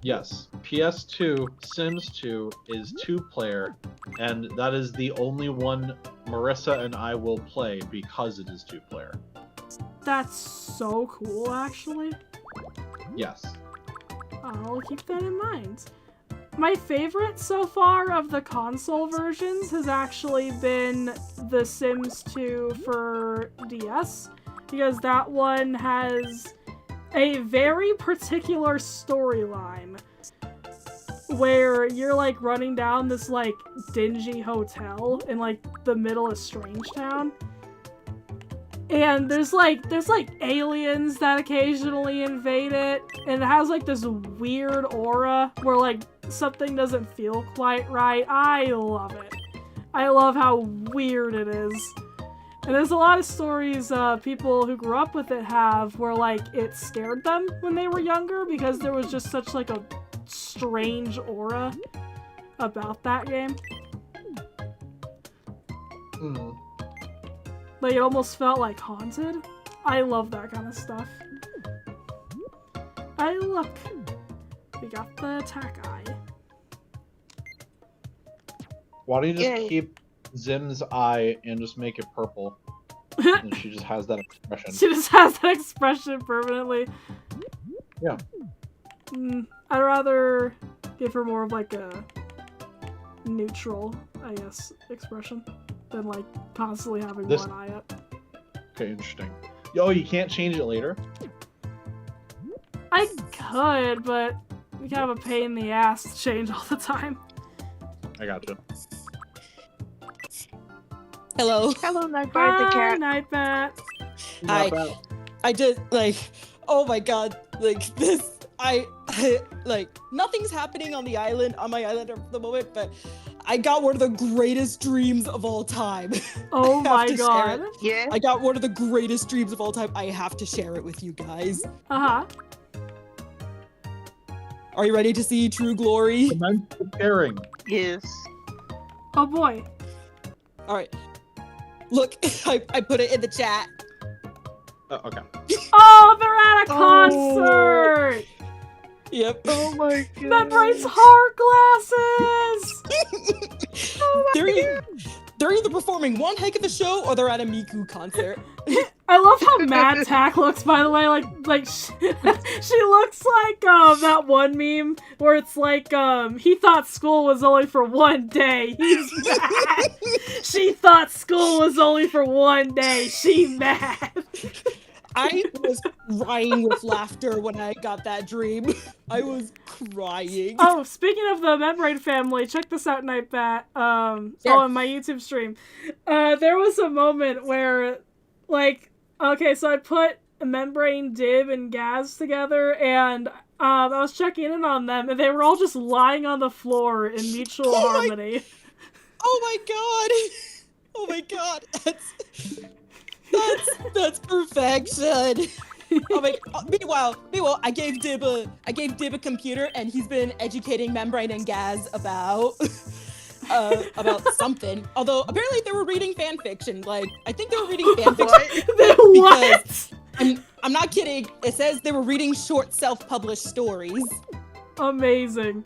Yes, PS2 Sims 2 is 2-player, and that is the only one Marissa and I will play because it is 2-player. That's so cool, actually. Yes. I'll keep that in mind. My favorite so far of the console versions has actually been The Sims 2 for DS, because that one has a very particular storyline where you're like running down this like dingy hotel in like the middle of Strangetown. And there's like aliens that occasionally invade it, and it has like this weird aura where like something doesn't feel quite right. I love it. I love how weird it is. And there's a lot of stories people who grew up with it have where like it scared them when they were younger because there was just such like a strange aura about that game. Like, it almost felt like haunted. I love that kind of stuff. Look. We got the attack eye. Why don't you just keep Zim's eye and just make it purple? And she just has that expression. She just has that expression permanently. Yeah. I'd rather give her more of like a neutral, I guess, expression than like constantly having one eye up. Okay, interesting. Oh, you can't change it later? I could, but we kind of a pain in the ass to change all the time. I gotcha. Hello. Hello, Nightbat Hi, the cat. Nightbat. Hi. I just like, oh my god, like this. I like nothing's happening on my island at the moment, but I got one of the greatest dreams of all time. Oh my god. Yeah. I got one of the greatest dreams of all time. I have to share it with you guys. Uh-huh. Are you ready to see true glory? I'm preparing. Yes. Oh boy. Alright. Look, I put it in the chat. Okay. Oh, they're at a concert! Yep. Oh my god. Membrane's heart glasses! They're either performing one heck of a show or they're at a Miku concert. I love how Mad Tack looks, by the way. Like she looks like that one meme where it's like he thought school was only for one day. He's mad. She thought school was only for one day. She mad. I was crying with laughter when I got that dream. I was crying. Oh, speaking of the Membrane family, check this out, Nightbat. On my YouTube stream. There was a moment where, like, okay, so I put Membrane, Dib, and Gaz together, and I was checking in on them, and they were all just lying on the floor in mutual harmony. Oh my god! Oh my god! That's perfection. Oh my, meanwhile, I gave Dib a computer, and he's been educating Membrane and Gaz about something. Although apparently they were reading fan fiction. Like, I think they were reading fan fiction. What? I'm not kidding. It says they were reading short self-published stories. Amazing.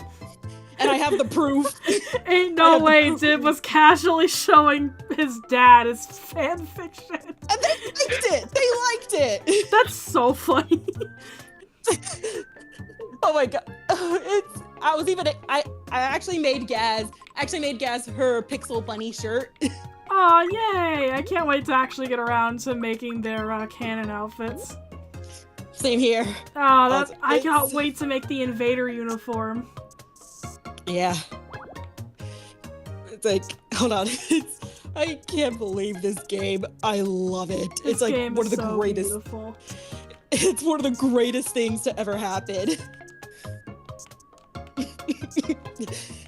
And I have the proof. Ain't no way Dib was casually showing his dad his fan fiction. And they liked it! They liked it! That's so funny. Oh my god. I actually made Gaz her Pixel Bunny shirt. Aw, yay! I can't wait to actually get around to making their canon outfits. Same here. Oh, I cannot wait to make the Invader uniform. Yeah. It's like, hold on. I can't believe this game. I love it. It's like one of the greatest. Beautiful. It's one of the greatest things to ever happen.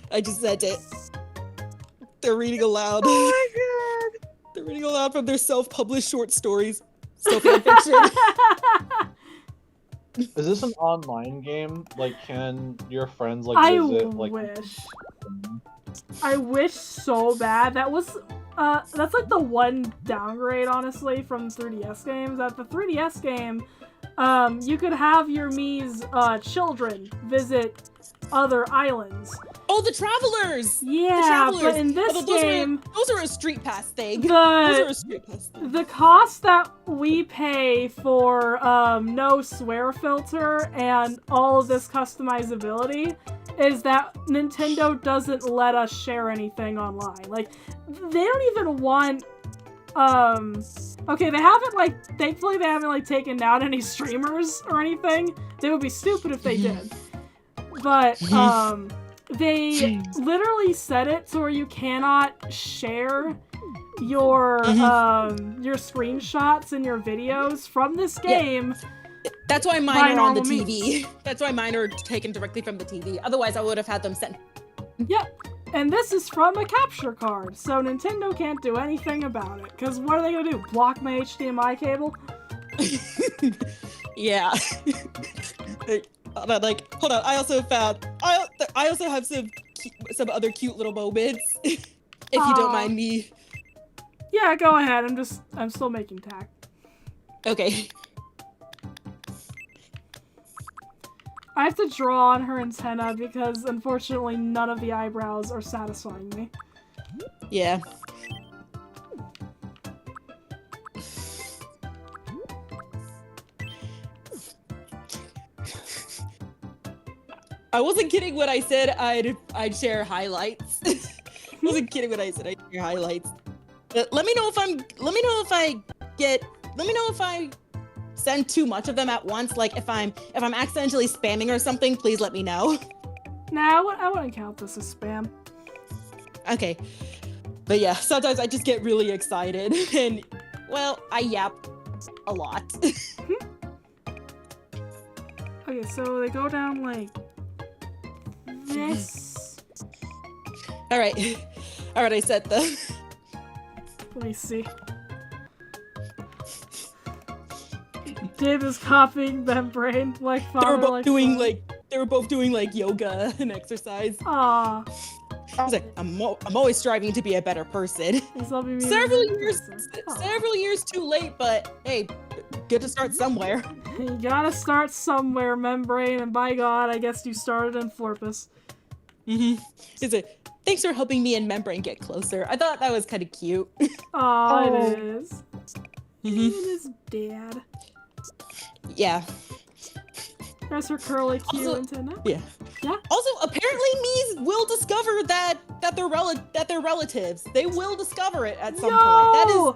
I just sent it. They're reading aloud. Oh my god. They're reading aloud from their self-published short stories. Still fan fiction. Is this an online game? Like, can your friends like visit? I wish so bad. That was that's like the one downgrade, honestly, from 3DS games. At the 3DS game, you could have your Mii's children visit other islands. Oh, the Travelers! Yeah, the Travelers. but in this those game, those are a street pass thing. Those are a street pass thing. the cost that we pay for no swear filter and all of this customizability is that Nintendo doesn't let us share anything online. Like, they don't even want, okay, they haven't, like, thankfully they haven't, like, taken down any streamers or anything. They would be stupid if they did. But, they literally set it to where you cannot share your screenshots and your videos from this game. Yeah. That's why mine are on the TV. Means. That's why mine are taken directly from the TV. Otherwise, I would have had them sent. Yep. And this is from a capture card, so Nintendo can't do anything about it. Because what are they gonna do? Block my HDMI cable? Yeah. But like, hold on. I also found. I also have some other cute little moments. If you don't mind me. Yeah, go ahead. I'm still making tack. Okay. I have to draw on her antenna because unfortunately none of the eyebrows are satisfying me. Yeah. I wasn't kidding when I said I'd share highlights. I wasn't kidding when I said I'd share highlights. But let me know if I send too much of them at once. Like if I'm accidentally spamming or something, please let me know. Nah, I wouldn't count this as spam. Okay. But yeah, sometimes I just get really excited and well, I yap a lot. Okay, so they go down like this. Alright, I said the. Let me see. Dib is copying Membrane like father. They were both doing like yoga and exercise. Aww. I was like, I'm always striving to be a better person. Several years too late, but hey, good to start somewhere. You gotta start somewhere, Membrane, and by God, I guess you started in Forpus. Is it? Thanks for helping me and Membrane get closer. I thought that was kind of cute. Aw, it is. Even his dad. Yeah. There's her curly cute antenna. Yeah. Yeah. Also, apparently, Mies will discover that they're relatives. They will discover it at some point. That is.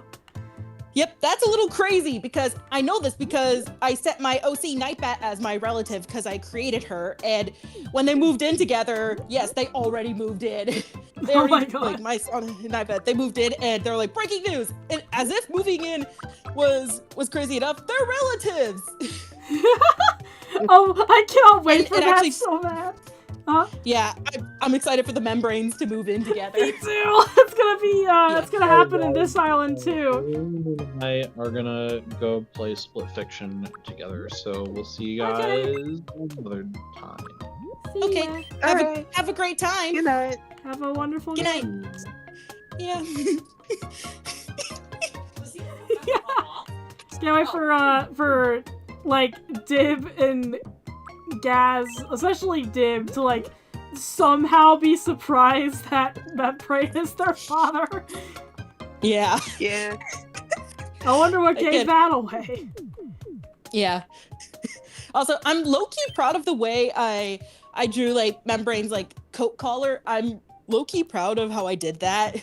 Yep, that's a little crazy because I know this because I set my OC Nightbat as my relative because I created her, and when they moved in together, yes, they already moved in. My God. Like my son Nightbat, they moved in and they're like, breaking news! And as if moving in was crazy enough, they're relatives! Oh, I cannot wait for that actually, so bad. Huh? Yeah, I'm excited for the Membranes to move in together. Me too. It's gonna be it's gonna happen in this island too. I are gonna go play Split Fiction together, so we'll see you guys another time. Okay. Have a great time. Good night. Have a wonderful Good night. Yeah. Can't wait for like Dib and Gaz, especially Dib, to like somehow be surprised that Membrane is their father. Yeah. Yeah. I wonder what gave that away. Yeah. Also, I'm low-key proud of the way I drew like Membrane's like coat collar. I'm low-key proud of how I did that.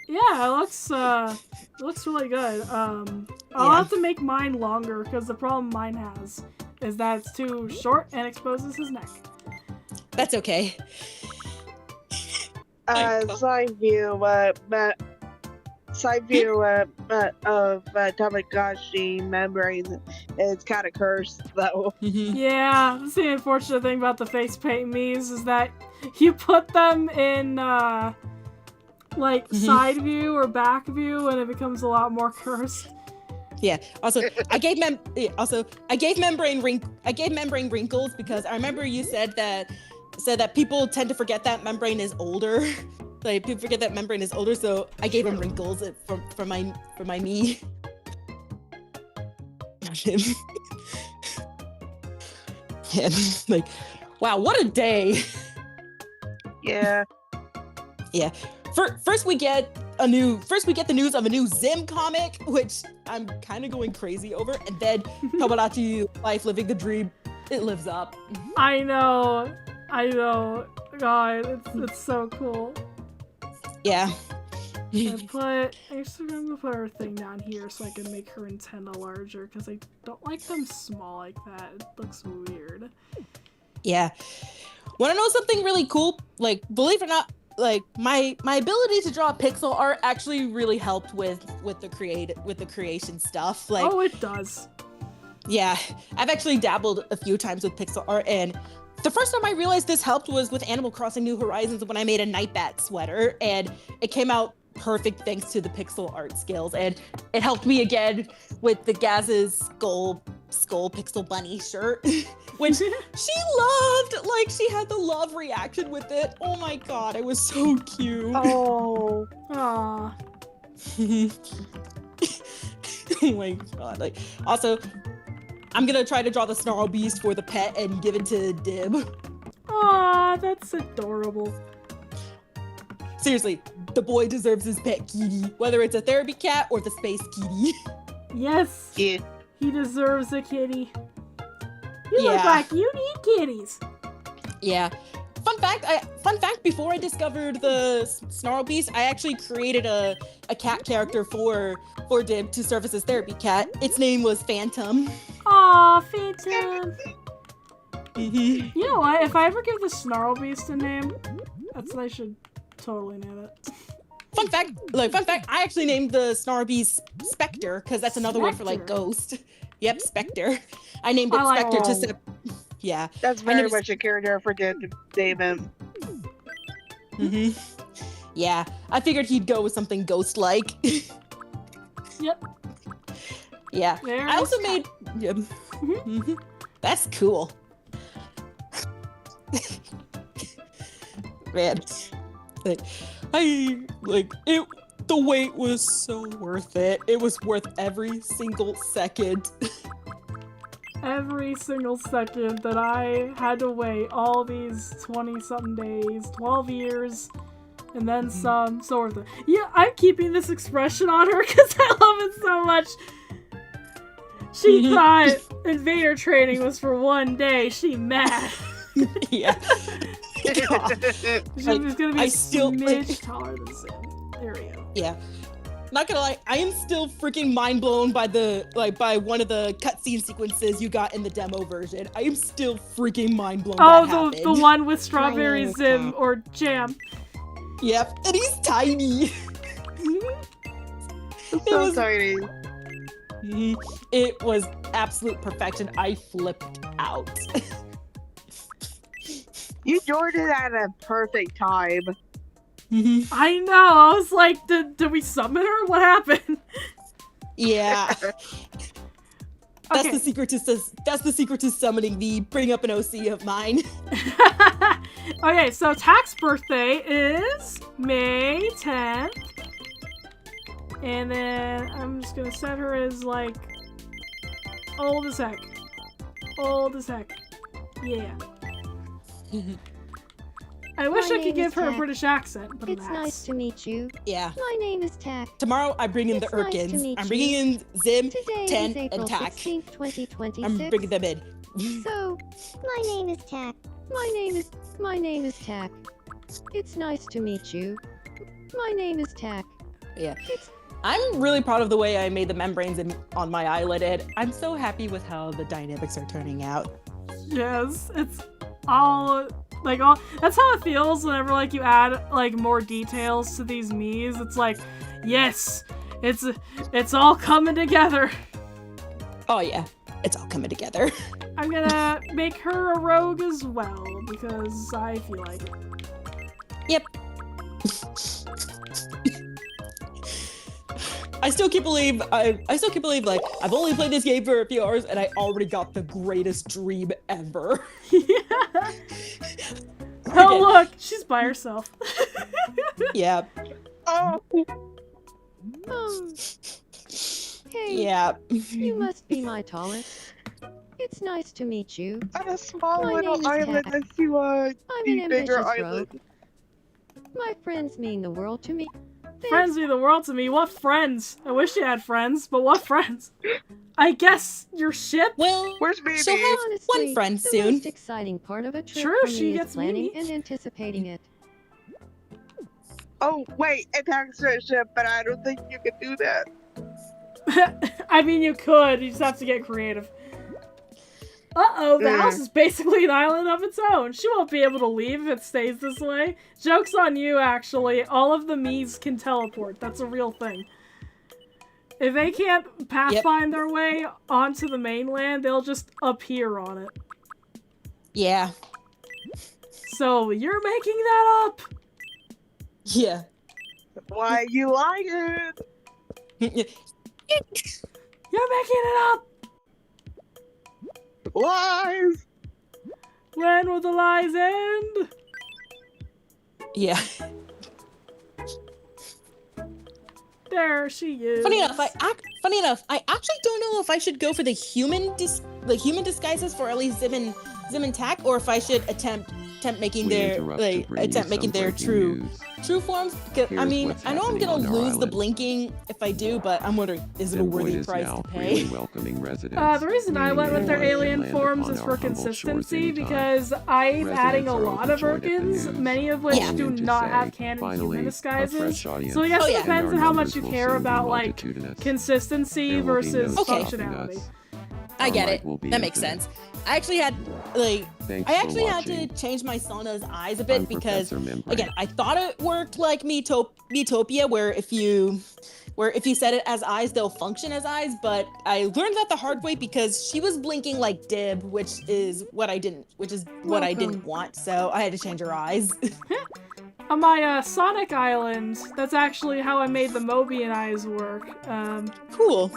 Yeah, it looks really good. I'll have to make mine longer because the problem mine has is that it's too short and exposes his neck. That's okay. Side view of Tamagotchi Membrane is kind of cursed though. Yeah, that's the unfortunate thing about the face paint Mies is that you put them in like side view or back view and it becomes a lot more cursed. Yeah. Also, I gave Membrane wrinkles because I remember you said that people tend to forget that Membrane is older. Like people forget that Membrane is older, so I gave him wrinkles for my knee. Yeah, like, wow, what a day. Yeah. Yeah. First we get the news of a new Zim comic, which I'm kind of going crazy over, and then Tomodachi Life living the dream. It lives up. I know. God, it's so cool. Yeah. I'm just gonna put her thing down here so I can make her antenna larger, because I don't like them small like that. It looks weird. Yeah. Want to know something really cool? Like, believe it or not, like my ability to draw pixel art actually really helped with the creation stuff. Like, oh, it does. Yeah, I've actually dabbled a few times with pixel art, and the first time I realized this helped was with Animal Crossing New Horizons when I made a Nightbat sweater, and it came out perfect thanks to the pixel art skills, and it helped me again with the Gaz's skull pixel bunny shirt, which she loved. Like, she had the love reaction with it. Oh my god, it was so cute. Oh. Aww. Oh my god. Like, also, I'm gonna try to draw the Snarl Beast for the pet and give it to Dib. Aw, that's adorable. Seriously, the boy deserves his pet kitty, whether it's a therapy cat or the space kitty. Yes. Yeah. He deserves a kitty. You look Yeah. like you need kitties. Yeah. Fun fact, before I discovered the Snarl Beast, I actually created a cat character for Dib to serve as his therapy cat. Its name was Phantom. Aw, Phantom. Mhm. You know what? If I ever give the Snarl Beast a name, I should totally name it. Fun fact, I actually named the Snarl Beast Spectre, because that's another word for, like, Spectre. ghost. Yep, Spectre. I named it I like Spectre that. yeah. That's I very named it- much a character for Dib to name him. Yeah, I figured he'd go with something ghost-like. Yep. Yeah. There I also is made. Yep. Mhm. That's cool. Man, like, the wait was so worth it. It was worth every single second. Every single second that I had to wait all these 20-something days, 12 years, and then some, so worth it. Yeah, I'm keeping this expression on her because I love it so much. She thought Invader training was for one day. She mad. Yeah. She's gonna be I still, smidge taller than Zim. There we go. Yeah. Not gonna lie, I am still freaking mind blown by by one of the cutscene sequences you got in the demo version. I am still freaking mind blown. Oh, the one with strawberry Zim or jam. Yep, and he's tiny. So tiny. It was absolute perfection. I flipped out. You joined it at a perfect time. I know. I was like, did we summon her? What happened? Yeah. That's Okay. the secret to summoning the bring up an OC of mine. Okay, so Tak's birthday is May 10th. And then I'm just gonna set her as, like, old as heck. Old as heck. Yeah. I wish My I could name give is her a Tak. British accent, but It's alas. nice to meet you. Yeah. My name is Tak. Tomorrow I bring in the It's nice to Urkins. meet I'm you. bringing in Zim, Today 10, is April and Tak. 16th, 2026. I'm bringing them in. So, My name is Tak. my name is Tak. It's nice to meet you. My name is Tak. Yeah. I'm really proud of the way I made the membranes on my eyelid, and I'm so happy with how the dynamics are turning out. Yes, it's all that's how it feels whenever, like, you add, like, more details to these Miis. It's like, yes, it's all coming together. Oh yeah, it's all coming together. I'm gonna make her a rogue as well because I feel like it. Yep. I still can't believe like I've only played this game for a few hours and I already got the greatest dream ever. Yeah. Oh, look, she's by herself. Yeah. Oh. Hey, Yeah. you must be my tallest. It's nice to meet you. On a small My little name is island, Tak. I see a I'm an bigger ambitious island. rogue. My friends mean the world to me. Friends mean the world to me. What friends? I wish you had friends, but what friends? I guess your ship? Well, Where's baby? she'll have Honestly, one friend the soon. most exciting part of a trip True, for she me gets is planning me. and anticipating it. Oh, wait, it's a ship, but I don't think you can do that. I mean, you could. You just have to get creative. Uh-oh, the house is basically an island of its own. She won't be able to leave if it stays this way. Joke's on you, actually. All of the Miis can teleport. That's a real thing. If they can't pathfind their way onto the mainland, they'll just appear on it. Yeah. So, you're making that up? Yeah. Why you lying? You're making it up! Lies! When will the lies end? Yeah. There she is. Funny enough, I actually don't know if I should go for the human disguises for at least Zim and Tack, or if I should attempt making their true forms. Because, I mean, I know I'm gonna lose the blinking if I do, but I'm wondering, is it a worthy price to pay? The reason I went with their alien forms is for consistency, because I'm adding a lot of Urkins, many of which do not have canon human disguises. So I guess it depends on how much you care about, like, consistency versus functionality. I get it. That makes sense. I actually had to change my Sana's eyes a bit because, again, I thought it worked like Miitopia, where if you set it as eyes, they'll function as eyes. But I learned that the hard way because she was blinking like Dib, which is what I didn't want. So I had to change her eyes. On my Sonic Island, that's actually how I made the Mobian eyes work. Cool.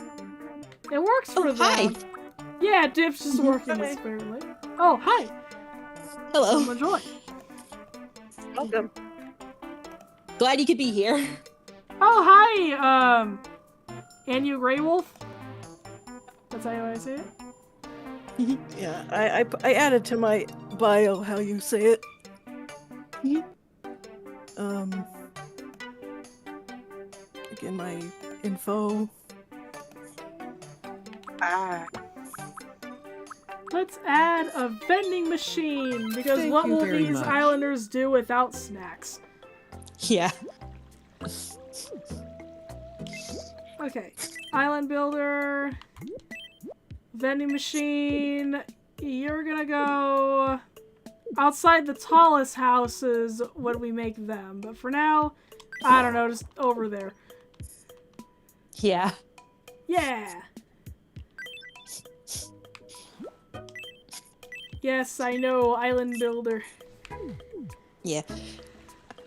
It works for them. Hi. Yeah, Dib's just working this apparently. Oh, hi. Hello. Enjoy. Welcome. Glad you could be here. Oh, hi. Anu Grey Wolf. That's how I say it. Yeah, I added to my bio how you say it. Again, my info. Let's add a vending machine, because Thank what you will very these much. islanders do without snacks? Yeah. Okay. Island builder. Vending machine. You're gonna go outside the tallest houses when we make them. But for now, I don't know, just over there. Yeah. Yeah! Yes, I know, island builder. Yeah.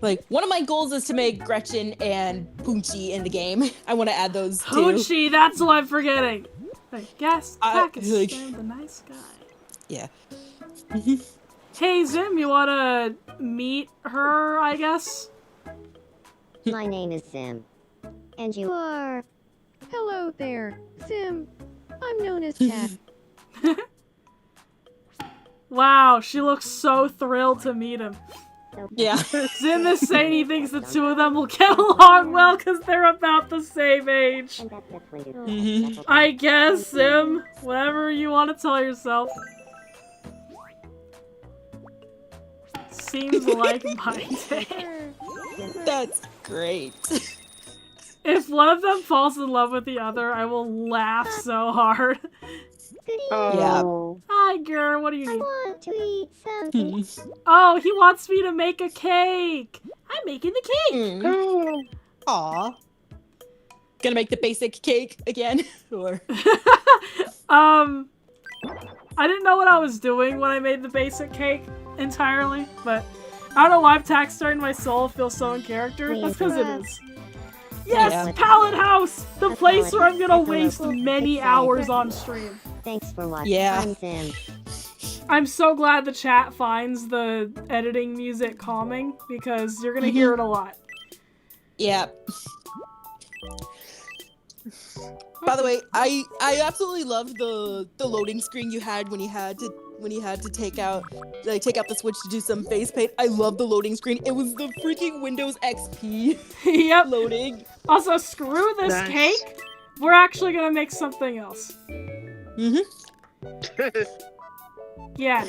Like, one of my goals is to make Gretchen and Punchy in the game. I want to add those two. Punchy, that's what I'm forgetting! Like, yes, package, like- the nice guy. Yeah. Hey, Zim, you wanna meet her, I guess? My name is Zim. And you are... Hello there, Zim. I'm known as Cat. Wow, she looks so thrilled to meet him. Yeah. Zim is saying he thinks the two of them will get along well because they're about the same age. I guess, Zim. Whatever you want to tell yourself. Seems like my day. That's great. If one of them falls in love with the other, I will laugh so hard. Oh. Hi, girl. What do you I need? want to eat something. Oh, he wants me to make a cake. I'm making the cake. Aw. Gonna make the basic cake again? Or... I didn't know what I was doing when I made the basic cake entirely, but I don't know why Tack starting my soul feels so in character. That's because it is. Yes, Yeah. Pallet House! The A place pallet. where I'm gonna It's a waste local many exciting hours person. on stream. Thanks for watching. Yeah. I'm Zim. I'm so glad the chat finds the editing music calming, because you're gonna hear it a lot. Yeah. By the way, I absolutely loved the loading screen you had when you had to when he had to take out the Switch to do some face paint. I love the loading screen. It was the freaking Windows XP Yep. loading. Also, screw this Nice. cake. We're actually gonna make something else. Yeah.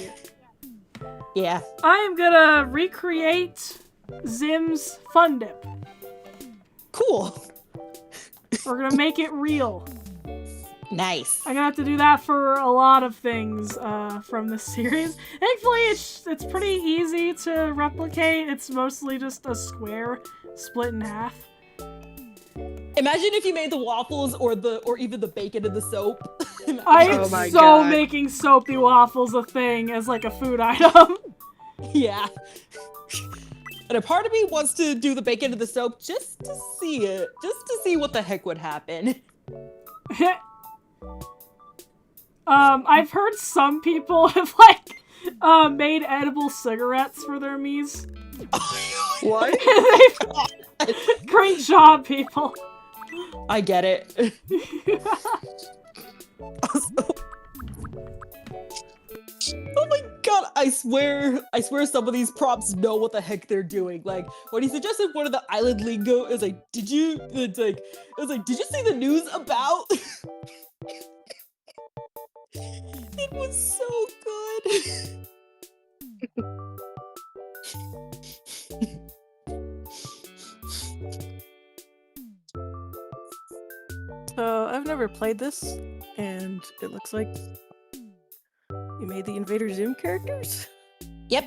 Yeah. I am gonna recreate Zim's Fun Dip. Cool. We're gonna make it real. Nice. I'm gonna have to do that for a lot of things from this series. Thankfully, it's pretty easy to replicate. It's mostly just a square split in half. Imagine if you made the waffles or even the bacon in the soap. I Oh am my so God. making soapy waffles a thing as like a food item. Yeah. And a part of me wants to do the bacon in the soap just to see it. Just to see what the heck would happen. I've heard some people have like made edible cigarettes for their Miis. What? Great job, people. I get it. Oh my god, I swear some of these props know what the heck they're doing. Like, when he suggested one of the island lingo, it's like, did you see the news about? It was so good. So I've never played this, and it looks like you made the Invader Zim characters? Yep.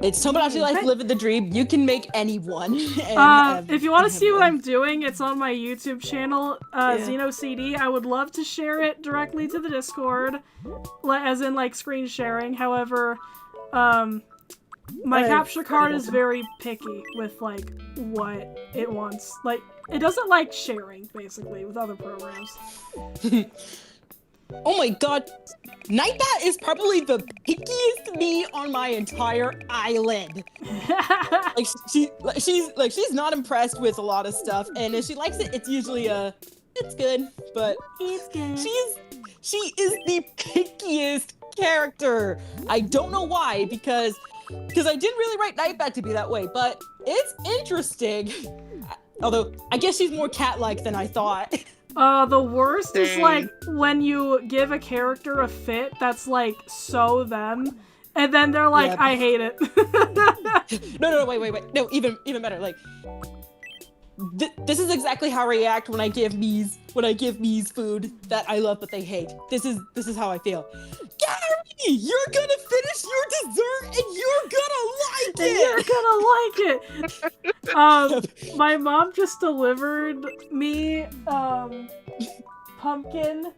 It's Tomodachi Life, living the dream. You can make anyone. If you want to see what I'm doing, it's on my YouTube channel, XenoCD. I would love to share it directly to the Discord, as in like screen sharing. However, my capture card is very picky with like what it wants. Like, it doesn't like sharing basically with other programs. Oh my god, Nightbat is probably the pickiest me on my entire island. She's not impressed with a lot of stuff, and if she likes it, it's usually it's good. But it's good. She is the pickiest character. I don't know why, because I didn't really write Nightbat to be that way, but it's interesting. Although I guess she's more cat-like than I thought. The worst is like when you give a character a fit that's like so them, and then they're like, I hate it. No, wait. No, even better. Like, this is exactly how I react when I give Mii's food that I love but they hate. This is how I feel. Gary, you're gonna finish your dessert and you're gonna like it. My mom just delivered me pumpkin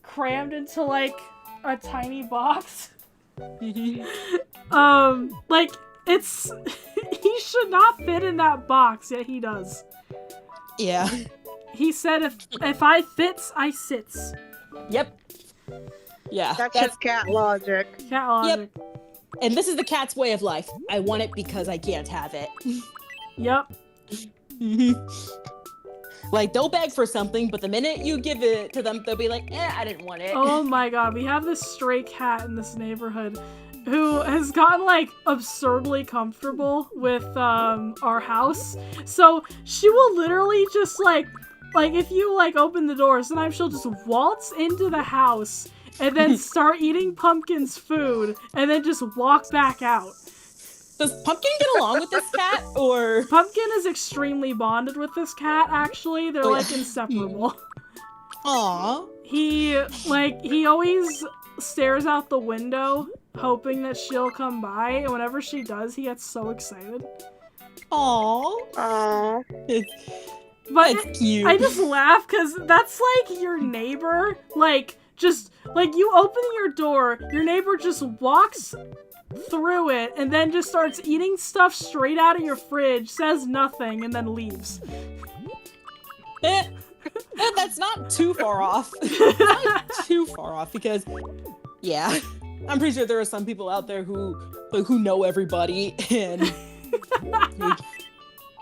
crammed into like a tiny box. Like, it's he should not fit in that box, yet he does. Yeah. He said if I fits, I sits. Yep. Yeah. That's just cat logic. Cat logic. Yep. And this is the cat's way of life. I want it because I can't have it. Yep. Like, they'll beg for something, but the minute you give it to them, they'll be like, I didn't want it. Oh my god, we have this stray cat in this neighborhood who has gotten like absurdly comfortable with our house. So she will literally just like if you like open the door, sometimes she'll just waltz into the house and then start eating Pumpkin's food and then just walk back out. Does Pumpkin get along with this cat, or? Pumpkin is extremely bonded with this cat, actually. They're like inseparable. Aww. He always stares out the window hoping that she'll come by, and whenever she does, he gets so excited. Aww. That's cute. I just laugh because that's like your neighbor, just you open your door, your neighbor just walks through it and then just starts eating stuff straight out of your fridge, says nothing, and then leaves. That's not too far off. Because, yeah, I'm pretty sure there are some people out there who know everybody and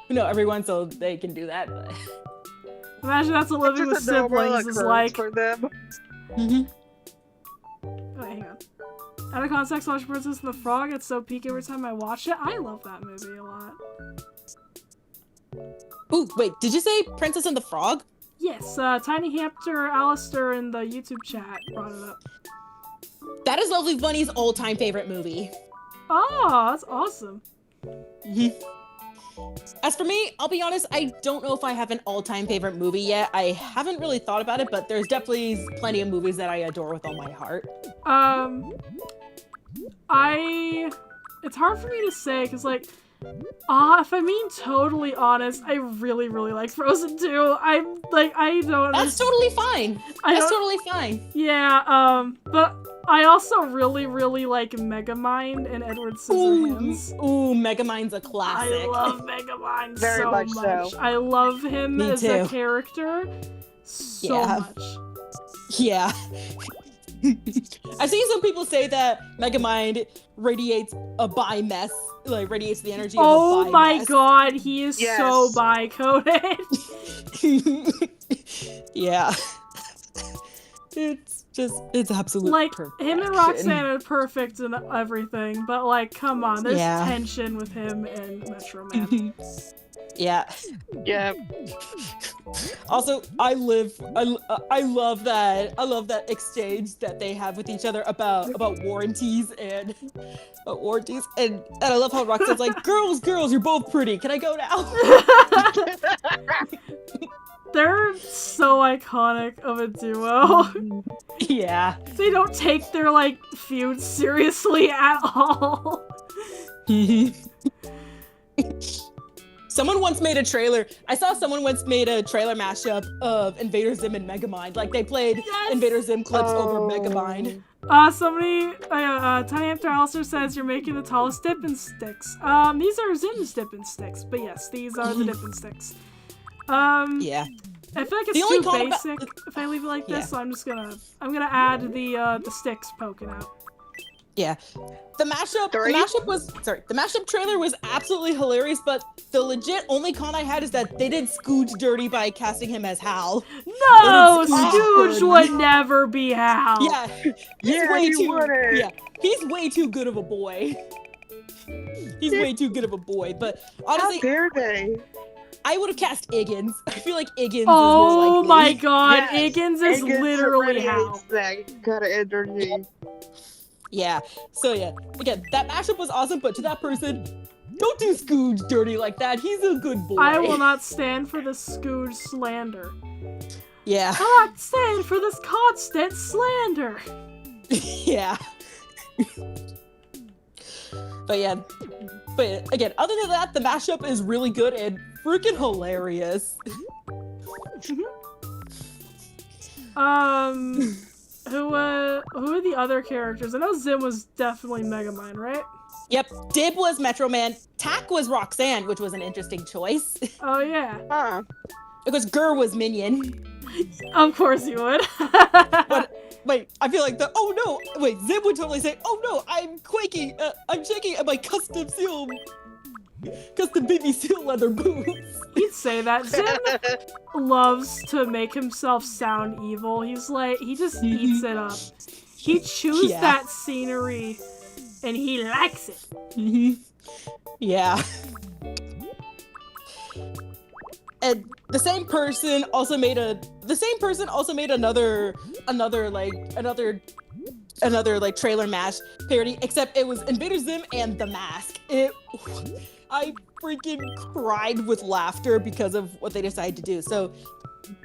who know everyone, so they can do that. But imagine that's what living with siblings is like. For them. hang on. Out of context, watch Princess and the Frog. It's so peak every time I watch it. I love that movie a lot. Ooh, wait, did you say Princess and the Frog? Yes, Tiny Hamster Alistair in the YouTube chat brought it up. That is Lovely Bunny's all-time favorite movie. Oh, that's awesome. As for me, I'll be honest, I don't know if I have an all-time favorite movie yet. I haven't really thought about it, but there's definitely plenty of movies that I adore with all my heart. It's hard for me to say, because, like, if I'm being totally honest, I really, really like Frozen 2. I'm, like, I don't... That's totally fine. That's totally fine. Yeah, but I also really, really like Megamind and Edward Scissorhands. Ooh, Megamind's a classic. I love Megamind Very so much much. so. I love him Me as too. a character so much. Yeah. I've seen some people say that Megamind radiates a bi mess, like radiates the energy of a bi Oh my mess. god, he is Yes. so bi-coded. Yeah. It's absolute Like, perfection. him and Roxanne are perfect and everything, but like, come on, there's Yeah. tension with him and Metro Man. Yeah. Yeah. Also, I love that exchange that they have with each other about warranties and I love how Roxanne's like, girls, you're both pretty. Can I go now? They're so iconic of a duo. Yeah. They don't take their, like, feud seriously at all. Someone once made a trailer. I saw someone once made a trailer mashup of Invader Zim and Megamind. Like, they played Invader Zim clips over Megamind. Tiny Hamster Alistair says you're making the tallest dipping sticks. These are Zim's dipping sticks, but yes, these are the dipping sticks. Yeah. I feel like The it's only too con basic if I leave it like this, so I'm gonna add the sticks poking out. Yeah. The mashup trailer was absolutely hilarious, but the legit only con I had is that they did Scooch dirty by casting him as Hal. No, They did Scooch would never be Hal. Yeah. Yeah, he wouldn't. Yeah. He's way too good of a boy. He's way too good of a boy, but honestly, How dare they? I would have cast Iggins. I feel like Iggins Oh is more likely. my god, Yes. Iggins is literally Hal. radiates that kind of energy. Yeah. So yeah, again, that mashup was awesome, but to that person, don't do Scooch dirty like that. He's a good boy. I will not stand for this Scooch slander. Yeah. I'll not stand for this constant slander. Yeah. But yeah, again, other than that, the mashup is really good and freaking hilarious. Who are the other characters? I know Zim was definitely Megamind, right? Yep, Dib was Metro Man, Tak was Roxanne, which was an interesting choice. Oh yeah. Huh. Because GIR was Minion. Of course you would. But wait, I feel like Zim would totally say, "Oh no, I'm quaking, I'm shaking at my custom baby seal leather boots." He'd say that. Zim loves to make himself sound evil. He just eats it up. He chews that scenery, and he likes it. Yeah. And the same person also made another trailer mash parody, except it was Invader Zim and The Mask. I freaking cried with laughter because of what they decided to do. So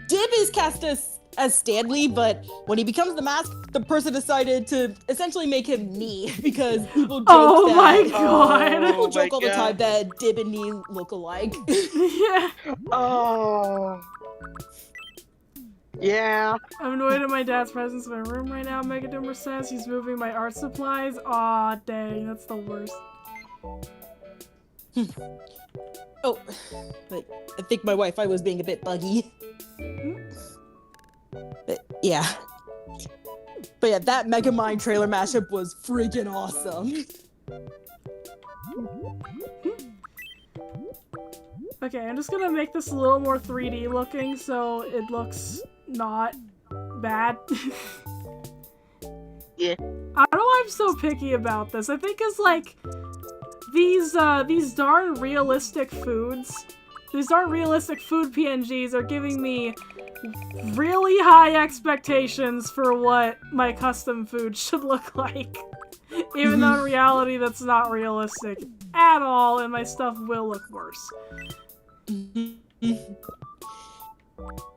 Dib is cast as Stanley, but when he becomes the Mask, the person decided to essentially make him Nee, because people joke Oh that my god! people joke all the time that Dib and Nee look alike. Yeah. Oh. Yeah. I'm annoyed at my dad's presence in my room right now, Megadoomer says. He's moving my art supplies. Aw, dang, that's the worst. Oh, but I think my Wi-Fi was being a bit buggy. But yeah. But yeah, that Megamind trailer mashup was freaking awesome. Okay, I'm just gonna make this a little more 3D looking so it looks not bad. Yeah. I don't know why I'm so picky about this. I think it's like these darn realistic foods, these darn realistic food PNGs are giving me really high expectations for what my custom food should look like. Even though in reality that's not realistic at all, and my stuff will look worse.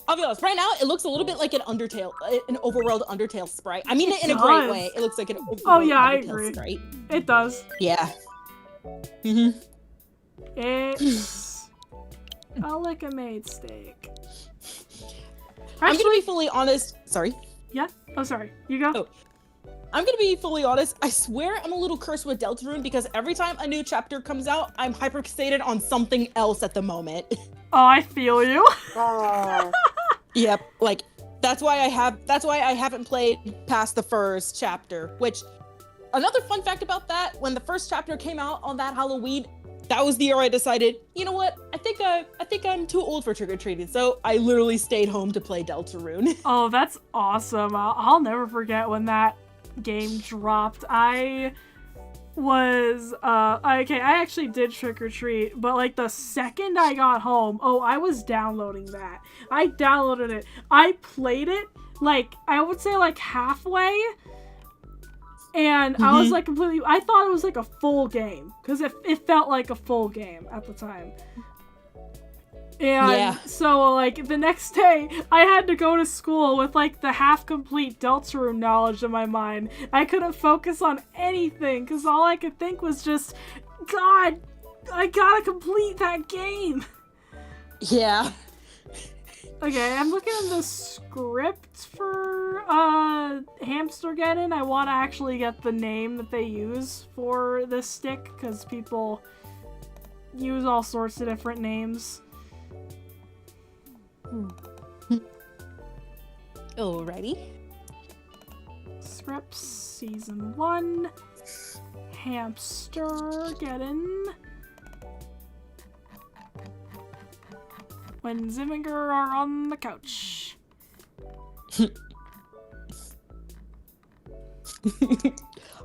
I'll be honest, right now it looks a little bit like an Undertale, an overworld Undertale sprite. I mean it in a great way. It looks like an overworld I Undertale agree. sprite. It does. Yeah. It's a lick-a-made steak. I'm gonna be fully honest. Sorry. Yeah? Oh, sorry. You go. Oh. I'm gonna be fully honest. I swear I'm a little cursed with Deltarune because every time a new chapter comes out, I'm hyperfixated on something else at the moment. Oh, I feel you. Yep, like that's why I haven't played past the first chapter, which another fun fact about that, when the first chapter came out on that Halloween, that was the year I decided, you know what? I think I'm too old for trick-or-treating, so I literally stayed home to play Deltarune. Oh, that's awesome. I'll never forget when that game dropped. I was okay, I actually did trick or treat, but like the second I got home, I was downloading that. I downloaded it. I played it like I would say like halfway, and I was like completely, I thought it was like a full game because it felt like a full game at the time. And so, like, the next day, I had to go to school with, like, the half-complete Deltarune knowledge in my mind. I couldn't focus on anything, because all I could think was just, God, I gotta complete that game! Yeah. Okay, I'm looking at the script for, Hamstergeddon. I want to actually get the name that they use for this stick, because people use all sorts of different names. Alrighty. Scripts, Season 1. Hamstergeddon. When Zim and GIR are on the couch.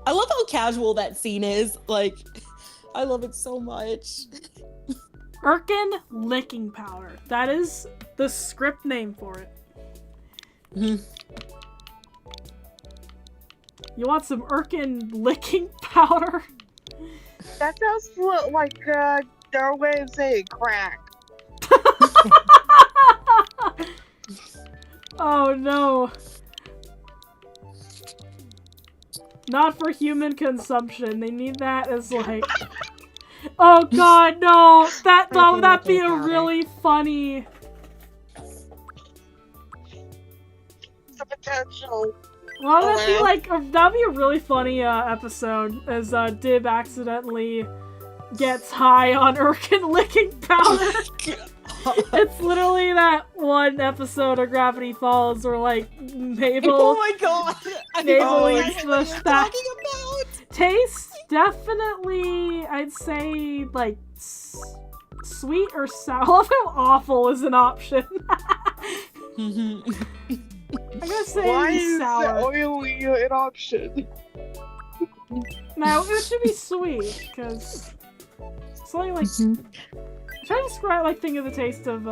I love how casual that scene is. Like, I love it so much. Irken Licking Powder. That is the script name for it. You want some Irken Licking Powder? That sounds like their way of saying crack. Oh no. Not for human consumption. They need that as like... Oh god, no! That'd be a really funny... The potential. Well, that'd be like that'd be a really funny episode as Dib accidentally gets high on Irken Licking Powder. It's literally that one episode of Gravity Falls where like Mabel. Oh my god! Mabel eats the taste definitely, I'd say like sweet or sour. I love how awful is an option. I'm gonna say why sour. Is oily an option? No, it should be sweet because something like. Try to describe like think of the taste of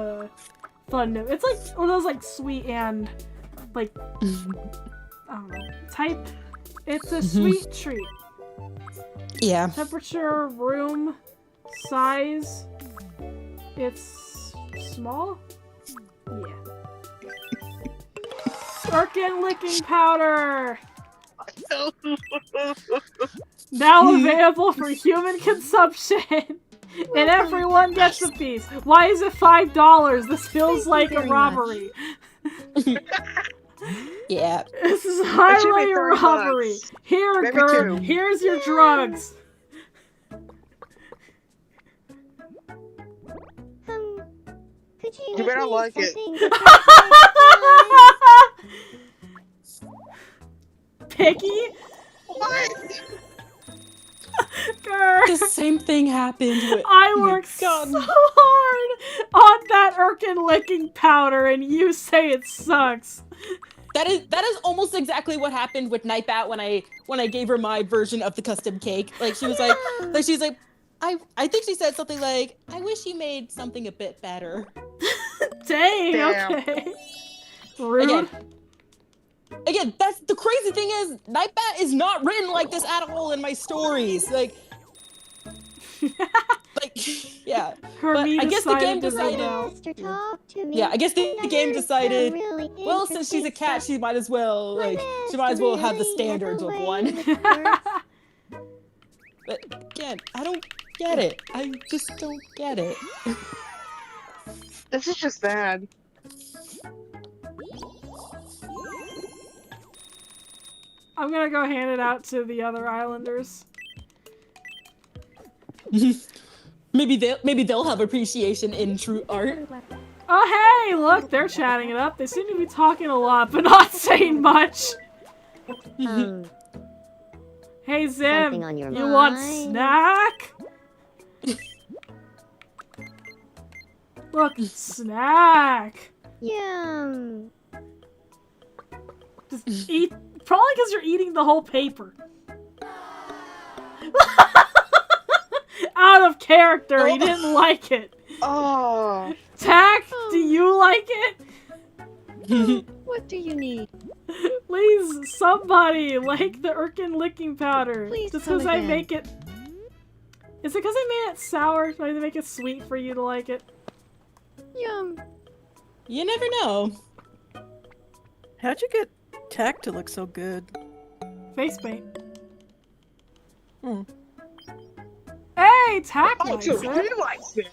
Fun Dip. It's like one of those like sweet and like I don't know type. It's a sweet treat. Yeah. Temperature, room, size. It's small. Yeah. Irken Licking Powder. Now available for human consumption. And everyone gets a piece. Why is it $5? This feels like a robbery. Yeah. This is highway robbery. Here, girl. Here's your drugs. Could you better like it. Picky? What? The same thing happened with. I worked so hard on that Irken Licking Powder, and you say it sucks. That is almost exactly what happened with Nightbat when I gave her my version of the custom cake. Like she was like I think she said something like, I wish you made something a bit better. Dang, Damn. okay. Rude. Again, that's the crazy thing is Nightbat is not written like this at all in my stories. Like yeah. Hermie I guess the game decided decided. Mr. Talk to me. Yeah, I guess the game decided. Really Well, since she's a cat, she might as well have the standards of one. But again, I don't get it. I just don't get it. This is just bad. I'm gonna go hand it out to the other islanders. Maybe they'll have appreciation in true art. Oh hey, look, they're chatting it up. They seem to be talking a lot, but not saying much. Hey Zim, Something on your you want mind? snack? Look, snack. Yum. Just eat. Probably because you're eating the whole paper. Out of character, he didn't like it. Oh. Tack, do you like it? What do you need? Please, somebody like the Irkin licking powder. Please Just come because I again. make it. Is it because I made it sour? Do I have to make it sweet for you to like it? Yum. You never know. How'd you get Tack to look so good? Face paint. Hmm. Hey, Tack I likes just it. realized it.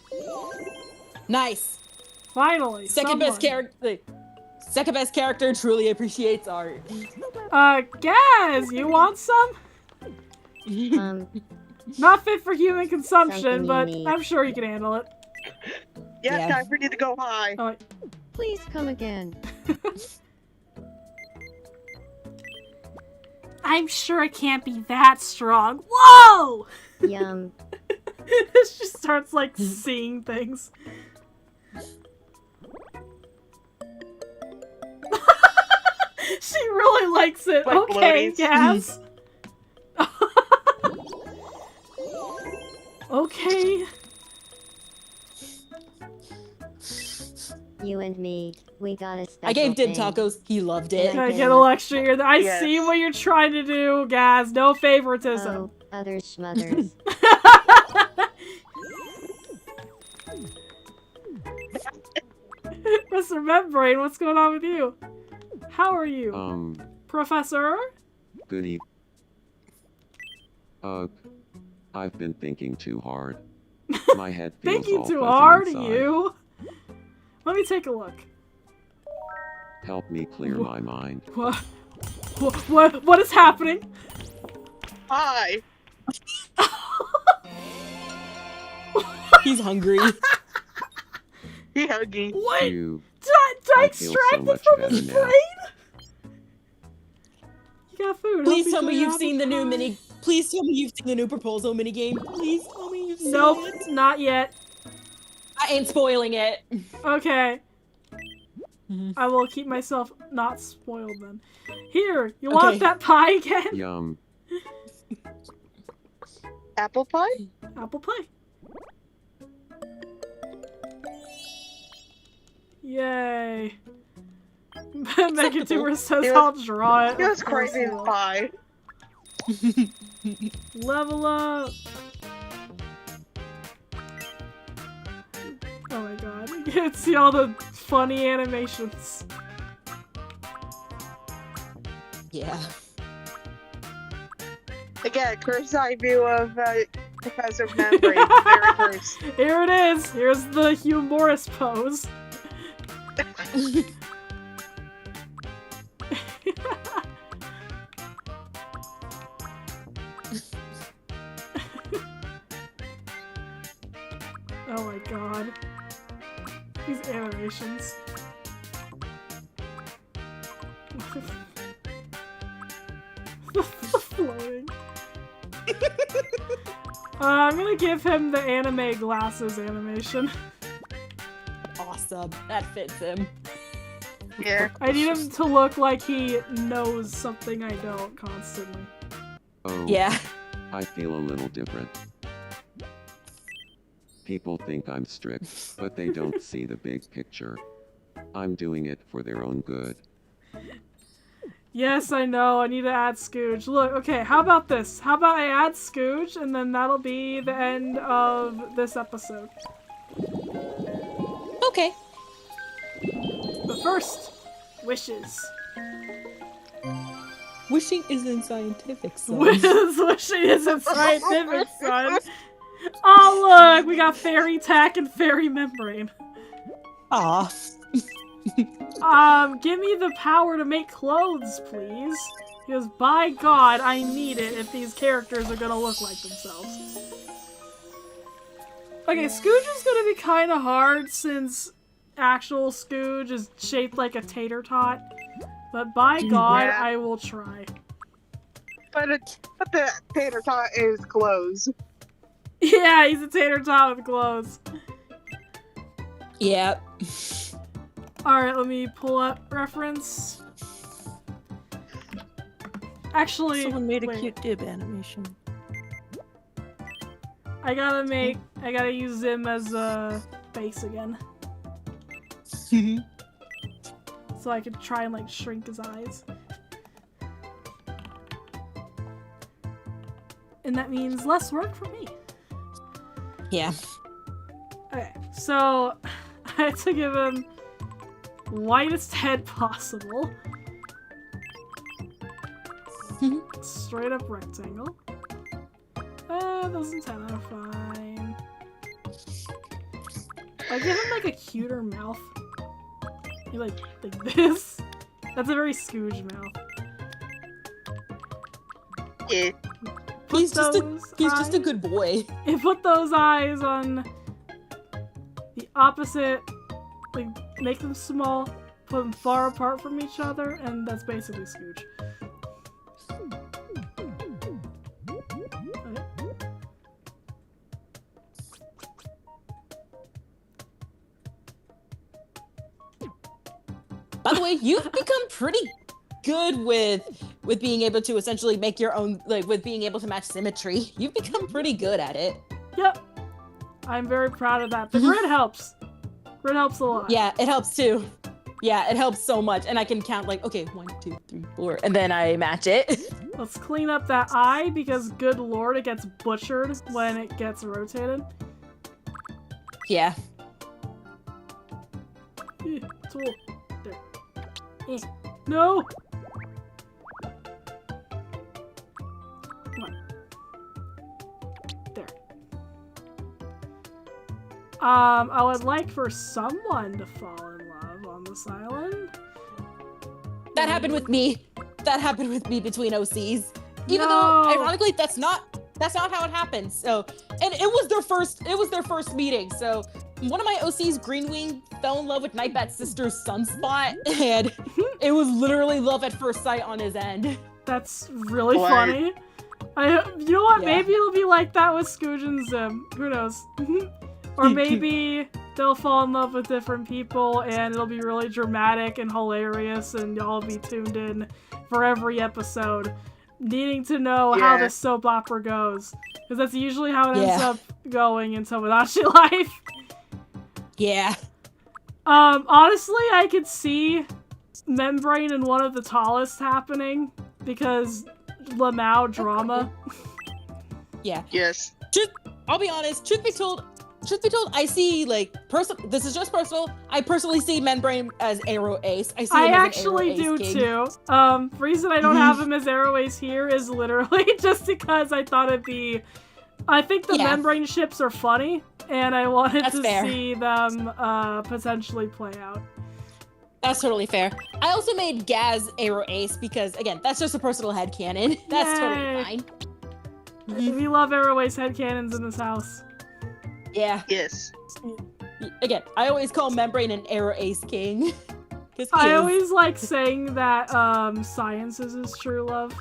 Nice. Finally, Second best someone. character. Second best character truly appreciates art. Gaz, you want some? Not fit for human consumption, Something but unique. I'm sure you can handle it. Yeah, Yeah. time for you to go high. Oh, Please come again. I'm sure it can't be that strong. Whoa! Yum. She starts like seeing things. She really likes it. Like Okay, bloaties. Gaz. Okay. You and me, we got a special I gave Dib thing. tacos. He loved it. Can I get a little extra here? I Yes. see what you're trying to do, Gaz. No favoritism. Oh, others schmothers. Mr. Membrane, what's going on with you? How are you? Professor? Good eve. I've been thinking too hard. My head feels Thinking all too fuzzy hard, inside. you? Let me take a look. Help me clear my mind. What is happening? Hi. He's hungry. He huggy. Wait, You, did I I feel so extract it much from better his now. brain? You got food. Please Hope tell me doing you've seen the new apple mini. Please tell me you've seen the new proposal mini game. Please tell me you've pie. seen Nope, it. not yet. I ain't spoiling it. Okay. I will keep myself not spoiled then. Here, you want Okay. that pie again? Yum. Apple pie? Apple pie. Yay. Megatuber says He was- I'll draw it. He was Of course crazy he as will. pie. Level up. Oh my god. You can see all the funny animations. Yeah. Again, cursed eye view of Professor Membrane. Very cursed. Here it is. Here's the humorous pose. Oh my god. These animations. The floating. I'm gonna give him the anime glasses animation. Awesome. That fits him. Yeah. I need him to look like he knows something I don't constantly. Oh, Yeah. I feel a little different. People think I'm strict, but they don't see the big picture. I'm doing it for their own good. Yes, I know. I need to add Scooch. Look, okay, how about this? How about I add Scooch, and then that'll be the end of this episode. Okay. But first, wishes. Wishing isn't scientific, son. Wishing isn't scientific, son. Oh, look, we got fairy tack and fairy membrane. Aw. Give me the power to make clothes, please. Because by God, I need it if these characters are gonna look like themselves. Okay, Scooch is gonna be kind of hard since actual Scooch is shaped like a tater tot. But by God, Yeah. I will try. But the tater tot is clothes. Yeah, he's a tater tot with clothes. Yeah. Alright, let me pull up reference. Actually, Someone made a wait. cute dib animation. I gotta use Zim as a face again. So I could try and like shrink his eyes. And that means less work for me. Yeah. Okay, so I had to give him whitest head possible. Straight up rectangle. Doesn't sound out fine. I give him like a cuter mouth. Like this. That's a very Scooch mouth. Yeah. He's just a good boy. And put those eyes on the opposite, like make them small, put them far apart from each other, and that's basically Scooch. Okay. By the way, you've become pretty good with being able to essentially make your own, like with being able to match symmetry. You've become pretty good at it. Yep. I'm very proud of that. The grid helps. Grid helps a lot. Yeah, it helps too. Yeah, it helps so much. And I can count like, okay, 1, 2, 3, 4, and then I match it. Let's clean up that eye because good lord, it gets butchered when it gets rotated. Yeah. Tool. There. No! Come on. There. I would like for someone to fall in love on this island. That happened with me. That happened with me between OCs. Even though, ironically, that's not how it happens. So, and it was their first meeting. So, one of my OCs, Greenwing, fell in love with Nightbat's sister's Sunspot, and it was literally love at first sight on his end. That's really What? funny. You know what? Yeah. Maybe it'll be like that with Scooch and Zim. Who knows? Or maybe they'll fall in love with different people and it'll be really dramatic and hilarious and y'all be tuned in for every episode, needing to know how Yeah. this soap opera goes. Because that's usually how it ends Yeah. up going in Tomodachi Life. Yeah. Honestly, I could see Membrane and one of the tallest happening because Lamau drama. Yeah. Yes. I'll be honest, truth be told, I see like this is just personal. I personally see Membrane as Arrow Ace. I see I him as an actually Arrow do Ace too. king. The reason I don't have him as Arrow Ace here is literally just because I thought it'd be. I think the Yeah. Membrane ships are funny, and I wanted That's to fair. see them potentially play out. That's totally fair. I also made Gaz Arrow Ace because again, that's just a personal headcanon. That's Yay. totally fine. We love Arrow Ace headcanons in this house. Yeah. Yes. Again, I always call Membrane an Arrow Ace king. 'Cause he I is. always like saying that science is his true love.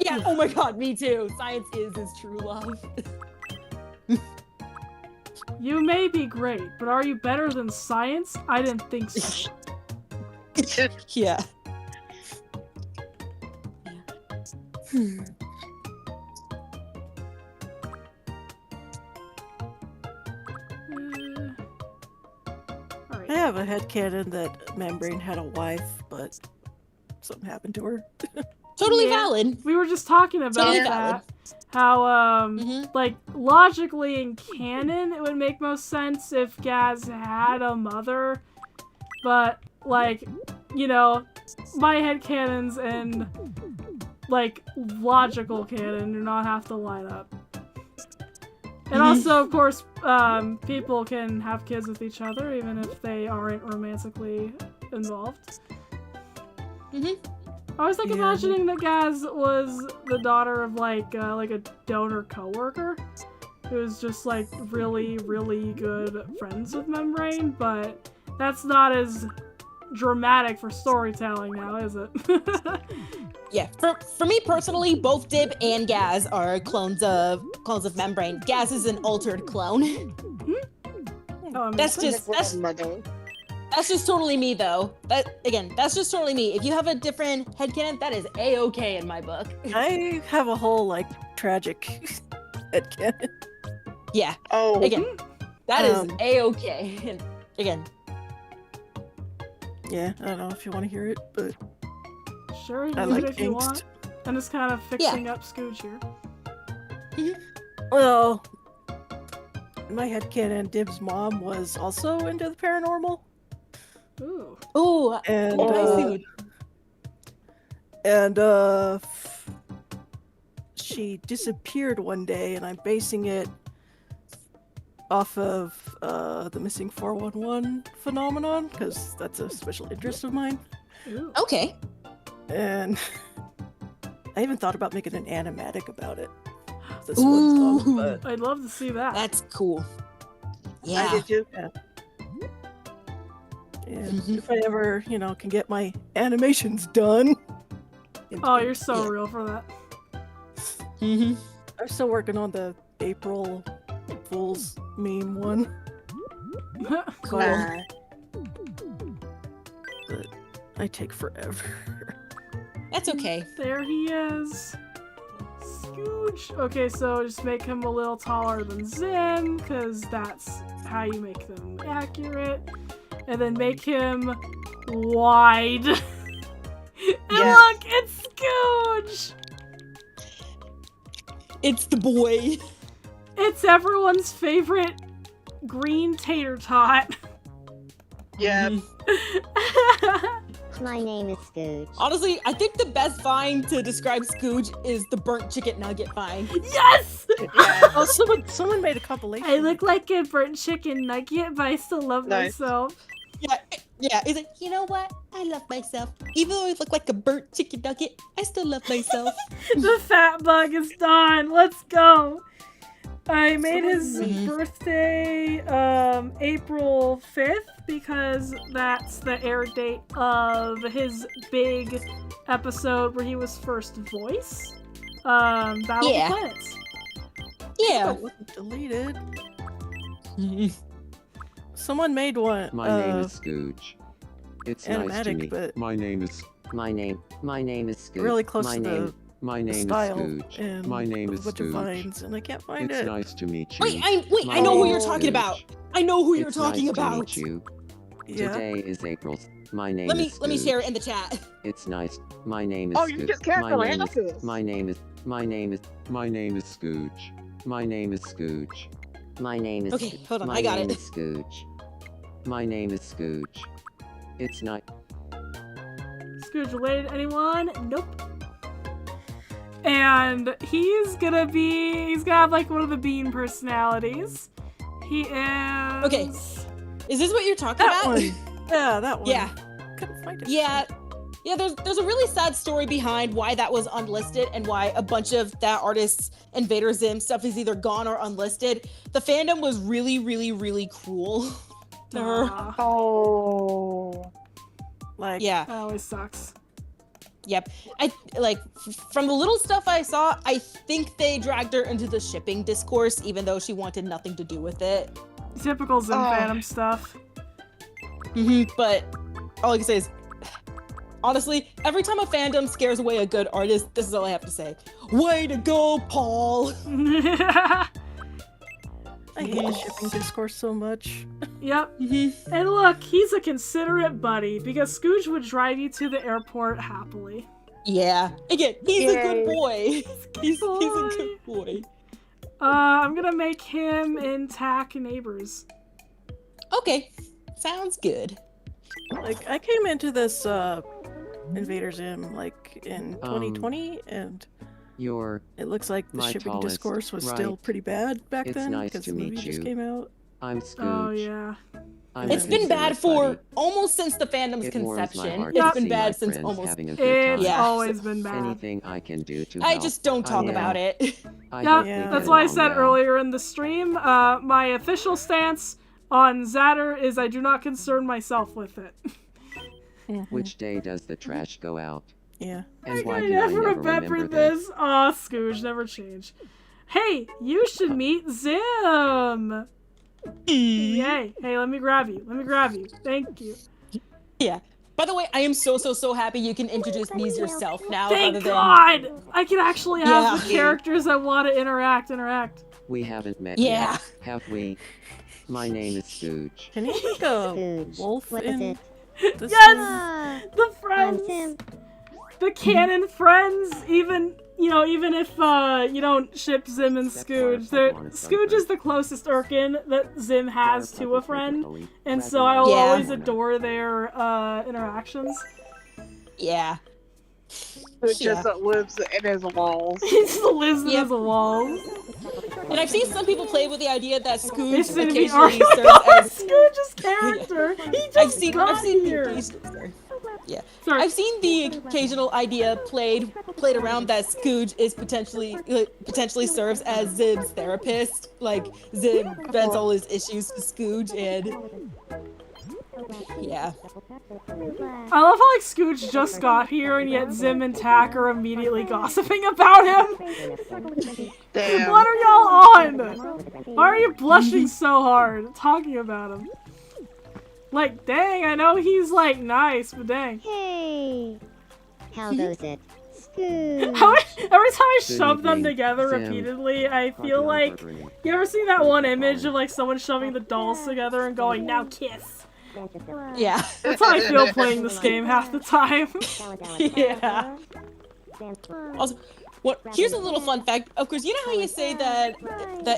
Yeah, oh my god, me too. Science is his true love. You may be great, but are you better than science? I didn't think so. Yeah. Alright. I have a headcanon that Membrane had a wife, but something happened to her. Totally Yeah. valid. We were just talking about Totally that. valid. How, Mhm. like, logically in canon, it would make most sense if Gaz had a mother. But, like, you know, my headcanons and, like, logical canon do not have to line up. And also, of course, people can have kids with each other, even if they aren't romantically involved. I was like imagining that Gaz was the daughter of like a donor coworker who was just like really, really good friends with Membrane, but that's not as dramatic for storytelling now, is it? Yeah, for me personally, both Dib and Gaz are clones of Membrane. Gaz is an altered clone. That's just totally me though. That's just totally me. If you have a different headcanon, that is A-okay in my book. I have a whole like tragic headcanon. Yeah. Oh. Again, that is A-okay. And again. Yeah, I don't know if you want to hear it, but Sure, you I can like do it if you angst. want. I'm just kind of fixing up Scooch here. Well, my headcanon, Dib's mom was also into the paranormal. Ooh. Ooh. And I see. and she disappeared one day, and I'm basing it off of the missing 411 phenomenon, because that's a special interest of mine. Ooh. Okay. And I even thought about making an animatic about it. This one's song, but I'd love to see that. That's cool. Yeah. I did too. yeah. And if I ever, can get my animations done. Oh, you're so real for that. I'm still working on the April Fool's meme one. Cool. But I take forever. That's okay. There he is. Scooch. Okay, so just make him a little taller than Zim, because that's how you make them accurate. And then make him wide. And look, it's Scooch! It's the boy. It's everyone's favorite green tater tot. Yeah. My name is Scooch. Honestly, I think the best vine to describe Scooch is the burnt chicken nugget vine. Yes! Oh, someone made a compilation. I look like a burnt chicken nugget, but I still love myself. Yeah, it's like, you know what? I love myself. Even though I look like a burnt chicken nugget, I still love myself. The fat bug is done. Let's go. I made his birthday April 5th because that's the air date of his big episode where he was first voice. Battle of the Planets. Yeah. It wasn't deleted. Someone made one. My name is Scooch. It's nice to animatic, meet. but My name is Scooch. really close to My the name is style Scooch. and My name a is bunch of Scooch. vines, and I can't find It's it. nice to meet you. Wait, I My know who name you're is talking Scooch. about. I know who you're It's talking nice to about. meet you. Yeah. Today is April's. My name Let me is let me Scooch. share it in the chat. It's nice. My name is Oh, Scooch. you just can't My go name half is this. My name is Scooch. My name is Scooch. My name is Okay, hold on, My I got name it. is Scooch. My name is Scooch. It's not. Scooch related to anyone? Nope. And he's gonna have like one of the bean personalities. He is. Okay. Is this what you're talking That about? one. Yeah, that one. Yeah. Couldn't find it. Yeah. Yeah, there's a really sad story behind why that was unlisted and why a bunch of that artist's Invader Zim stuff is either gone or unlisted. The fandom was really, really, really cruel to her. Oh. Like, Yeah. That always sucks. Yep. From the little stuff I saw, I think they dragged her into the shipping discourse, even though she wanted nothing to do with it. Typical Zim fandom stuff. But all I can say is, Honestly, every time a fandom scares away a good artist, this is all I have to say. Way to go, Paul! I hate the shipping discourse so much. Yep. And look, he's a considerate buddy because Scooch would drive you to the airport happily. Yeah. Again, he's a good boy. He's a good boy. I'm gonna make him and Tack neighbors. Okay. Sounds good. Like, I came into this Invader Zim like in 2020, and it looks like the shipping discourse was still pretty bad back then because the movie just came out. I'm Scooch. Oh yeah. It's been bad for almost since the fandom's conception. It's been bad since almost. It's always been bad. Anything I can do to I help, just don't talk about it. Yeah, that's why I said earlier in the stream, my official stance on Zatter is I do not concern myself with it. Which day does the trash go out? Yeah. And I why can do never I never remember this. Aw, Scooch, never change. Hey, you should meet Zim! Yay. Hey, let me grab you. Thank you. Yeah. By the way, I am so happy you can introduce me as yourself now. Thank God! I can actually have the characters that want to interact. We haven't met yet, have we? My name is Scooch. Can you make a wolf in this? Yes! The friends! The canon friends, even if you don't ship Zim and Scooch, Scooch is the closest Urkin that Zim has to a friend, and so I will always adore their interactions. Yeah. It just lives in his walls. He just lives in his walls. And I've seen some people play with the idea that Scooch It's gonna be occasionally our serves as Scooch's character. He just got here. Yeah. I've seen the occasional idea played around that Scooch is potentially serves as Zim's therapist. Like Zim vents all his issues to Scooch, and yeah. I love how Scooch just got here and yet Zim and Tack are immediately gossiping about him. Damn. What are y'all on? Why are you blushing so hard talking about him? Like, dang, I know he's like nice, but dang. Hey, how goes it? Scooch. Every time I shove them together repeatedly, I feel like, you ever seen that one image of like someone shoving the dolls together and going, now kiss? Yeah. That's how I feel playing this game half the time. Yeah. Also, here's a little fun fact. Of course, you know how you say that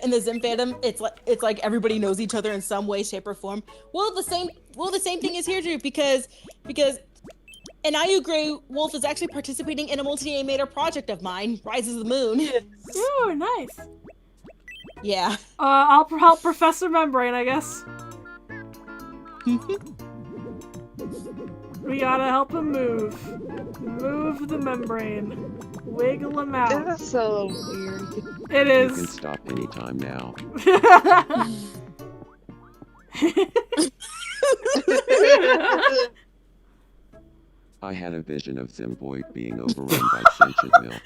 in the Zim fandom, it's like everybody knows each other in some way, shape, or form. Well, the same thing is here too, because Inayu Grey Wolf is actually participating in a multi-animator project of mine, Rise of the Moon. Ooh, nice. Yeah. I'll help Professor Membrane, I guess. We gotta help him move. Move the membrane. Wiggle him out. This is so weird. It is. You can stop anytime now. I had a vision of Zimvoid being overrun by sentient milk.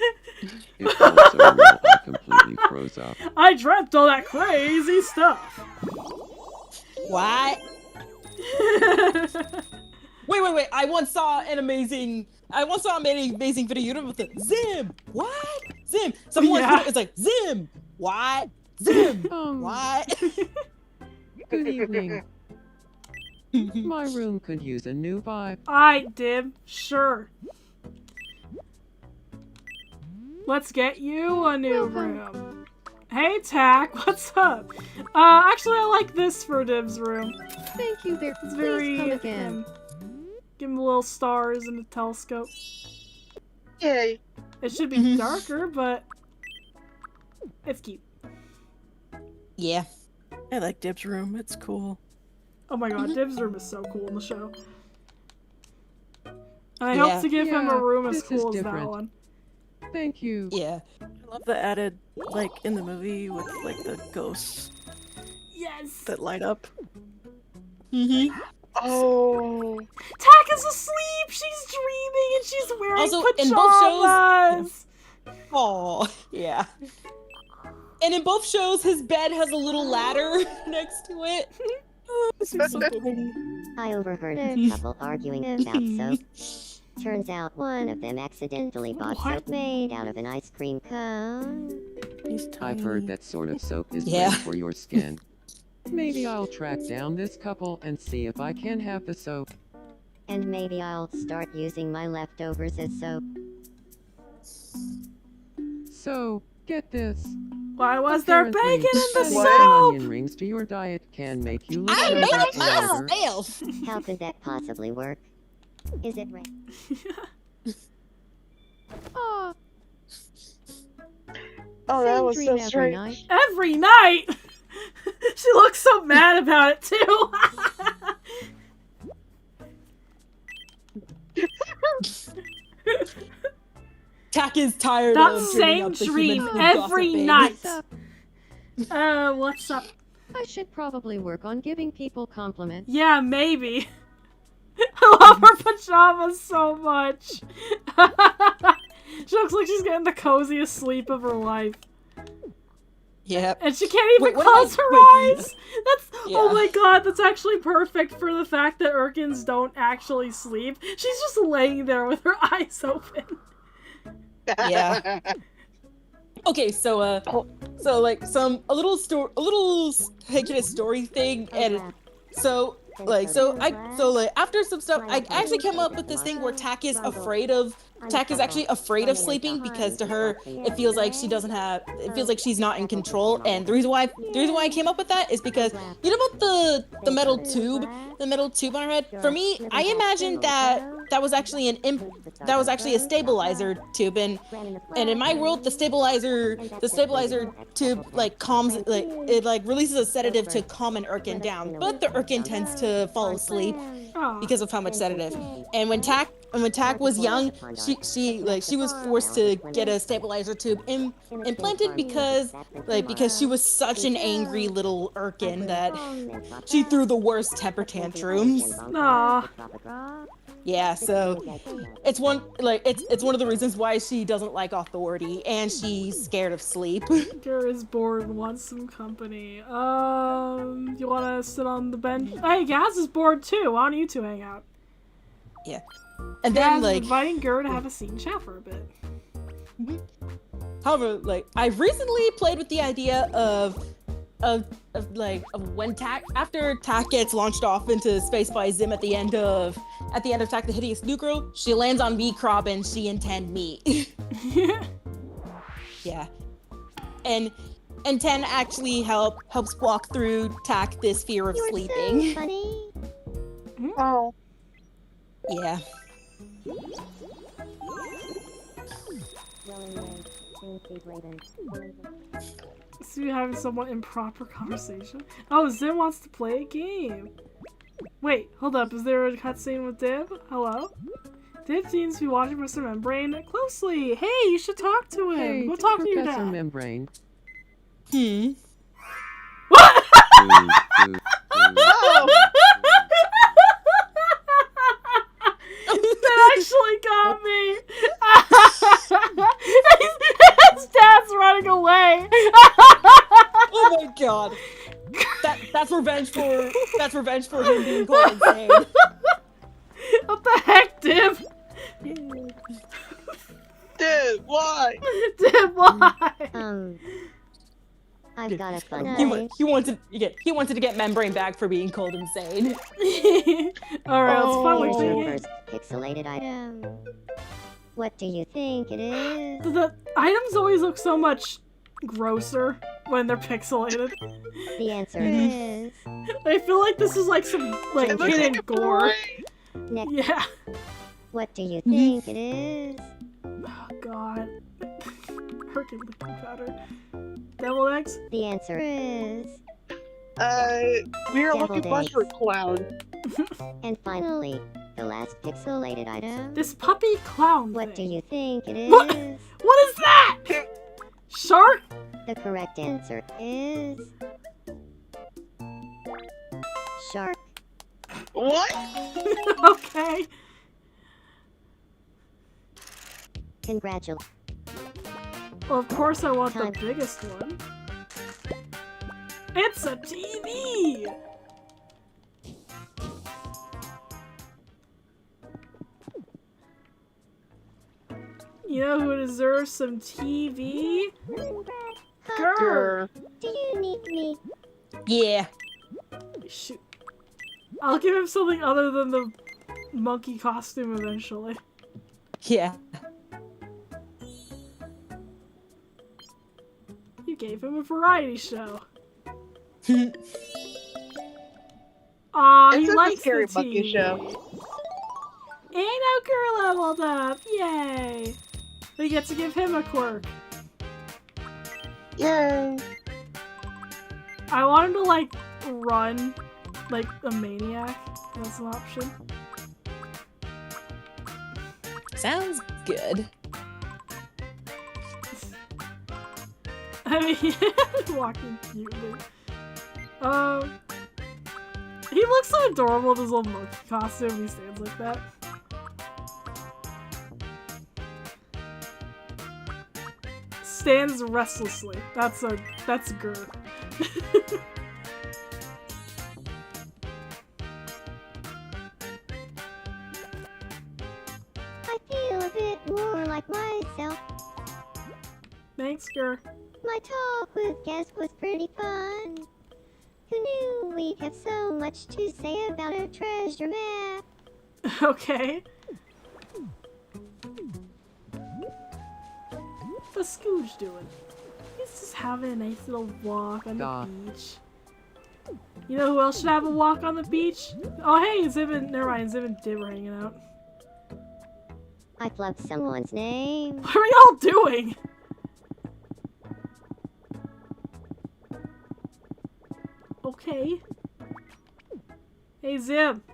It felt so real I completely froze up. I dreamt all that crazy stuff. What? Wait. I once saw an amazing video with the Zim. What? Zim. Someone it's like Zim. What? Zim. What? Good evening. My room could use a new vibe. I did. Sure. Let's get you a new room. Hey, Tack, what's up? Actually, I like this for Dib's room. Thank you very It's very, Please come again. Give him little stars and a telescope. Yay. It should be darker, but it's cute. Yeah. I like Dib's room. It's cool. Oh my god, Dib's room is so cool in the show. And I hope to give him a room as cool as that one. Thank you. Yeah. I love the added, like, in the movie with, like, the ghosts. Yes! That light up. Oh. Tack is asleep! She's dreaming and she's wearing Also, pajamas! in both shows... Oh, yeah. And in both shows, his bed has a little ladder next to it. Oh, this is so cool. I overheard a couple arguing about soap. Turns out one of them accidentally bought soap made out of an ice cream cone. I've heard that sort of soap is Yeah. great for your skin. Maybe I'll track down this couple and see if I can have the soap. And maybe I'll start using my leftovers as soap. So, get this. Why was there bacon in the Adding soap? some onion rings to your diet can make you look younger and older. How could that possibly work? Is it right? Oh, that was so strange. Every night? She looks so mad about it too. Tak is tired That of same dream every night. What's up? I should probably work on giving people compliments. Yeah, maybe. I love her pajamas so much. She looks like she's getting the coziest sleep of her life. Yeah. And she can't even close her eyes. That's oh my god, that's actually perfect for the fact that Urkins don't actually sleep. She's just laying there with her eyes open. Yeah. Okay, so a little story thing, and after some stuff, I actually came up with this thing where Tak is actually afraid of sleeping because to her it feels like she's not in control, and the reason why I came up with that is because you know about the metal tube on her head. For me, I imagined that was actually a stabilizer tube, and in my world the stabilizer tube releases a sedative to calm an Urkin down, but the Urkin tends to fall asleep because of how much sedative. And when Tak was young, she was forced to get a stabilizer tube implanted because she was such an angry little Urkin that she threw the worst temper tantrums. Aww. Yeah, so it's one of the reasons why she doesn't like authority and she's scared of sleep. GIR is bored and wants some company. You wanna sit on the bench? Hey, Gaz is bored too. Why don't you two hang out? Yeah. And Gaz then is inviting GIR to have a seat and chat for a bit. However, I've recently played with the idea of when after Tak gets launched off into space by Zim at the end of Tak the Hideous New Girl, she lands on V-Crob and she and Ten meet. Yeah. And Ten actually helps walk through Tak this fear of sleeping. So funny. Oh. Yeah. So you're having somewhat improper conversation? Oh, Zim wants to play a game. Wait, hold up. Is there a cutscene with Dib? Hello? Dib seems to be watching Mr. Membrane closely. Hey, you should talk to him. Hey, Go talk to your Professor dad. Membrane. What? That actually got me. His dad's running away. Oh my god. That's revenge for him being called insane. What the heck, Dib? Dib, why? Dib, why? I've got a fun He wanted to get Membrane back for being called insane. Alright, let's finally Here's play your a game. first pixelated item. What do you think it is? The items always look so much grosser when they're pixelated. The answer is... I feel like this is like some hidden gore. Next. Yeah. What do you think it is? Oh god. Hurricane looking better. Devil eggs? The answer is... We are Deviled looking for eggs. clown. And finally, the last pixelated item. This puppy clown What do thing. you think it is? What is that? Shark? The correct answer is... Shark. What? Okay. Congratulations. Well, of course I want the biggest one. It's a TV! You know who deserves some TV? GIR! Do you need me? Yeah. Shoot. I'll give him something other than the monkey costume eventually. Yeah. You gave him a variety show. Aw, he It's likes a scary the monkey TV. show. Ain't no girl leveled up! Yay! We get to give him a quirk. Yay! I want him to, like, run like a maniac. That's an option. Sounds good. I mean, walking cutely. He looks so adorable with his little monkey costume. He stands like that. Stands restlessly. That's GIR. I feel a bit more like myself. Thanks, GIR. My talk with Guess was pretty fun. Who knew we'd have so much to say about a treasure map? Okay. What's Scooch doing? He's just having a nice little walk on the beach. You know who else should have a walk on the beach? Oh hey, Zim and Dib are hanging out. I flubbed someone's name. What are y'all doing? Okay. Hey Zim.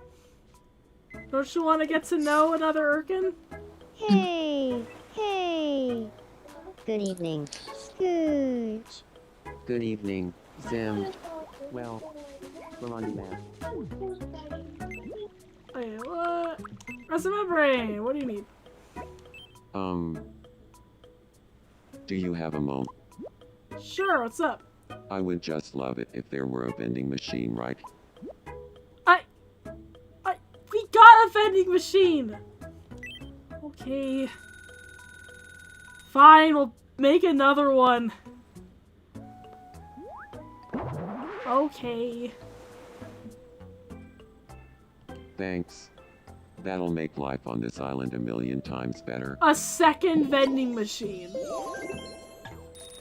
Don't you want to get to know another Urkin? Hey, hey. Good evening, Scooch. Good evening, Zim. Well, we're on demand. Okay, what? Rest membrane, what do you need? Do you have a moment? Sure, what's up? I would just love it if there were a vending machine, right? We got a vending machine! Okay. Fine, we'll make another one. Okay. Thanks. That'll make life on this island a million times better. A second vending machine.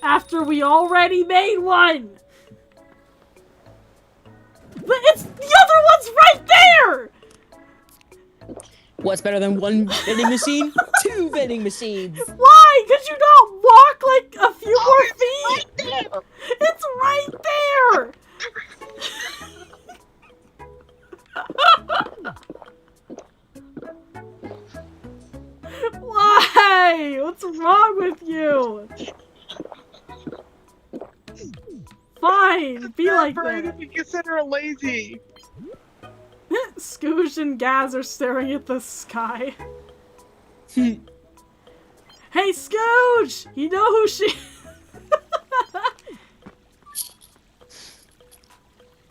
After we already made one! But it's the other one's right there! What's better than one vending machine? 2 vending machines. Why? Could you not walk like a few more feet? Right there. It's right there! Why? What's wrong with you? Fine, be like that. If you consider it lazy. Scooch and Gaz are staring at the sky. Hey, Scooch! You know who she...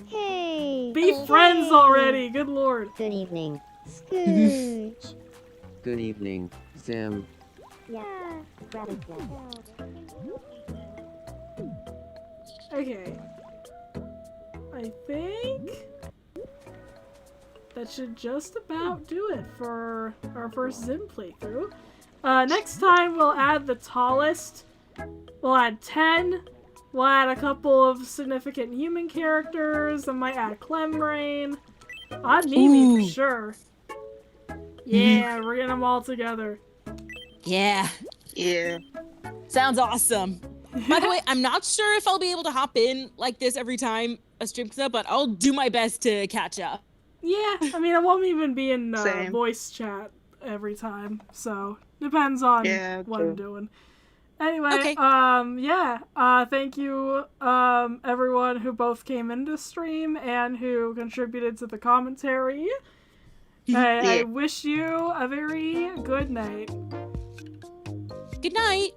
Hey. Be friends already, good lord. Good evening, Scooch. Good evening, Zim. Yeah, rather good. Okay. I think that should just about do it for our first Zim playthrough. Next time we'll add the tallest. We'll add 10. We'll add a couple of significant human characters. I might add Clembrain. I'd need me for sure. Yeah, we're getting them all together. Yeah. Yeah. Sounds awesome. By the way, I'm not sure if I'll be able to hop in like this every time a stream comes up, but I'll do my best to catch up. Yeah, I mean, I won't even be in Same. voice chat every time, so depends on what I'm doing. Anyway, Okay. thank you, everyone who both came into stream and who contributed to the commentary. I wish you a very good night. Good night.